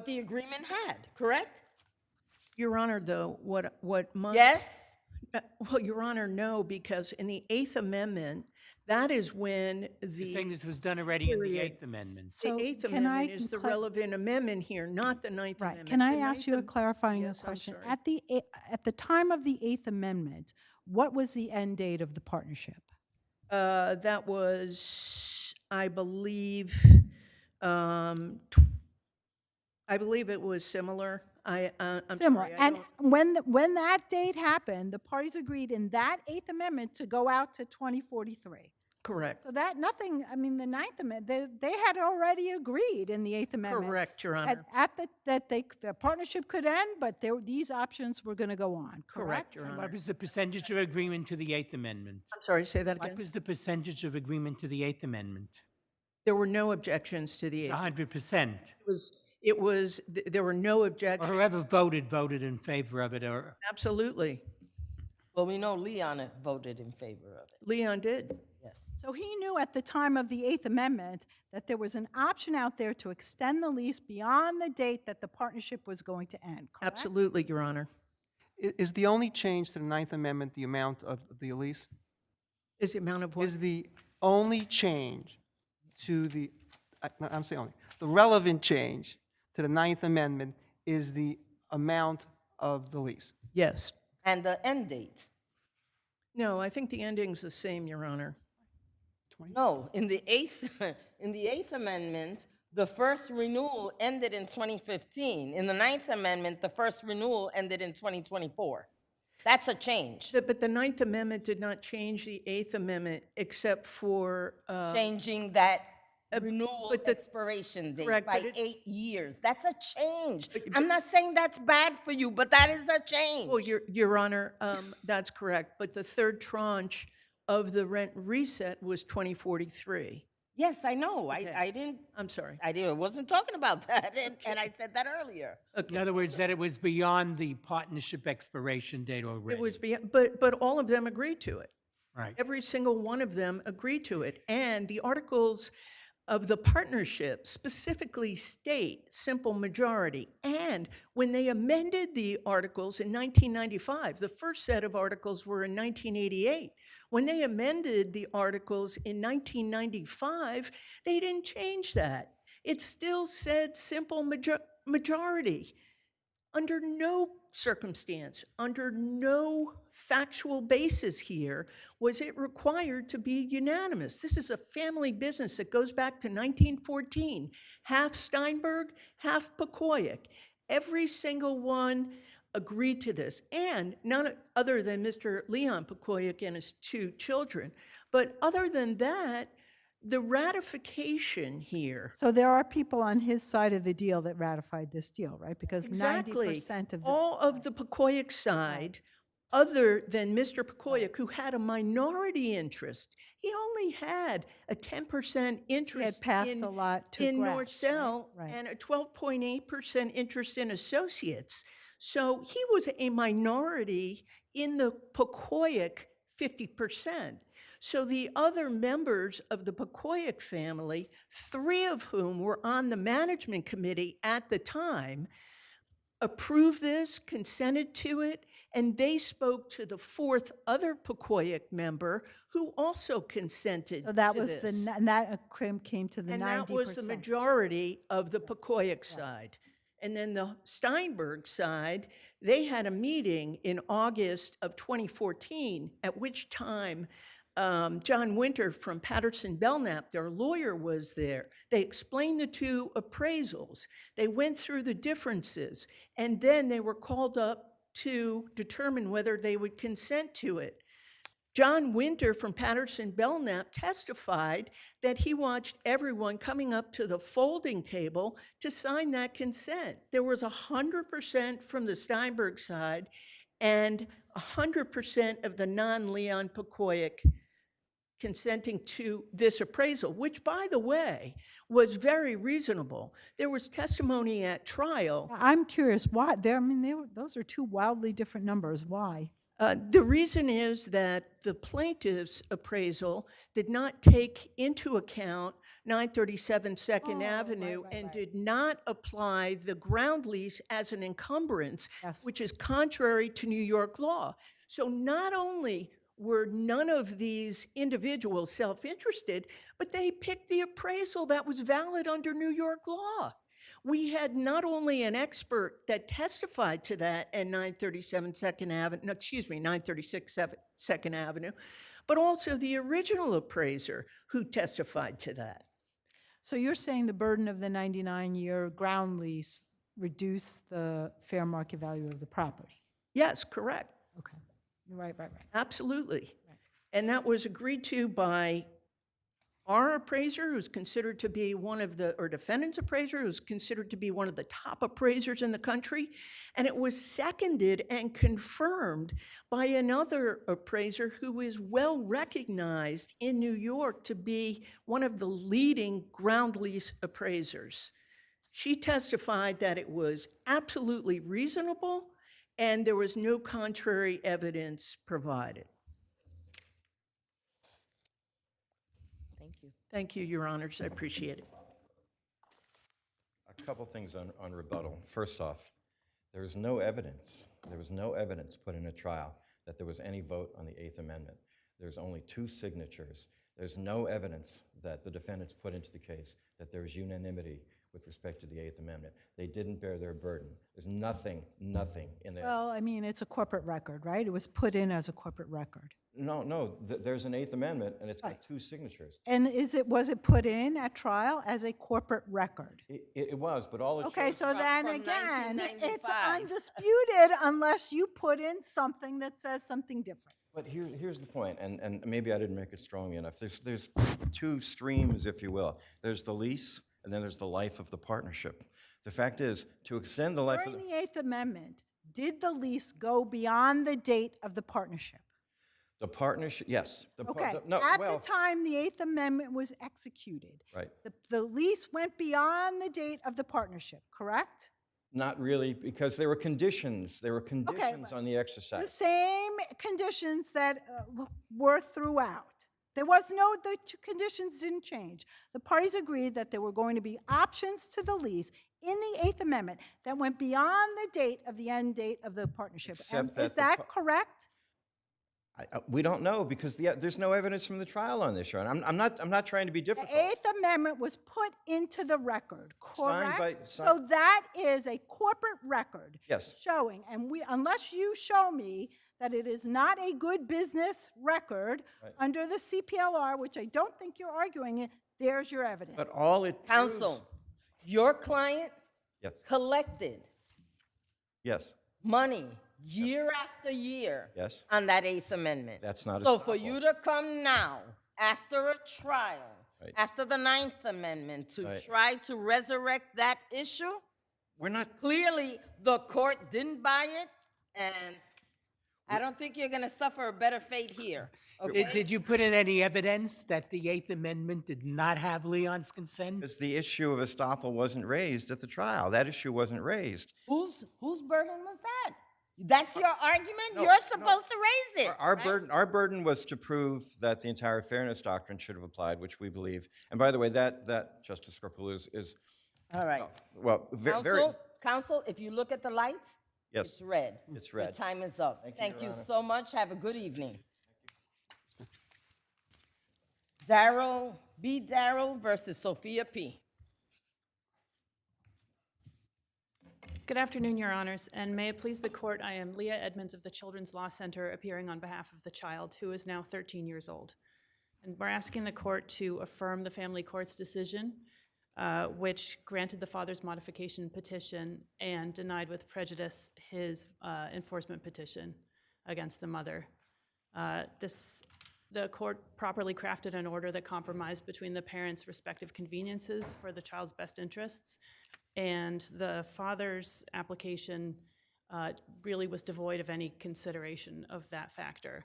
the agreement had, correct? Your Honor, though, what must. Yes? Well, Your Honor, no, because in the Eighth Amendment, that is when You're the. saying this was done already in the Period. Eighth Amendment. The So Eighth can I Amendment is the cla- relevant amendment here, not the Ninth Right. Amendment. Can I The ask Ninth you a Am- clarifying Yes, I'm question? sorry. At the time of the Eighth Amendment, what was the end date of the partnership? That was, I believe, I believe it was similar. I'm Similar. sorry, I And don't- when that date happened, the parties agreed in that Eighth Amendment to go out to 2043. Correct. So that nothing, I mean, the Ninth Amendment, they had already agreed in the Eighth Amendment. Correct, Your Honor. That the partnership could end, but these options were going to go on, Correct, correct? Your And Honor. what was the percentage of agreement to the Eighth Amendment? I'm sorry, say that What again. was the percentage of agreement to the Eighth Amendment? There were no objections to the Eighth. 100%. There were no Or objections. whoever voted in favor of it, or Absolutely. Well, we know Leon voted in favor of it. Leon did. Yes. So he knew at the time of the Eighth Amendment that there was an option out there to extend the lease beyond the date that the partnership was going to end, correct? Absolutely, Your Honor. Is the only change to the Ninth Amendment the amount of the lease? Is the amount of what? Is the only change to the, no, I'm saying only, the relevant change to the Ninth Amendment is the amount of the lease? Yes. And the end date? No, I think the ending's the same, Your Honor. No, in the Eighth Amendment, the first renewal ended in 2015. In the Ninth Amendment, the first renewal ended in 2024. That's a change. But the Ninth Amendment did not change the Eighth Amendment except for. Changing that renewal but the- expiration date correct, by but it- 8 years. That's a change. I'm not saying that's bad for you, but that is a change. Well, Your Honor, that's correct. But the third tranche of the rent reset was 2043. Yes, I know. Okay. I didn't. I'm sorry. I wasn't talking about that, and I said that earlier. in other words, that it was beyond the partnership expiration date already. It was, but all of them agreed to it. Right. Every single one of them agreed to it. And the articles of the partnership specifically state simple majority. And when they amended the articles in 1995, the first set of articles were in 1988. When they amended the articles in 1995, they didn't change that. It still said simple majority. Under no circumstance, under no factual basis here, was it required to be unanimous. This is a family business that goes back to 1914, half Steinberg, half Pekoyak. Every single one agreed to this, and none other than Mr. Leon Pekoyak and his 2 children. But other than that, the ratification here. So there are people on his side of the deal that ratified this deal, right? Because Exactly. 90% of the. All of the Pekoyak side, other than Mr. Pekoyak, who had a minority interest. He only had a 10% interest passed a lot to in Gratz, Norcell right? and a 12.8% interest in associates. So he was a minority in the Pekoyak 50%. So the other members of the Pekoyak family, 3 of whom were on the management committee at the time, approved this, consented to it, and they spoke to the 4th other Pekoyak member who also consented So that to was this. and that came to the 90%. And that was the majority of the Pekoyak side. And then the Steinberg side, they had a meeting in August of 2014, at which time John Winter from Patterson Belknap, their lawyer, was there. They explained the 2 appraisals. They went through the differences, and then they were called up to determine whether they would consent to it. John Winter from Patterson Belknap testified that he watched everyone coming up to the folding table to sign that consent. There was 100% from the Steinberg side and 100% of the non-Leon Pekoyak consenting to this appraisal, which, by the way, was very reasonable. There was testimony at trial. I'm curious why. Those are 2 wildly different numbers. Why? The reason is that the plaintiff's appraisal did not take into account 937 Second Avenue and did not apply the ground lease as an encumbrance, which is contrary to New York law. So not only were none of these individuals self-interested, but they picked the appraisal that was valid under New York law. We had not only an expert that testified to that at 937 Second Avenue, no, excuse me, 936 Second Avenue, but also the original appraiser who testified to that. So you're saying the burden of the 99-year ground lease reduced the fair market value of the property? Yes, correct. Okay. Right. Absolutely. And that was agreed to by our appraiser, who's considered to be one of the, or defendant's appraiser, who's considered to be one of the top appraisers in the country. And it was seconded and confirmed by another appraiser who is well recognized in New York to be one of the leading ground lease appraisers. She testified that it was absolutely reasonable and there was no contrary evidence provided. Thank you, Your Honors. I appreciate it. A couple things on rebuttal. First off, there was no evidence put in a trial that there was any vote on the 8th Amendment. There's only 2 signatures. There's no evidence that the defendants put into the case that there was unanimity with respect to the 8th Amendment. They didn't bear their burden. There's nothing in there. Well, it's a corporate record, right? It was put in as a corporate record. No, there's an 8th Amendment, and it's got 2 signatures. And was it put in at trial as a corporate record? It was, but all it Okay, shows- so then from again, 1995. it's undisputed unless you put in something that says something different. But here's the point, and maybe I didn't make it strong enough. There's 2 streams, if you will. There's the lease, and then there's the life of the partnership. The fact is, to extend the life of During the 8th Amendment, did the lease go beyond the date of the partnership? the partnership, yes. Okay, No, at well, the time the 8th Amendment was executed, right. the lease went beyond the date of the partnership, correct? Not really, because there were conditions. There were conditions on the exercise. The same conditions that were throughout. The 2 conditions didn't change. The parties agreed that there were going to be options to the lease in the 8th Amendment that went beyond the date of the end date of the partnership. Except that Is that correct? We don't know, because there's no evidence from the trial on this, Your Honor. I'm not trying to be The difficult. 8th Amendment was put into the record, correct? So signed- that is a corporate record. Yes. Showing, and unless you show me that it is not a good business record under the CPLR, which I don't think you're arguing, there's your evidence. But all it proves- Counsel, your client Yes. collected Yes. money year after year Yes. on that Eighth Amendment. That's not So for estoppel. you to come now, after a trial, Right. after the Ninth Amendment, to Right. try to resurrect that issue, We're not, clearly the court didn't buy it, and I don't think you're going to suffer a better fate here. Okay? Did you put in any evidence that the Eighth Amendment did not have Leon's consent? because the issue of estoppel wasn't raised at the trial. That issue wasn't raised. Whose burden was that? That's your argument? no, You're supposed to raise it. Our right? burden was to prove that the entire fairness doctrine should have applied, which we believe. And by the way, that Justice Scarpullo is All right. well, very, Counsel, if you look at the light, yes, it's red. it's red. Your time is up. Thank you so much. Have a good evening. Darrell versus Sophia P. Good afternoon, Your Honors, and may it please the court, I am Leah Edmonds of the Children's Law Center, appearing on behalf of the child, who is now 13 years old. And we're asking the court to affirm the family court's decision, which granted the father's modification petition and denied with prejudice his enforcement petition against the mother. The court properly crafted an order that compromised between the parents' respective conveniences for the child's best interests, and the father's application really was devoid of any consideration of that factor.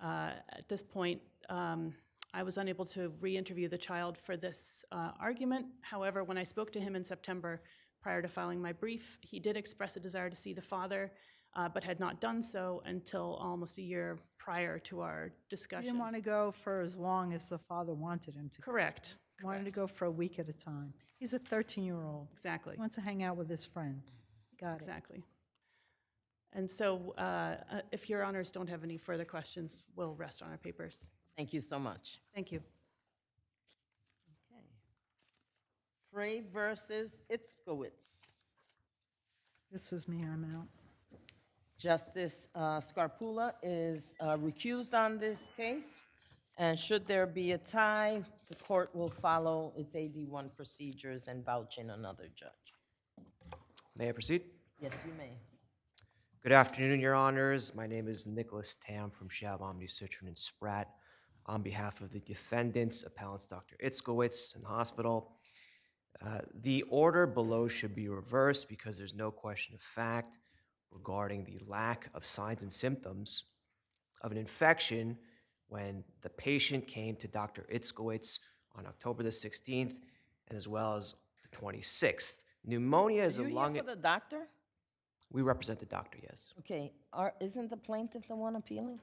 At this point, I was unable to re-interview the child for this argument. However, when I spoke to him in September prior to filing my brief, he did express a desire to see the father, but had not done so until almost a year prior to our He discussion. didn't want to go for as long as the father wanted him to. Correct. He wanted to go for a week at a time. He's a 13-year-old. Exactly. He wants to hang out with his friends. Got it. Exactly. And so if Your Honors don't have any further questions, we'll rest on our papers. Thank you so much. Thank you. Okay. Frey versus Itzkowitz. This is me, I'm out. Justice Scarpula is recused on this case, and should there be a tie, the court will follow its AD1 procedures and vouch in another judge. May I proceed? Yes, you may. Good afternoon, Your Honors. My name is Nicholas Tam from Shab, Omni, Citron, and Spratt. On behalf of the defendants, appellants Dr. Itzkowitz and the hospital, the order below should be reversed because there's no question of fact regarding the lack of signs and symptoms of an infection when the patient came to Dr. Itzkowitz on October the 16th and as well as the 26th. Pneumonia is a Are you lung... here for the doctor? We represent the doctor, yes. Okay, isn't the plaintiff the one appealing?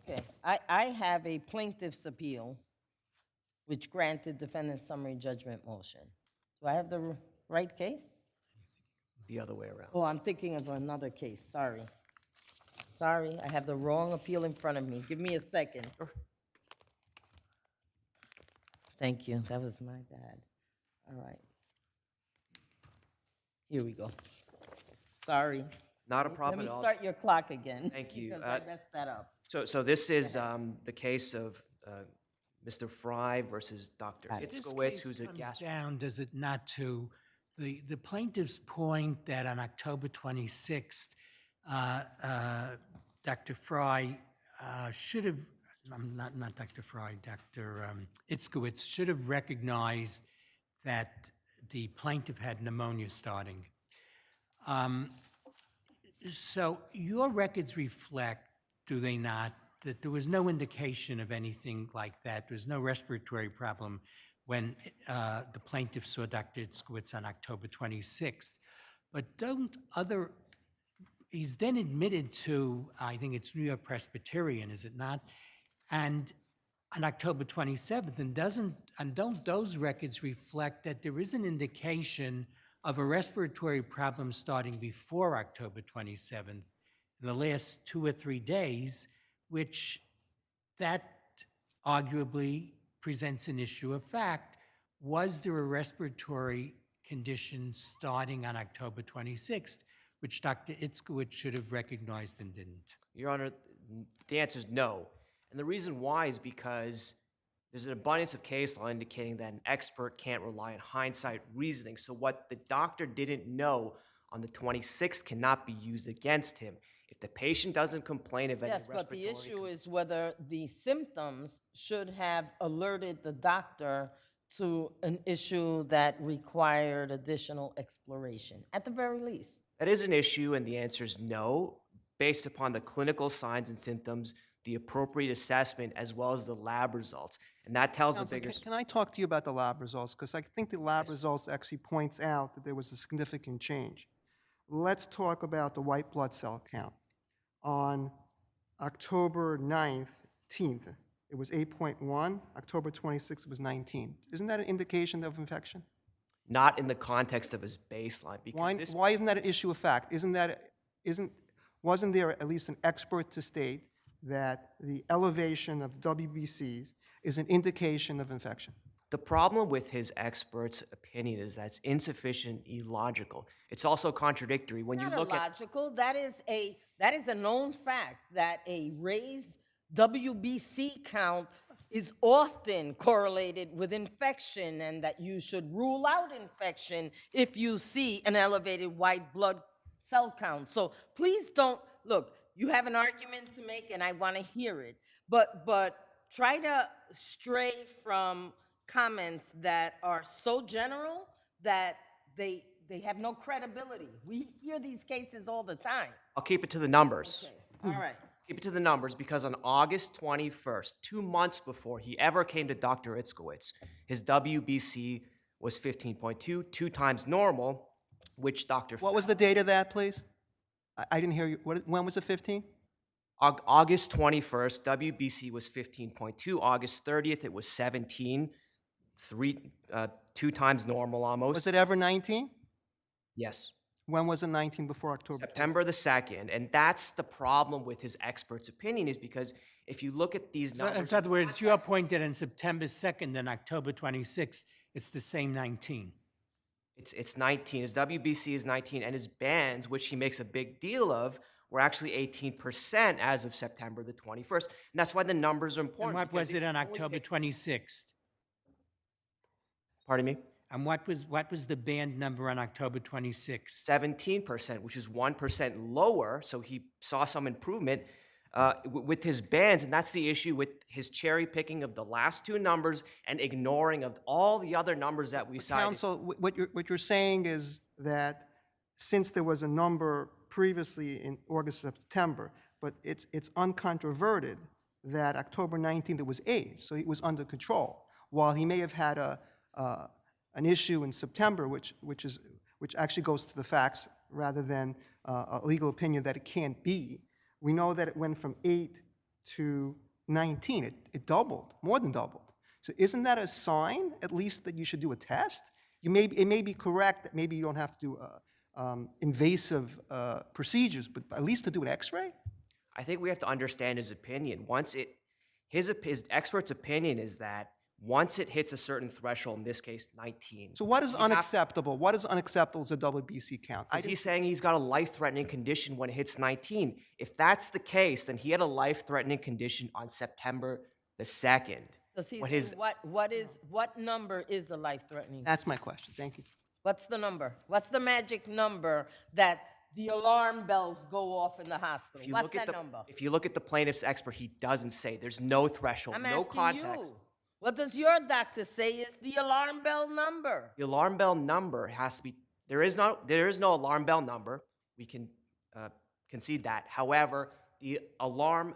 Okay, I have a plaintiff's appeal which granted defendant's summary judgment motion. Do I have the right case? The other way around. Oh, I'm thinking of another case, sorry. Sorry, I have the wrong appeal in front of me. Give me a second. Thank you, that was my bad. All right. Here we go. Sorry. Not a problem at all. Let me start your clock again. Thank you. Because I messed that up. So this is the case of Mr. Fry versus Dr. Itzkowitz, who's a comes gastro... down, does it not, to the plaintiff's point that on October 26th, Dr. Fry should have, not Dr. Fry, Dr. Itzkowitz should have recognized that the plaintiff had pneumonia starting. So your records reflect, do they not, that there was no indication of anything like that. There was no respiratory problem when the plaintiff saw Dr. Itzkowitz on October 26th. But he's then admitted to, I think it's New York Presbyterian, is it not? And on October 27th, and don't those records reflect that there is an indication of a respiratory problem starting before October 27th, in the last 2 or 3 days, which that arguably presents an issue of fact. Was there a respiratory condition starting on October 26th, which Dr. Itzkowitz should have recognized and didn't? Your Honor, the answer is no. And the reason why is because there's an abundance of case law indicating that an expert can't rely on hindsight reasoning. So what the doctor didn't know on the 26th cannot be used against him. If the patient doesn't complain of any Yes, but respiratory... the issue is whether the symptoms should have alerted the doctor to an issue that required additional exploration, at the very least. That is an issue, and the answer is no, based upon the clinical signs and symptoms, the appropriate assessment, as well as the lab results. And that tells the Counsel, bigger... can I talk to you about the lab results? Because I think the lab results actually points out that there was a significant change. Let's talk about the white blood cell count. On October 19th, it was 8.1. October 26th, it was 19. Isn't that an indication of infection? Not in the context of his baseline, because Why isn't that an issue of fact? Wasn't there at least an expert to state that the elevation of WBCs is an indication of infection? The problem with his expert's opinion is that it's insufficient, illogical. It's also contradictory when you look at... Illogical. That is a known fact that a raised WBC count is often correlated with infection, and that you should rule out infection if you see an elevated white blood cell count. So please don't, look, you have an argument to make and I want to hear it, but try to stray from comments that are so general that they have no credibility. We hear these cases all the time. I'll keep it to the numbers. Okay. All right. Keep it to the numbers, because on August 21st, 2 months before he ever came to Dr. Itzkowitz, his WBC was 15.2, 2 times normal, which Dr. What was the date of that, please? I didn't hear you. When was it 15? August 21st, WBC was 15.2. August 30th, it was 17, 2 times normal almost. Was it ever 19? Yes. When was it 19 before October? September the 2nd. And that's the problem with his expert's opinion, is because if you look at these numbers... In other words, your point that on September 2nd and October 26th, it's the same 19. It's 19. His WBC is 19, and his bands, which he makes a big deal of, were actually 18% as of September the 21st. And that's why the numbers are important. And what was it on October 26th? Pardon me? And what was the band number on October 26th? 17%, which is 1% lower, so he saw some improvement with his bands, and that's the issue with his cherry picking of the last 2 numbers and ignoring of all the other numbers that we cited. Counsel, what you're saying is that since there was a number previously in August, September, but it's uncontroverted that October 19th it was 8, so it was under control. While he may have had an issue in September, which actually goes to the facts rather than a legal opinion that it can't be. We know that it went from 8 to 19. It doubled, more than doubled. So isn't that a sign, at least, that you should do a test? It may be correct that maybe you don't have to do invasive procedures, but at least to do an X-ray? I think we have to understand his opinion. His expert's opinion is that once it hits a certain threshold, in this case, 19. So what is unacceptable? What is unacceptable as a WBC count? He's saying he's got a life-threatening condition when it hits 19. If that's the case, then he had a life-threatening condition on September the 2nd. What number is a life-threatening? That's my question. Thank you. What's the number? What's the magic number that the alarm bells go off in the hospital? What's that number? If you look at the plaintiff's expert, he doesn't say. There's no threshold, no context. You. What does your doctor say is the alarm bell number? The alarm bell number has to be, there is no alarm bell number. We can concede that. However, the alarm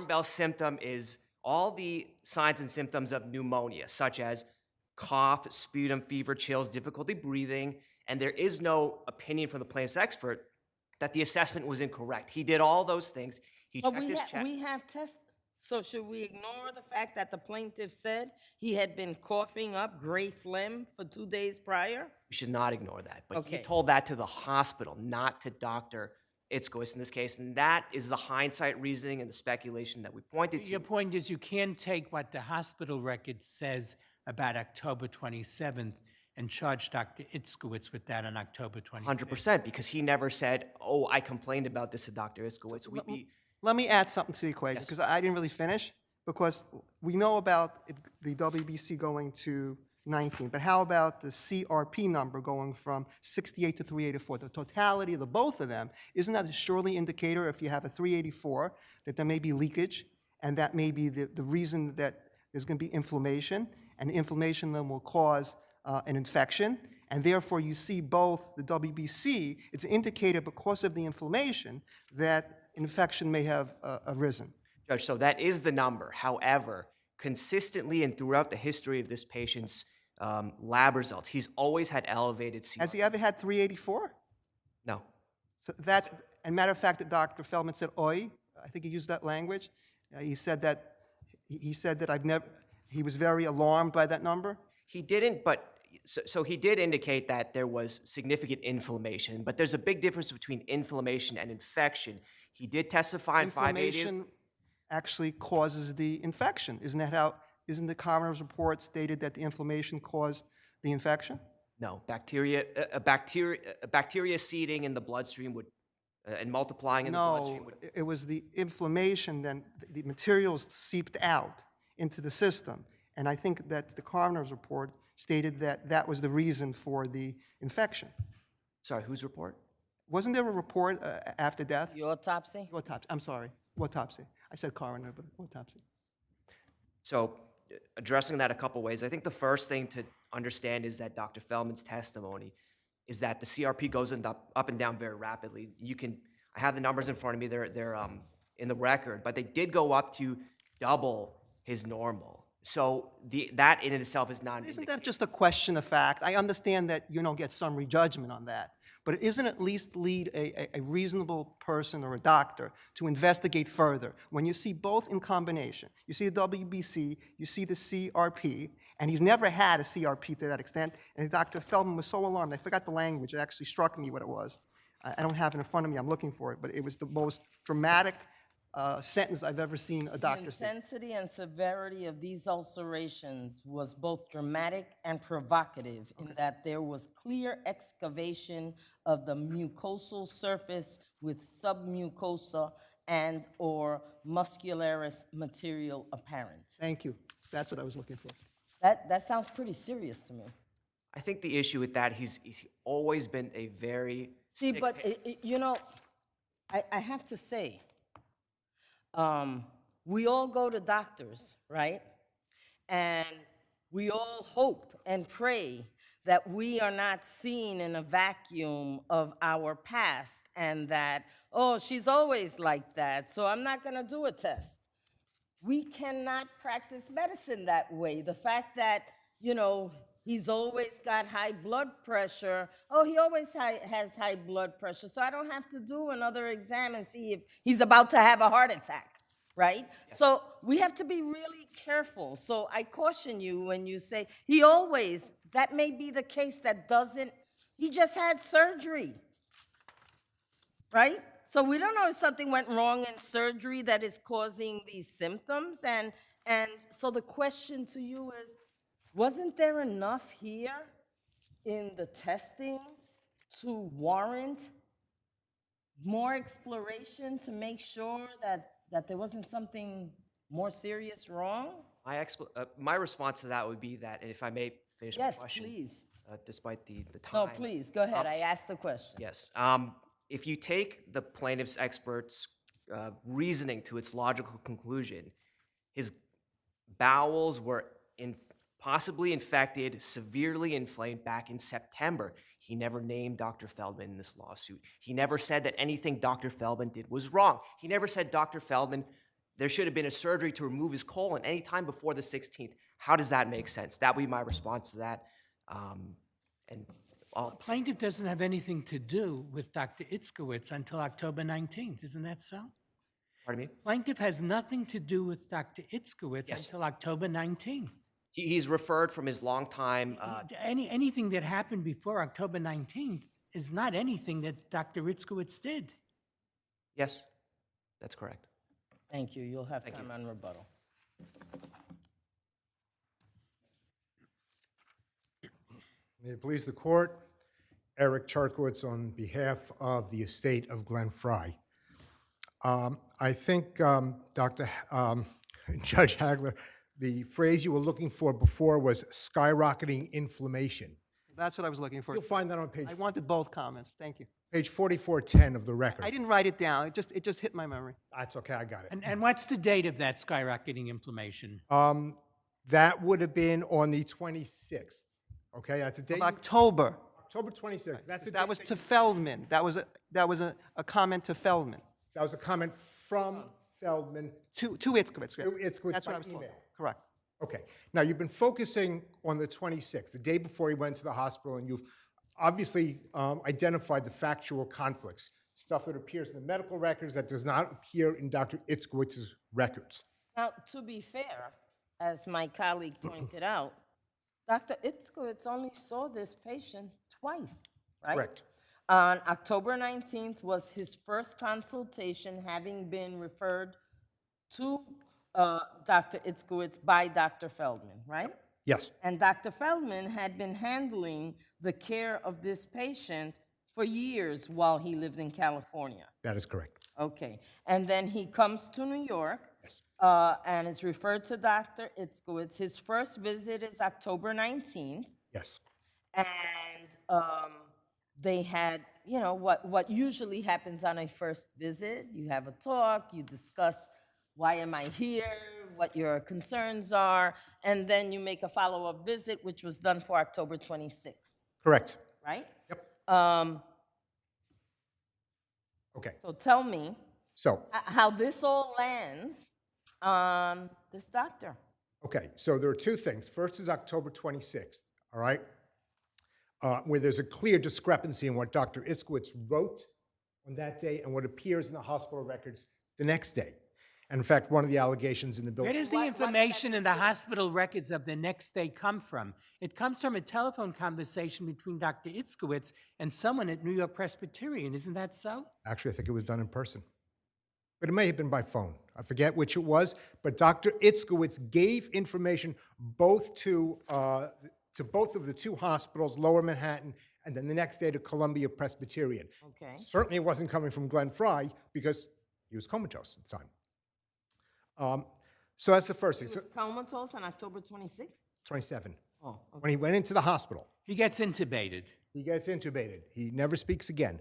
bell symptom is all the signs and symptoms of pneumonia, such as cough, sputum, fever, chills, difficulty breathing, and there is no opinion from the plaintiff's expert that the assessment was incorrect. He did all those things. He checked his check. We have tests. So should we ignore the fact that the plaintiff said he had been coughing up gray phlegm for 2 days prior? We should not ignore that. But Okay. he told that to the hospital, not to Dr. Itzkowitz in this case. And that is the hindsight reasoning and the speculation that we pointed to. Your point is you can't take what the hospital record says about October 27th and charge Dr. Itzkowitz with that on October 26th? 100%, because he never said, oh, I complained about this to Dr. Iskowitz. Let me add something to the equation, because I didn't really finish, because we know about the WBC going to 19, but how about the CRP number going from 68 to 384? The totality of the both of them, isn't that a surely indicator if you have a 384 that there may be leakage, and that may be the reason that there's going to be inflammation, and the inflammation then will cause an infection, and therefore you see both the WBC, it's an indicator because of the inflammation that infection may have arisen. Judge, so that is the number. However, consistently and throughout the history of this patient's lab results, he's always had elevated CRP. Has he ever had 384? No. So that's, and matter of fact, that Dr. Feldman said, "Oi," I think he used that language. He said that he was very alarmed by that number. He didn't, but so he did indicate that there was significant inflammation, but there's a big difference between inflammation and infection. He did testify in 580. Inflammation actually causes the infection. Isn't the coroner's report stated that the inflammation caused the infection? No, a bacteria seeding in the bloodstream would, and multiplying in the bloodstream would. No, it was the inflammation, then the materials seeped out into the system. And I think that the coroner's report stated that that was the reason for the infection. Sorry, whose report? Wasn't there a report after death? The autopsy? Autopsy, I'm sorry, autopsy. I said coroner, but autopsy. So addressing that a couple ways, I think the first thing to understand is that Dr. Feldman's testimony is that the CRP goes up and down very rapidly. I have the numbers in front of me, they're in the record, but they did go up to double his normal. So that in itself is not. Isn't that just a question of fact? I understand that you don't get summary judgment on that, but isn't it at least lead a reasonable person or a doctor to investigate further? When you see both in combination, you see the WBC, you see the CRP, and he's never had a CRP to that extent, and Dr. Feldman was so alarmed, I forgot the language, it actually struck me what it was. I don't have it in front of me, I'm looking for it, but it was the most dramatic sentence I've ever seen a doctor say. The intensity and severity of these ulcerations was both dramatic and provocative in that there was clear excavation of the mucosal surface with submucosa and or muscularis material apparent. Thank you. That's what I was looking for. That sounds pretty serious to me. I think the issue with that, he's always been a very sick I have to say, we all go to doctors, right? And we all hope and pray that we are not seen in a vacuum of our past and that, oh, she's always like that, so I'm not going to do a test. We cannot practice medicine that way. The fact that, he's always got high blood pressure. Oh, he always has high blood pressure, so I don't have to do another exam and see if he's about to have a heart attack, right? Yes. So we have to be really careful. So I caution you when you say, that may be the case he just had surgery, right? So we don't know if something went wrong in surgery that is causing these symptoms. And so the question to you is, wasn't there enough here in the testing to warrant more exploration to make sure that there wasn't something more serious wrong? My response to that would be that, and if I may finish my question. Yes, please. Despite the time. No, please, go ahead. I asked the question. Yes. If you take the plaintiff's expert's reasoning to its logical conclusion, his bowels were possibly infected, severely inflamed back in September. He never named Dr. Feldman in this lawsuit. He never said that anything Dr. Feldman did was wrong. He never said, Dr. Feldman, there should have been a surgery to remove his colon any time before the 16th. How does that make sense? That would be my response to that. Plaintiff doesn't have anything to do with Dr. Itzkowitz until October 19th. Isn't that so? Pardon me? Plaintiff has nothing to do with Dr. Itzkowitz until October 19th. He's referred from his long time. Anything that happened before October 19th is not anything that Dr. Itzkowitz did. Yes, that's correct. Thank you. You'll have time on rebuttal. May it please the court, Eric Turkowitz on behalf of the estate of Glenn Fry. I think, Judge Hagler, the phrase you were looking for before was skyrocketing inflammation. That's what I was looking for. You'll find that on page, I wanted both comments. Thank you. page 4410 of the record. I didn't write it down. It just hit my memory. That's okay, I got it. And what's the date of that skyrocketing inflammation? That would have been on the 26th, okay? That's a date. Of October. October 26th. That's the That date was to Feldman. That was a comment to Feldman. That was a comment from Feldman To Itzkowitz. to Itzkowitz That's by what I was told. email. Correct. Okay. Now, you've been focusing on the 26th, the day before he went to the hospital, and you've obviously identified the factual conflicts, stuff that appears in the medical records that does not appear in Dr. Itzkowitz's records. Now, to be fair, as my colleague pointed out, Dr. Itzkowitz only saw this patient twice, right? Correct. On October 19th was his first consultation, having been referred to Dr. Itzkowitz by Dr. Feldman, right? Yes. And Dr. Feldman had been handling the care of this patient for years while he lived in California. That is correct. Okay. And then he comes to New York and is referred to Dr. Itzkowitz. His first visit is October 19th. Yes. And they had, you know, what usually happens on a first visit. You have a talk, you discuss why am I here, what your concerns are, and then you make a follow-up visit, which was done for October 26th, Correct. right? Yep. Okay. So tell me So, how this all lands on this doctor. okay, so there are two things. First is October 26th, all right? Where there's a clear discrepancy in what Dr. Itzkowitz wrote on that day and what appears in the hospital records the next day. And in fact, one of the allegations in the bill. Where does the information in the hospital records of the next day come from? It comes from a telephone conversation between Dr. Itzkowitz and someone at New York Presbyterian. Isn't that so? Actually, I think it was done in person. But it may have been by phone. I forget which it was, but Dr. Itzkowitz gave information both to both of the two hospitals, Lower Manhattan, and then the next day to Columbia Presbyterian. Okay. Certainly it wasn't coming from Glenn Fry because he was comatose at the time. So that's the first He thing. was comatose on October 26th? 27. Oh, okay. When he went into the hospital. He gets intubated. He gets intubated. He never speaks again.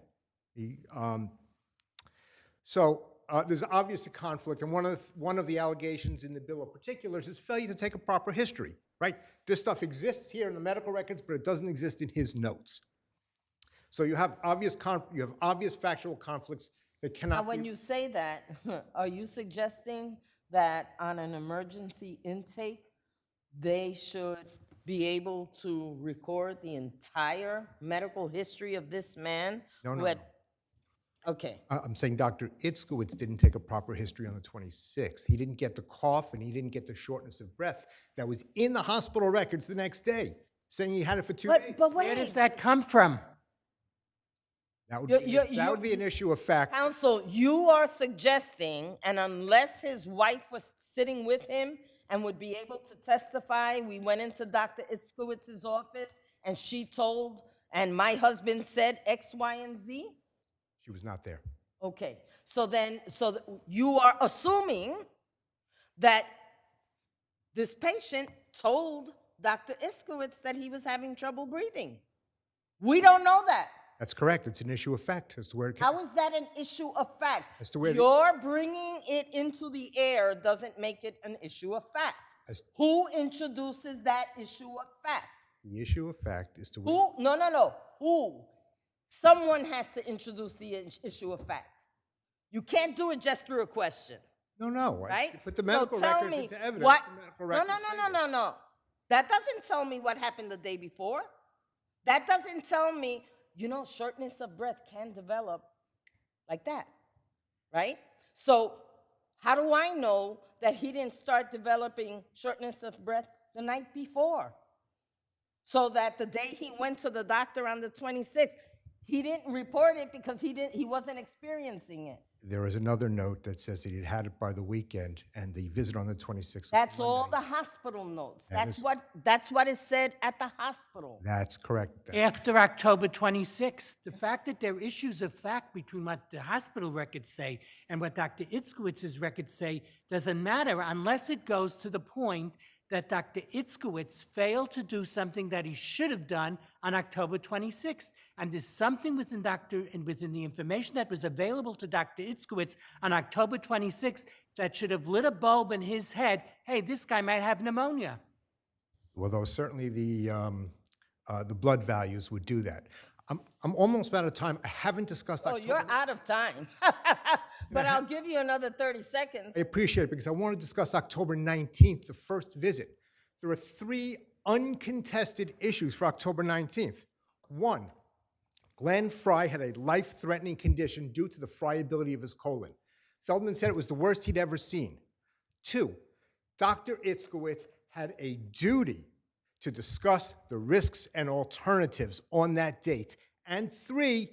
So there's obviously conflict, and one of the allegations in the bill of particulars is failure to take a proper history, right? This stuff exists here in the medical records, but it doesn't exist in his notes. So you have obvious factual conflicts that cannot Now, when you say that, are you suggesting that on an emergency intake, they should be able to record the entire medical history of this man? No, who no, had- no. Okay. I'm saying Dr. Itzkowitz didn't take a proper history on the 26th. He didn't get the cough and he didn't get the shortness of breath that was in the hospital records the next day, saying he had it for 2 days. But Where does that come from? That would, You- be an issue of fact. Counsel, you are suggesting, and unless his wife was sitting with him and would be able to testify, we went into Dr. Itzkowitz's office and she told, and my husband said X, Y, and Z? She was not there. Okay, so you are assuming that this patient told Dr. Itzkowitz that he was having trouble breathing. We don't know that. That's correct. It's an issue of fact as to where it came. How is that an issue of fact? As to where the- Your bringing it into the air doesn't make it an issue of fact. Who introduces that issue of fact? The issue of fact is to where. Who? No. Who? Someone has to introduce the issue of fact. You can't do it just through a question. No. Right? Put the medical So tell records me into evidence. what- The medical records say this. No. That doesn't tell me what happened the day before. That doesn't tell me, shortness of breath can develop like that, right? So how do I know that he didn't start developing shortness of breath the night before? So that the day he went to the doctor on the 26th, he didn't report it because he wasn't experiencing it. There is another note that says that he'd had it by the weekend, and the visit on the 26th. was That's all Monday. the hospital notes. That That's what is said at the hospital. That's correct. After October 26th, the fact that there are issues of fact between what the hospital records say and what Dr. Itzkowitz's records say doesn't matter unless it goes to the point that Dr. Itzkowitz failed to do something that he should have done on October 26th. And there's something within the information that was available to Dr. Itzkowitz on October 26th that should have lit a bulb in his head. Hey, this guy might have pneumonia. Although certainly the blood values would do that. I'm almost out of time. I haven't discussed Oh, October. you're out of time. But I'll give you another 30 seconds. I appreciate it because I want to discuss October 19th, the first visit. There are 3 uncontested issues for October 19th. 1, Glenn Fry had a life-threatening condition due to the friability of his colon. Feldman said it was the worst he'd ever seen. 2, Dr. Itzkowitz had a duty to discuss the risks and alternatives on that date. And 3,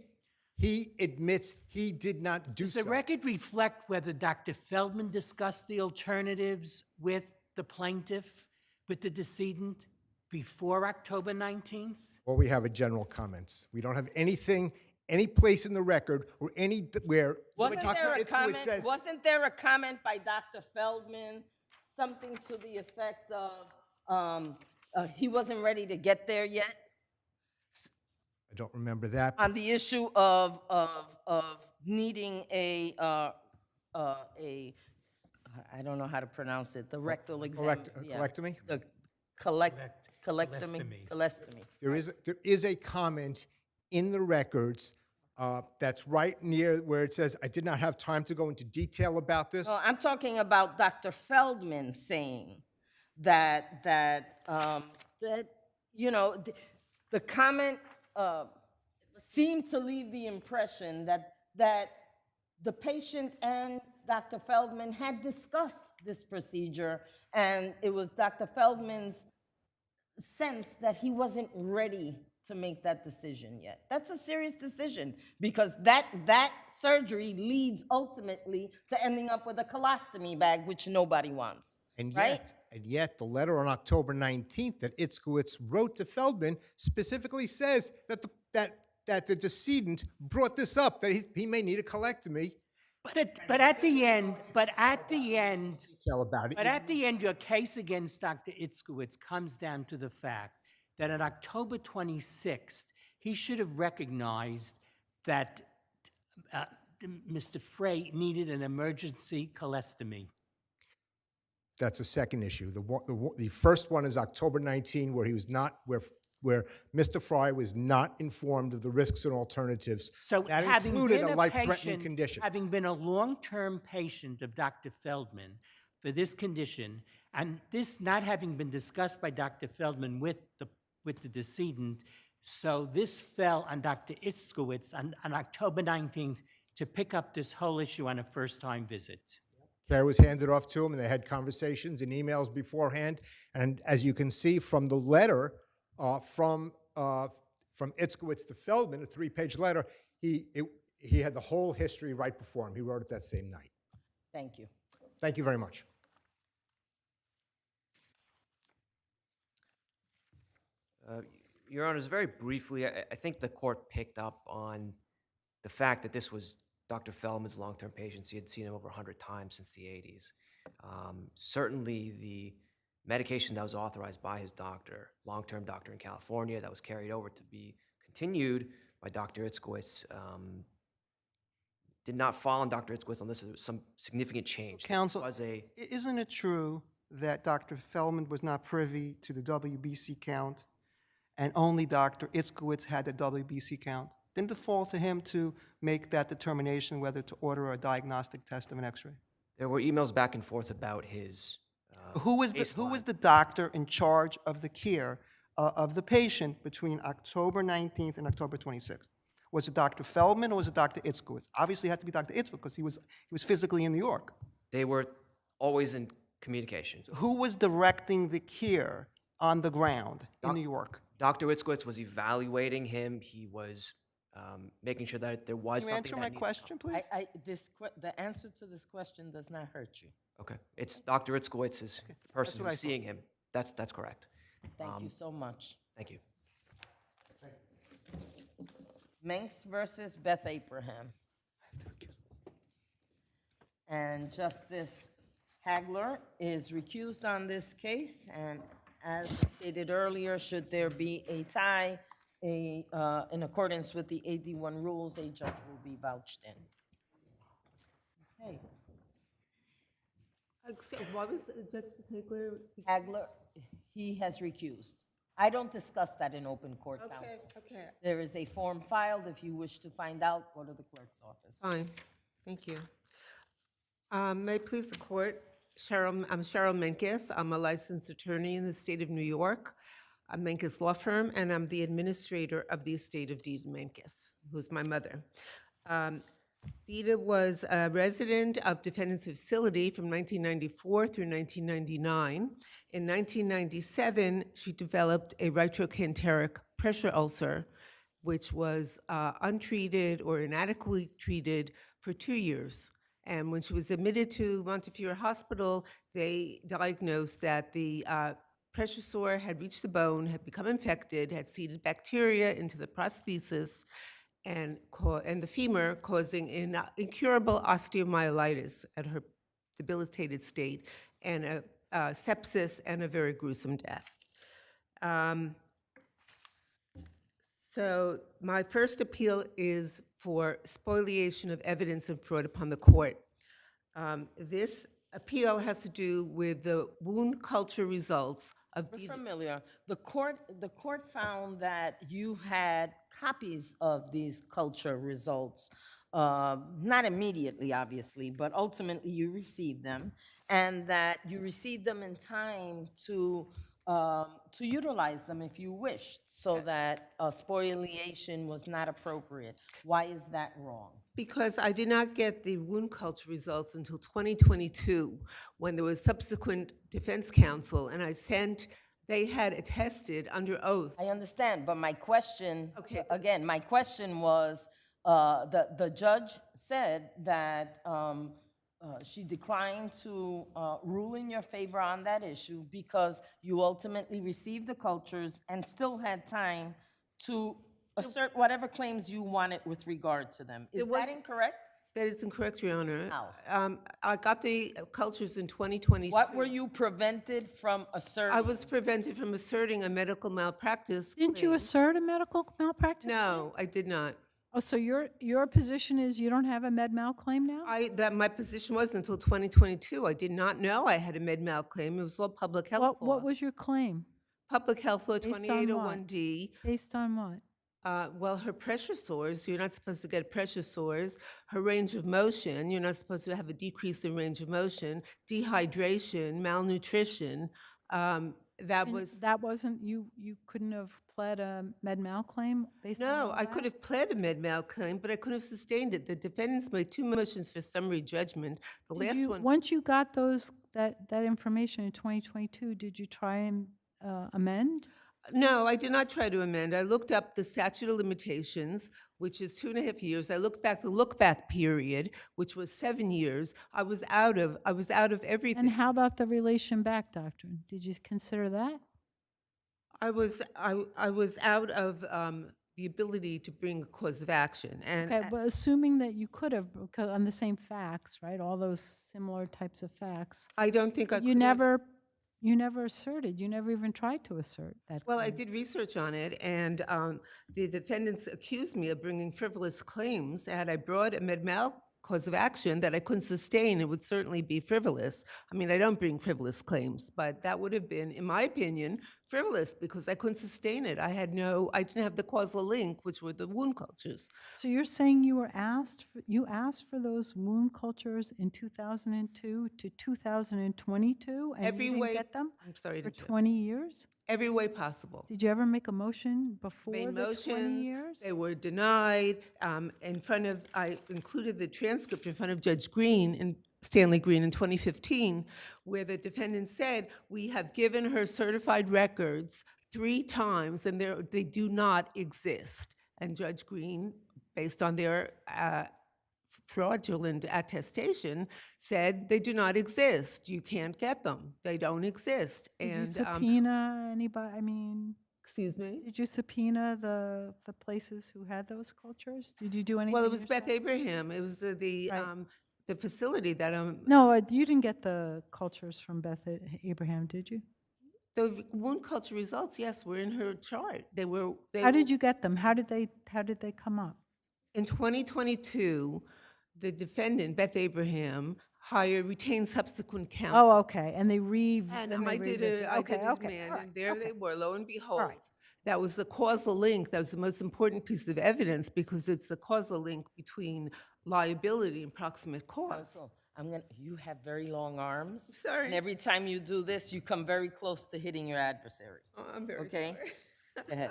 he admits he did not do so. Does the record reflect whether Dr. Feldman discussed the alternatives with the plaintiff, with the decedent, before October 19th? Well, we have a general comments. We don't have anything, any place in the record or anywhere. Wasn't there a Itzkowitz comment? says, Wasn't there a comment by Dr. Feldman, something to the effect of he wasn't ready to get there yet? I don't remember that. On the issue of needing I don't know how to pronounce it, the rectal exam. Colectomy? The colectomy. There is a comment in the records that's right near where it says, I did not have time to go into detail about this. No, I'm talking about Dr. Feldman saying that you know, the comment seemed to leave the impression that the patient and Dr. Feldman had discussed this procedure, and it was Dr. Feldman's sense that he wasn't ready to make that decision yet. That's a serious decision because that surgery leads ultimately to ending up with a colostomy bag, which nobody wants. Right? And yet, the letter on October 19th that Itzkowitz wrote to Feldman specifically says that the decedent brought this up, that he may need a colectomy. But at the end, Tell about it. But at the end, your case against Dr. Itzkowitz comes down to the fact that on October 26th, he should have recognized that Mr. Frey needed an emergency colostomy. That's a second issue. The first one is October 19, where he was not, where Mr. Fry was not informed of the risks and alternatives. So that having included been a a life-threatening patient, condition. having been a long-term patient of Dr. Feldman for this condition, and this not having been discussed by Dr. Feldman with the decedent, so this fell on Dr. Itzkowitz on October 19th to pick up this whole issue on a first-time visit. Care was handed off to him, and they had conversations and emails beforehand. And as you can see from the letter from Itzkowitz to Feldman, a 3-page letter, he had the whole history right before him. He wrote it that same night. Thank you. Thank you very much. Your Honors, very briefly, I think the court picked up on the fact that this was Dr. Feldman's long-term patients. He had seen him over 100 times since the 80s. Certainly, the medication that was authorized by his doctor, long-term doctor in California, that was carried over to be continued by Dr. Itzkowitz, did not fall on Dr. Itzkowitz unless there was some significant change. Counsel, isn't it true that Dr. Feldman was not privy to the WBC count and only Dr. Itzkowitz had the WBC count? Didn't it fall to him to make that determination whether to order a diagnostic test of an X-ray? There were emails back and forth about his Who was the doctor in charge of the care of the patient between October 19th and October 26th? Was it Dr. Feldman or was it Dr. Itzkowitz? Obviously, it had to be Dr. Itzkowitz because he was physically in New York. They were always in communication. Who was directing the care on the ground in New York? Dr. Itzkowitz was evaluating him. He was making sure that there was Can you something answer that my needed- question, please? The answer to this question does not hurt you. Okay, it's Dr. Itzkowitz is the person what I who's seeing him. That's correct. Thank you so much. Thank you. Menks versus Beth Abraham. And Justice Hagler is recused on this case, and as stated earlier, should there be a tie, in accordance with the AD1 rules, a judge will be vouched in. Okay. So what was Justice Hagler? Hagler, he has recused. I don't discuss that in open court, counsel. Okay, There is a form filed. If you wish to find out, go to the clerk's office. fine, thank you. May it please the court, I'm Cheryl Menkes. I'm a licensed attorney in the state of New York. I'm Menkes Law Firm, and I'm the administrator of the estate of Dita Menkes, who's my mother. Dita was a resident of defendant's facility from 1994 through 1999. In 1997, she developed a retrocanteric pressure ulcer, which was untreated or inadequately treated for 2 years. And when she was admitted to Montefiore Hospital, they diagnosed that the pressure sore had reached the bone, had become infected, had seeded bacteria into the prosthesis, and the femur, causing incurable osteomyelitis at her debilitated state, and a sepsis and a very gruesome death. So my first appeal is for spoliation of evidence and fraud upon the court. This appeal has to do with the wound culture results of We're familiar. The court found that you had copies of these culture results, not immediately, obviously, but ultimately you received them, and that you received them in time to utilize them if you wished, so that spoliation was not appropriate. Why is that wrong? Because I did not get the wound culture results until 2022, when there was subsequent defense counsel, and they had attested under oath. I understand, but my question, again, my question was, the judge said that she declined to rule in your favor on that issue because you ultimately received the cultures and still had time to assert whatever claims you wanted with regard to them. Is that incorrect? That is incorrect, Your Honor. How? I got the cultures in 2022. What were you prevented from asserting? I was prevented from asserting a medical malpractice Didn't you claim. assert a medical malpractice? No, I did not. Oh, so your position is you don't have a med mal claim now? My position was until 2022. I did not know I had a med mal claim. It was all public health law. What was your claim? Public health law Based on what? 2801D. Based on what? Well, her pressure sores, you're not supposed to get pressure sores. Her range of motion, you're not supposed to have a decrease in range of motion. Dehydration, malnutrition. That wasn't, you couldn't have pled a med mal claim based on No, all I that? could have pled a med mal claim, but I couldn't have sustained it. The defendants made 2 motions for summary judgment. The Did last you- one. Once you got that information in 2022, did you try and amend? No, I did not try to amend. I looked up the statute of limitations, which is 2.5 years. I looked back the look-back period, which was 7 years. I was out of everything. And how about the relation back doctrine? Did you consider that? I was out of the ability to bring a cause of action. And Okay, but assuming that you could have, because on the same facts, right, all those similar types of facts. I don't think I could You never asserted, you never even tried to assert that. Well, I claim. did research on it, and the defendants accused me of bringing frivolous claims. Had I brought a med mal cause of action that I couldn't sustain, it would certainly be frivolous. I mean, I don't bring frivolous claims, but that would have been, in my opinion, frivolous because I couldn't sustain it. I didn't have the causal link, which were the wound cultures. So you're saying you asked for those wound cultures in 2002 to 2022, and Every you didn't way- get them I'm sorry to for interrupt. 20 years? Every way possible. Did you ever make a motion before Made the 20 motions, years? they were denied. I included the transcript in front of Judge Green, and Stanley Green in 2015, where the defendant said, we have given her certified records 3 times and they do not exist. And Judge Green based on their fraudulent attestation, said they do not exist. You can't get them. They don't exist. Did you And subpoena anybody, I mean, excuse me? did you subpoena the places who had those cultures? Did you do anything Well, it was yourself? Beth Abraham. It was the facility that No, you didn't get the cultures from Beth Abraham, did you? the wound culture results. Yes, were in her chart. They were. How did you get them? How did they come up? In 2022, the defendant, Beth Abraham, retained subsequent counsel. Oh, okay, and they And and they I did revisit. a Okay, okay, demand, all right, and there okay. they were, lo and behold. right. That was the causal link. That was the most important piece of evidence because it's the causal link between liability and proximate cause. Counsel, you have very long arms. Sorry. And every time you do this, you come very close to hitting your adversary. Oh, I'm very Okay? sorry. Go ahead.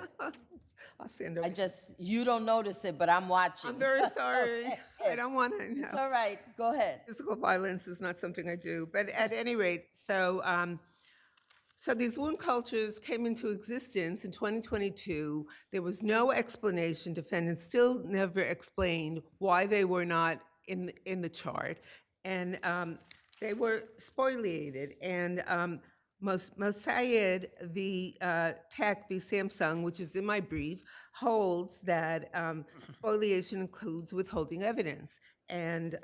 I'll stand over. You don't notice it, but I'm watching. I'm very sorry. Okay. I don't want to. It's all right. Go ahead. Physical violence is not something I do. But at any rate, so these wound cultures came into existence in 2022. There was no explanation. Defendants still never explained why they were not in the chart. And they were spoliated. And Mossayed v. Tech v. Samsung, which is in my brief, holds that spoliation includes withholding evidence. And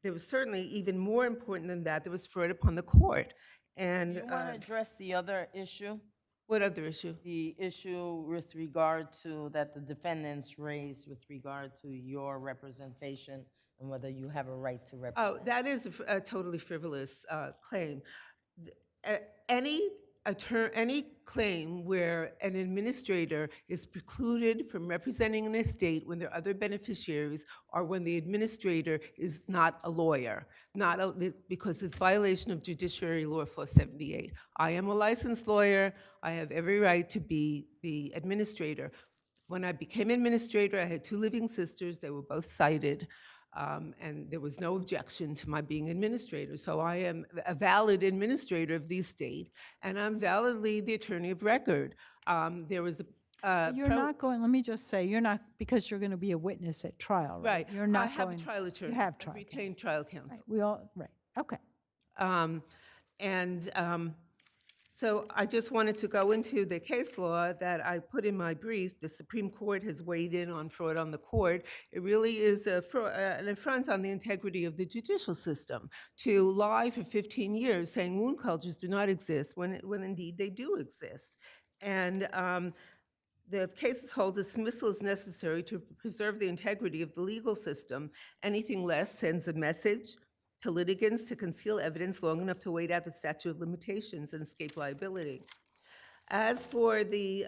there was certainly even more important than that, there was fraud upon the court. And You want to address the other issue? what other issue? The issue with regard to that the defendants raised with regard to your representation and whether you have a right to represent. Oh, that is a totally frivolous claim. Any claim where an administrator is precluded from representing an estate when there are other beneficiaries or when the administrator is not a lawyer, because it's violation of Judiciary Law 478. I am a licensed lawyer. I have every right to be the administrator. When I became administrator, I had 2 living sisters. They were both cited. And there was no objection to my being administrator. So I am a valid administrator of the estate, and I'm validly the attorney of record. There was You're not going, let me just say, you're not, because you're going to be a witness at trial, right? right. You're not I have going. a trial attorney. You have I've trial. retained trial counsel. Right, we all, right, okay. So I just wanted to go into the case law that I put in my brief. The Supreme Court has weighed in on fraud on the court. It really is an affront on the integrity of the judicial system to lie for 15 years saying wound cultures do not exist when indeed they do exist. And the cases hold dismissal is necessary to preserve the integrity of the legal system. Anything less sends a message to litigants to conceal evidence long enough to wait out the statute of limitations and escape liability. As for the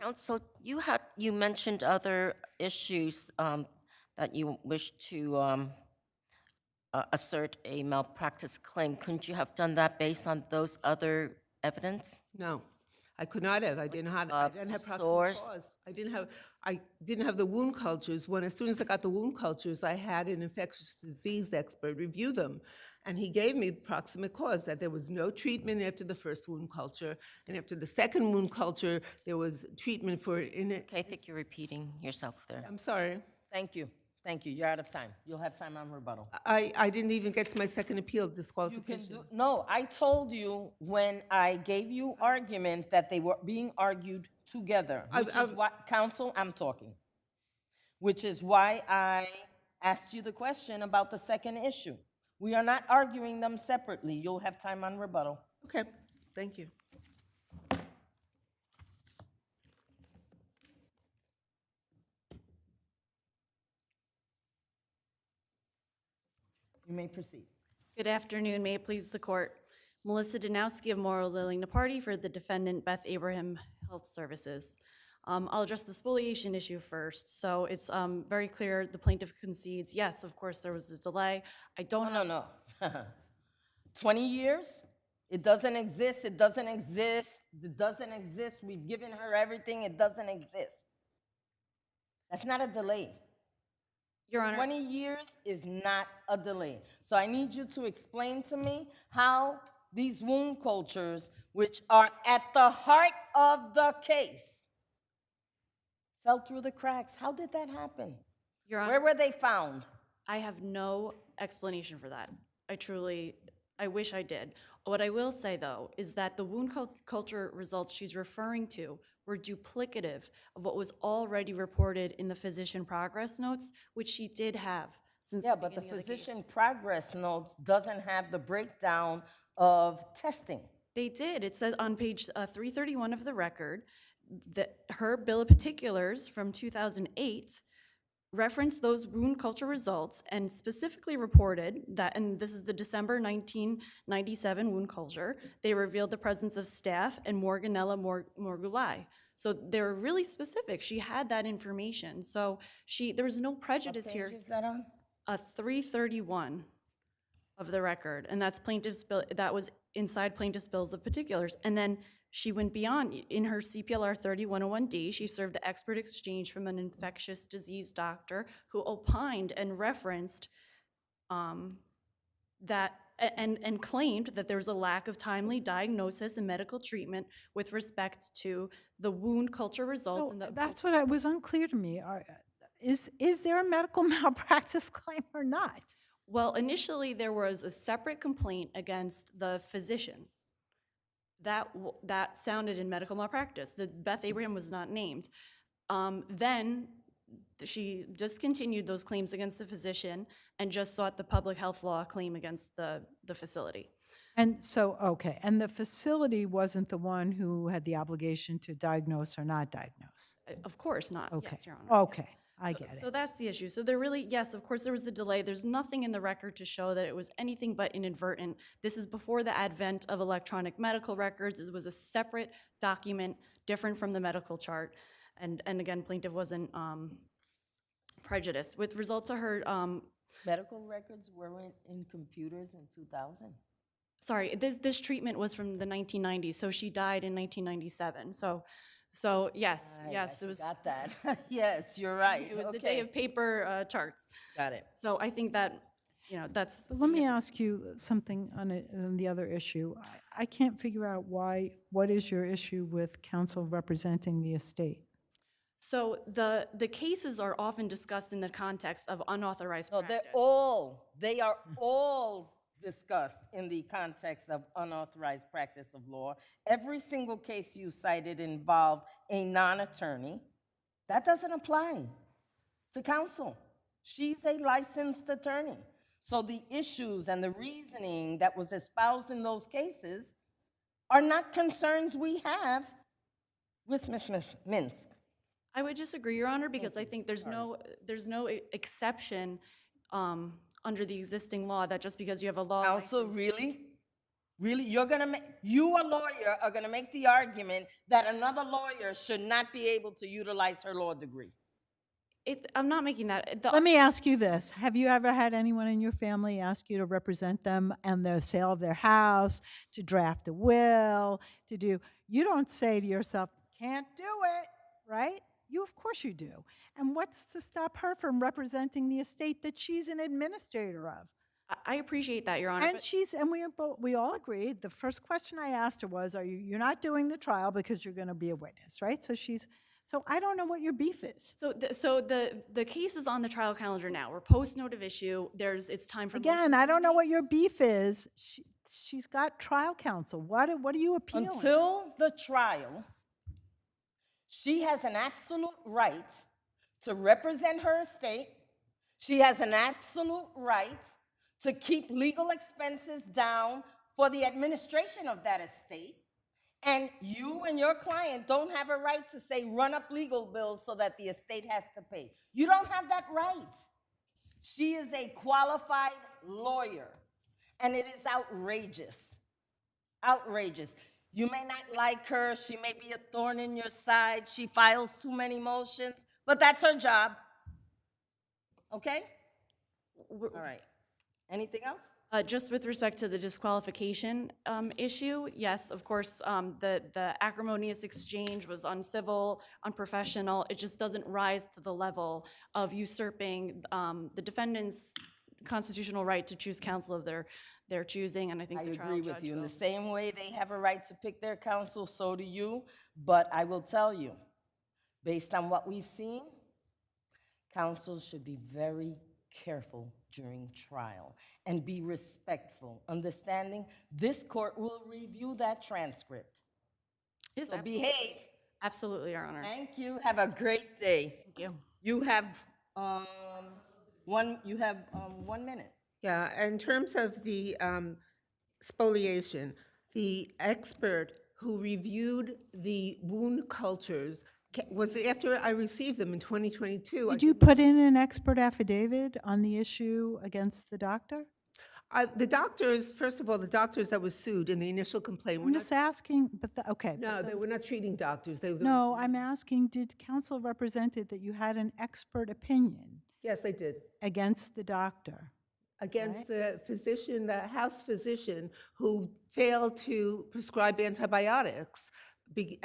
Counsel, you mentioned other issues that you wish to assert a malpractice claim. Couldn't you have done that based on those other evidence? No, I could not have. I didn't have proximate source? cause. I didn't have the wound cultures. As soon as I got the wound cultures, I had an infectious disease expert review them. And he gave me proximate cause, that there was no treatment after the first wound culture. And after the second wound culture, there was treatment for Okay, I think you're repeating yourself there. I'm sorry. Thank you. Thank you. You're out of time. You'll have time on rebuttal. I didn't even get to my second appeal, disqualification. No, I told you when I gave you argument that they were being argued together, which is why, counsel, I'm talking, which is why I asked you the question about the second issue. We are not arguing them separately. You'll have time on rebuttal. Okay, thank you. You may proceed. Good afternoon. May it please the court. Melissa Danowski of Morrow Lilling Party for the defendant Beth Abraham Health Services. I'll address the spoliation issue first. So it's very clear the plaintiff concedes, yes, of course, there was a delay. I don't No. 20 years? It doesn't exist. It doesn't exist. It doesn't exist. We've given her everything. It doesn't exist. That's not a delay. Your Honor. 20 years is not a delay. So I need you to explain to me how these wound cultures, which are at the heart of the case, fell through the cracks. How did that happen? Your Honor, Where were they found? I have no explanation for that. I wish I did. What I will say, though, is that the wound culture results she's referring to were duplicative of what was already reported in the physician progress notes, which she did have since Yeah, the but the beginning of the case. physician progress notes doesn't have the breakdown of testing. They did. It says on page 331 of the record that her bill of particulars from 2008 referenced those wound culture results and specifically reported that, and this is the December 1997 wound culture, they revealed the presence of staph and Morganella morgulli. So they were really specific. She had that information. So there was no prejudice here. What page is that on? 331 of the record, and that's plaintiff's bill. That was inside plaintiff's bills of particulars. And then she went beyond. In her CPLR 3101D, she served an expert exchange from an infectious disease doctor who opined and referenced that and claimed that there was a lack of timely diagnosis and medical treatment with respect to the wound culture results. So that's what was unclear to me. Is there a medical malpractice claim or not? Well, initially there was a separate complaint against the physician. That sounded in medical malpractice. Beth Abraham was not named. Then she discontinued those claims against the physician and just sought the public health law claim against the facility. And so, okay, and the facility wasn't the one who had the obligation to diagnose or not diagnose? Of course not, Okay. yes, Your Honor. Okay, I get it. So that's the issue. So there really, yes, of course there was a delay. There's nothing in the record to show that it was anything but inadvertent. This is before the advent of electronic medical records. It was a separate document, different from the medical chart. And again, plaintiff wasn't prejudiced. With results of her... Medical records weren't in computers in 2000? Sorry, this treatment was from the 1990s, so she died in 1997. So yes, yes, it was. Got that. Yes, you're right. It was the day of paper charts. Got it. So I think that, that's. But let me ask you something on the other issue. I can't figure out what is your issue with counsel representing the estate? So the cases are often discussed in the context of unauthorized practice. They are all discussed in the context of unauthorized practice of law. Every single case you cited involved a non-attorney. That doesn't apply to counsel. She's a licensed attorney. So the issues and the reasoning that was espoused in those cases are not concerns we have with Ms. Minsk. I would disagree, Your Honor, because I think there's no exception under the existing law that just because you have a law. Counsel, really? Really? You, a lawyer, are going to make the argument that another lawyer should not be able to utilize her law degree? I'm not making that. Let me ask you this. Have you ever had anyone in your family ask you to represent them on the sale of their house, to draft a will, to do? You don't say to yourself, can't do it, right? Of course you do. And what's to stop her from representing the estate that she's an administrator of? I appreciate that, Your Honor. And we all agreed. The first question I asked her was, you're not doing the trial because you're going to be a witness, right? So I don't know what your beef is. So the case is on the trial calendar now. We're post note of issue. It's time for again. I don't know what your beef is. She's got trial counsel. What are you appealing? Until the trial, she has an absolute right to represent her estate. She has an absolute right to keep legal expenses down for the administration of that estate. And you and your client don't have a right to say, run up legal bills so that the estate has to pay. You don't have that right. She is a qualified lawyer, and it is outrageous. Outrageous. You may not like her. She may be a thorn in your side. She files too many motions, but that's her job. Okay? All right. Anything else? Just with respect to the disqualification issue, yes, of course, the acrimonious exchange was uncivil, unprofessional. It just doesn't rise to the level of usurping the defendant's constitutional right to choose counsel of their choosing, and I think the trial agree judge with you. In will. the same way they have a right to pick their counsel, so do you. But I will tell you, Based on what we've seen, counsel should be very careful during trial and be respectful, understanding this court will review that transcript. Yes, So absolutely. behave. Absolutely, Your Honor. Thank you. Have a great day. Thank you. You have 1 minute. Yeah, in terms of the spoliation, the expert who reviewed the wound cultures was after I received them in 2022. Did you put in an expert affidavit on the issue against the doctor? The doctors, first of all, the doctors that were sued in the initial complaint were I'm not, just asking, okay. no, they were not treating doctors. They were, No, I'm asking, did counsel represented that you had an expert opinion yes, they did. against the doctor? Against the physician, the house physician who failed to prescribe antibiotics.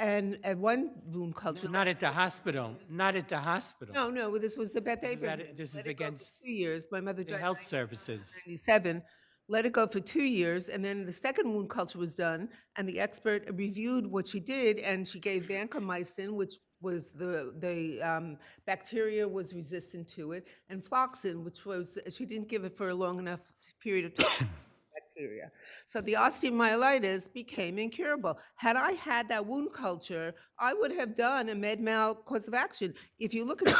And one wound culture. Not at the hospital, not at the hospital. No, this was the Beth Abraham. This Let is it go for against 2 years. My mother the died health services. in 1997. Let it go for 2 years, and then the second wound culture was done, and the expert reviewed what she did, and she gave vancomycin, which was the bacteria was resistant to it, and floxin, which was, she didn't give it for a long enough period of time. Bacteria. So the osteomyelitis became incurable. Had I had that wound culture, I would have done a med-mal cause of action. If you look at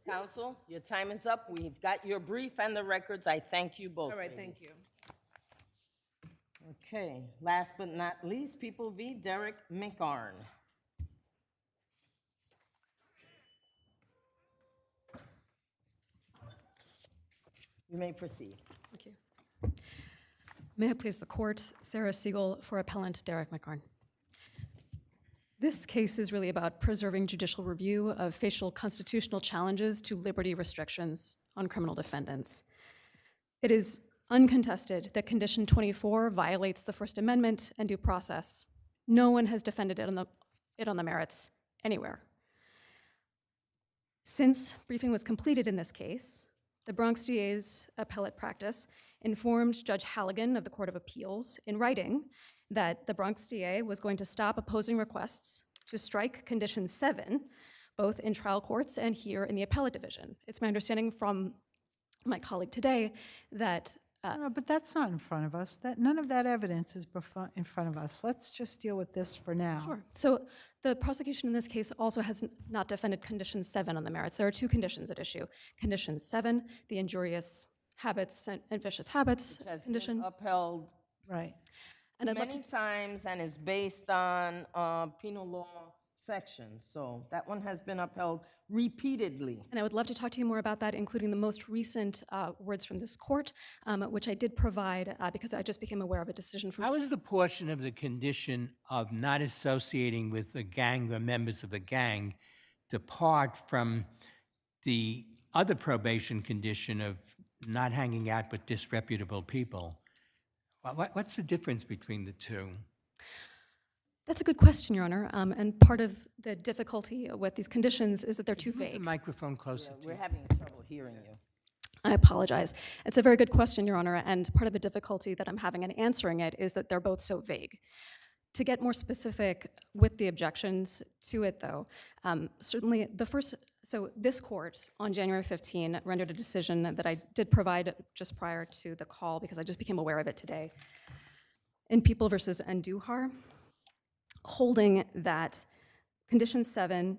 Counsel, your time is up. We've got your brief and the records. I thank you both. all right, ladies. thank you. Okay, last but not least, People v. Derek McArn. You may proceed. Thank you. May it please the court, Sarah Siegel for appellant Derek McArn. This case is really about preserving judicial review of facial constitutional challenges to liberty restrictions on criminal defendants. It is uncontested that Condition 24 violates the First Amendment and due process. No one has defended it on the merits anywhere. Since briefing was completed in this case, the Bronx DA's appellate practice informed Judge Halligan of the Court of Appeals in writing that the Bronx DA was going to stop opposing requests to strike Condition 7, both in trial courts and here in the appellate division. It's my understanding from my colleague today that No, but that's not in front of us. None of that evidence is in front of us. Let's just deal with this for now. Sure. So the prosecution in this case also has not defended Condition 7 on the merits. There are two conditions at issue. Condition 7, the injurious habits and vicious habits Which has condition. been upheld Right. And I'd love many to, times and is based on penal law sections. So that one has been upheld repeatedly. and I would love to talk to you more about that, including the most recent words from this court, which I did provide because I just became aware of a decision from. How is the portion of the condition of not associating with a gang or members of a gang depart from the other probation condition of not hanging out with disreputable people? What's the difference between the two? That's a good question, Your Honor. And part of the difficulty with these conditions is that they're too Move the vague. microphone closer to We're you. having trouble hearing you. I apologize. It's a very good question, Your Honor, and part of the difficulty that I'm having in answering it is that they're both so vague. To get more specific with the objections to it, though, certainly so this court on January 15 rendered a decision that I did provide just prior to the call because I just became aware of it today. In People versus Andujar, holding that Condition 7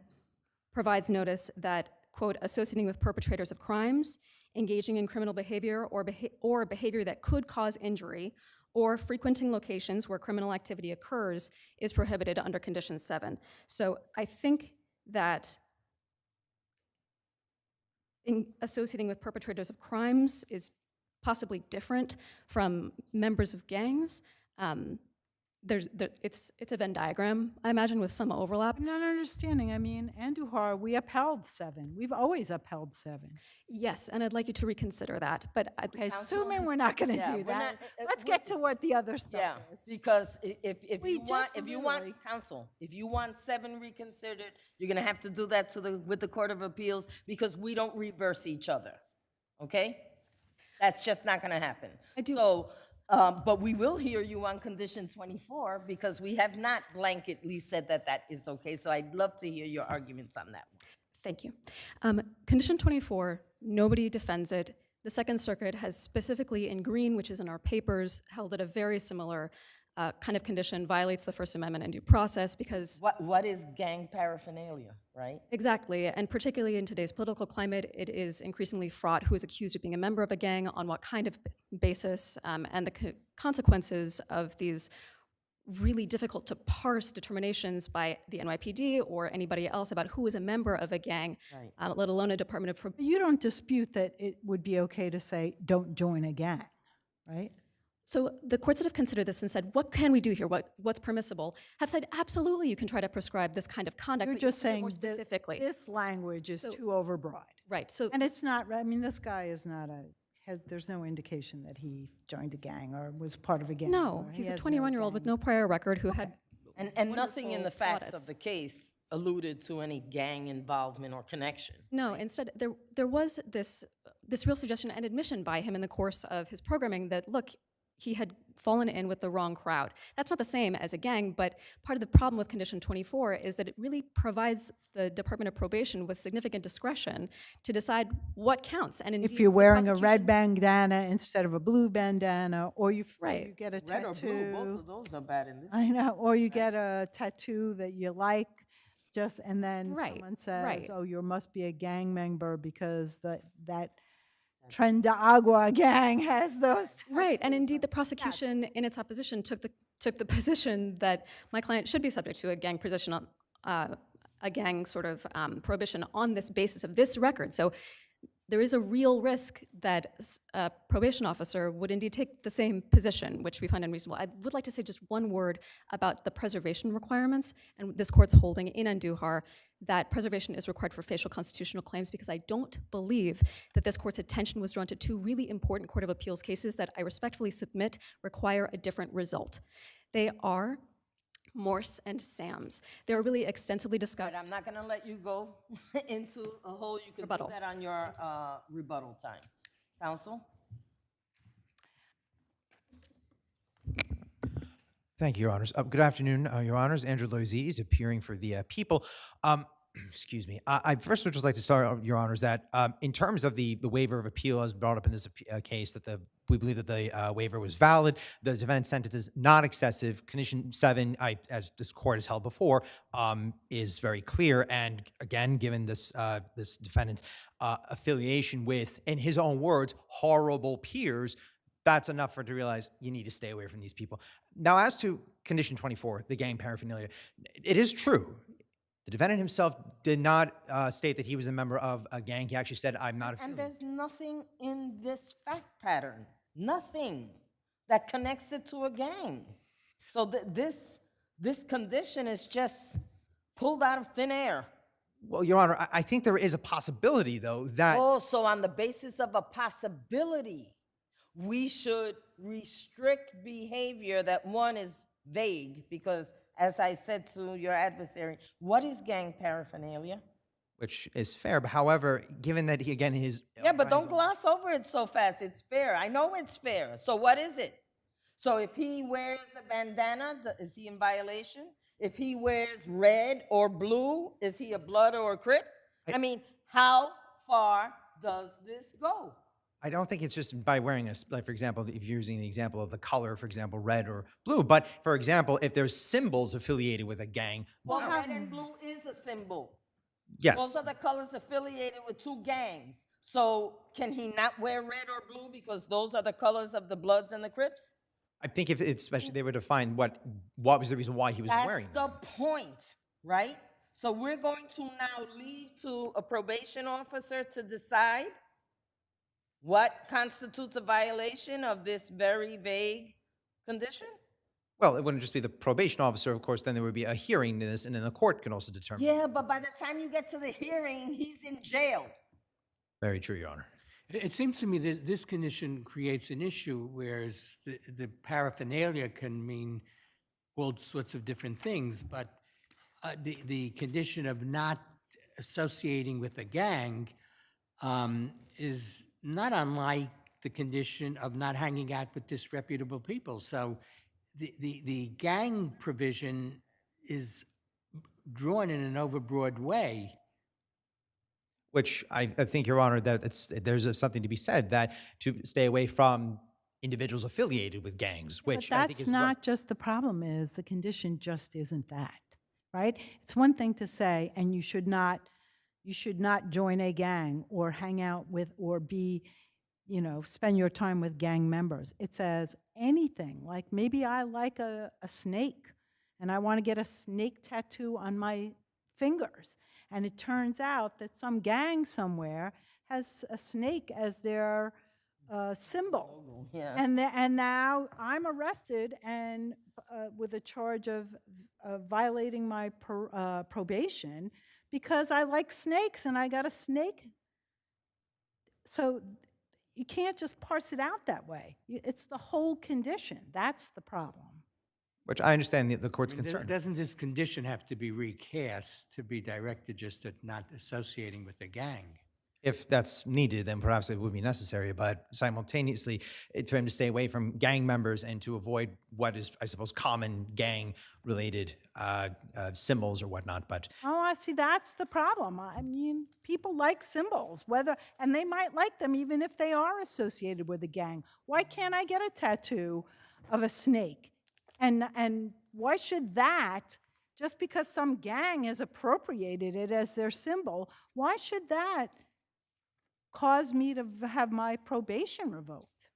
provides notice that, quote, associating with perpetrators of crimes, engaging in criminal behavior or behavior that could cause injury, or frequenting locations where criminal activity occurs is prohibited under Condition 7. So I think that associating with perpetrators of crimes is possibly different from members of gangs. It's a Venn diagram, I imagine, with some overlap. I'm not understanding. I mean, Andujar, we upheld 7. We've always upheld 7. Yes, and I'd like you to reconsider that, but Assuming we're not going to do that, let's get to what the other stuff is. Because if We you want, just if you want literally- counsel, if you want 7 reconsidered, you're gonna have to do that with the Court of Appeals because we don't reverse each other, okay? That's just not gonna happen. I do- So But we will hear you on condition 24 because we have not blanketly said that that is okay. So I'd love to hear your arguments on that one. Thank you. Condition 24, nobody defends it. The Second Circuit has specifically in green, which is in our papers, held that a very similar kind of condition violates the First Amendment and due process because... What is gang paraphernalia, right? Exactly, and particularly in today's political climate, it is increasingly fraught who is accused of being a member of a gang, on what kind of basis, and the consequences of these really difficult to parse determinations by the NYPD or anybody else about who is a member of a gang, Right. let alone a Department of Probation. You don't dispute that it would be okay to say, don't join a gang, right? So the courts that have considered this and said, what can we do here? What's permissible? Have said, absolutely, you can try to prescribe this kind of conduct. You're but you just have to do it saying more that specifically. this language is So- too overbroad. Right. So And it's not, I mean, this guy is not there's no indication that he joined a gang or was part of a gang. no, or he he's a has no 21-year-old with no prior record who had And nothing in the wonderful facts audits. of the case alluded to any gang involvement or connection. No, instead, there was this real suggestion and admission by him in the course of his programming that, look, he had fallen in with the wrong crowd. That's not the same as a gang, but part of the problem with Condition 24 is that it really provides the Department of Probation with significant discretion to decide what counts. And indeed, If you're the wearing a red prosecution- bandana instead of a blue bandana, or you Right. get a Red or blue, both tattoo. of those are bad in this. I know, or you get a tattoo that you like, and then Right, someone says, right. oh, you must be a gang member because that Trendagua gang has those. Right, and indeed, the prosecution, in its opposition, took the position that my client should be subject to a gang position on a gang sort of prohibition on this basis of this record. So there is a real risk that a probation officer would indeed take the same position, which we find unreasonable. I would like to say just one word about the preservation requirements, and this court's holding in Andujar that preservation is required for facial constitutional claims, because I don't believe that this court's attention was drawn to two really important Court of Appeals cases that I respectfully submit require a different result. They are Morse and Sams. They are really extensively discussed. But I'm not gonna let you go into a hole. You can Rebuttal. do that on your rebuttal time. Counsel? Thank you, Your Honors. Good afternoon, Your Honors. Andrew Loizides, appearing for the people. Excuse me. I first would just like to start, Your Honors, that in terms of the waiver of appeal as brought up in this case, that we believe that the waiver was valid. The defendant's sentence is not excessive. Condition 7, as this court has held before, is very clear. And again, given this this defendant's affiliation with, in his own words, horrible peers, that's enough for to realize you need to stay away from these people. Now, as to Condition 24, the gang paraphernalia, it is true. The defendant himself did not state that he was a member of a gang. He actually said, I'm not affiliated. And there's nothing in this fact pattern, nothing that connects it to a gang. So this condition is just pulled out of thin air. Well, Your Honor, I think there is a possibility, though, that... Oh, so on the basis of a possibility, we should restrict behavior that one is vague, because as I said to your adversary, what is gang paraphernalia? Which is fair, but however, given that he, again, his... Yeah, but don't gloss over it so fast. It's fair. I know it's fair. So what is it? So if he wears a bandana, is he in violation? If he wears red or blue, is he a blood or a crip? I mean, how far does this go? I don't think it's just by wearing like, for example, if you're using the example of the color, for example, red or blue, but for example, if there's symbols affiliated with a gang. Well, red and blue is a symbol. Yes. Those are the colors affiliated with two gangs. So can he not wear red or blue because those are the colors of the Bloods and the Crips? I think if it's especially they were to find what was the reason why he was wearing them. That's the point, right? So we're going to now leave to a probation officer to decide what constitutes a violation of this very vague condition? Well, it wouldn't just be the probation officer, of course, then there would be a hearing to this, and then the court can also determine. Yeah, but by the time you get to the hearing, he's in jail. Very true, Your Honor. It seems to me that this condition creates an issue, whereas the paraphernalia can mean all sorts of different things, but the condition of not associating with a gang is not unlike the condition of not hanging out with disreputable people. So the gang provision is drawn in an overbroad way. Which I think, Your Honor, that there's something to be said that to stay away from individuals affiliated with gangs, which I think That's is not just the problem is the condition just isn't that, right? It's one thing to say, and you should not join a gang or hang out with or be, spend your time with gang members. It says anything, like maybe I like a snake and I want to get a snake tattoo on my fingers. And it turns out that some gang somewhere has a snake as their symbol. Yeah. And now I'm arrested and with a charge of violating my probation because I like snakes and I got a snake. So you can't just parse it out that way. It's the whole condition. That's the problem. which I understand the court's I mean, concern. Doesn't this condition have to be recast to be directed just at not associating with the gang? If that's needed, then perhaps it would be necessary, but simultaneously, for him to stay away from gang members and to avoid what is, I suppose, common gang-related symbols or whatnot, but Oh, I see, that's the problem. I mean, people like symbols, and they might like them even if they are associated with a gang. Why can't I get a tattoo of a snake? And why should that, just because some gang has appropriated it as their symbol, why should that cause me to have my probation revoked?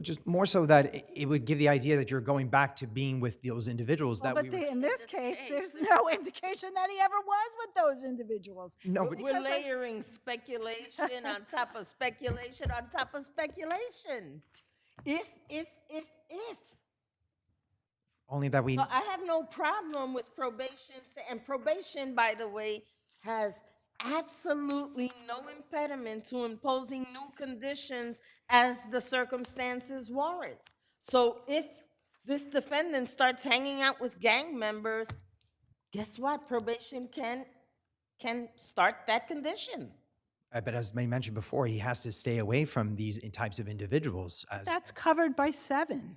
just more so that it would give the idea that you're going back to being with those individuals Well, that but we were. in this case, there's no indication that he ever was with those individuals. No, but We're layering speculation on top of speculation on top of speculation. If. Only that we. So I have no problem with probation, and probation, by the way, has absolutely no impediment to imposing new conditions as the circumstances warrant. So if this defendant starts hanging out with gang members, guess what? Probation can start that condition. But as I mentioned before, he has to stay away from these types of individuals. As That's covered by 7.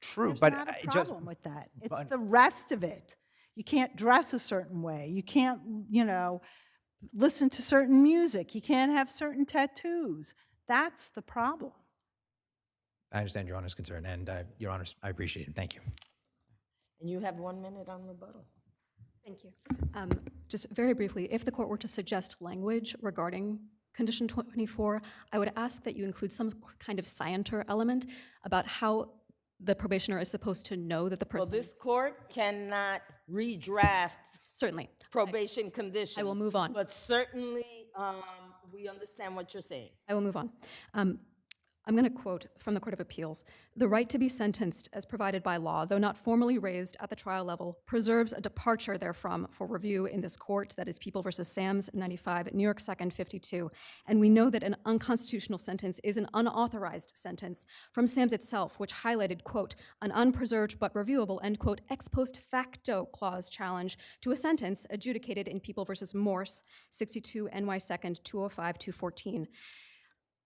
true, There's but not a I just problem with that. It's but- the rest of it. You can't dress a certain way. You can't, listen to certain music. You can't have certain tattoos. That's the problem. I understand Your Honor's concern, and Your Honor, I appreciate it. Thank you. And you have 1 minute on rebuttal. Thank you. Just very briefly, if the court were to suggest language regarding Condition 24, I would ask that you include some kind of scienter element about how the probationer is supposed to know that the person... Well, this court cannot redraft Certainly. probation conditions. I will move on. But certainly, we understand what you're saying. I will move on. I'm going to quote from the Court of Appeals. The right to be sentenced as provided by law, though not formally raised at the trial level, preserves a departure therefrom for review in this court, that is People v. Sams, 95, New York 2nd, 52. And we know that an unconstitutional sentence is an unauthorized sentence from Sams itself, which highlighted, quote, an unpreserved but reviewable, end quote, ex post facto clause challenge to a sentence adjudicated in People v. Morse, 62 NY 2nd, 205, 214.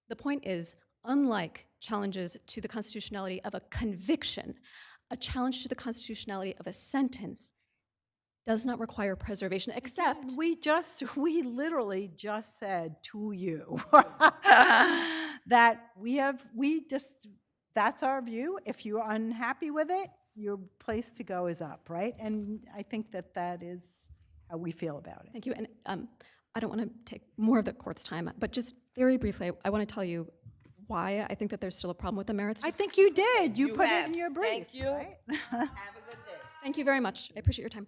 The point is, unlike challenges to the constitutionality of a conviction, a challenge to the constitutionality of a sentence does not require preservation, except... We literally just said to you that that's our view. If you're unhappy with it, your place to go is up, right? And I think that is how we feel about it. Thank you. And I don't want to take more of the court's time, but just very briefly, I want to tell you why I think that there's still a problem with the merits. I think you did. You put have. it in your brief. Thank you. right? Have a good day. Thank you very much. I appreciate your time.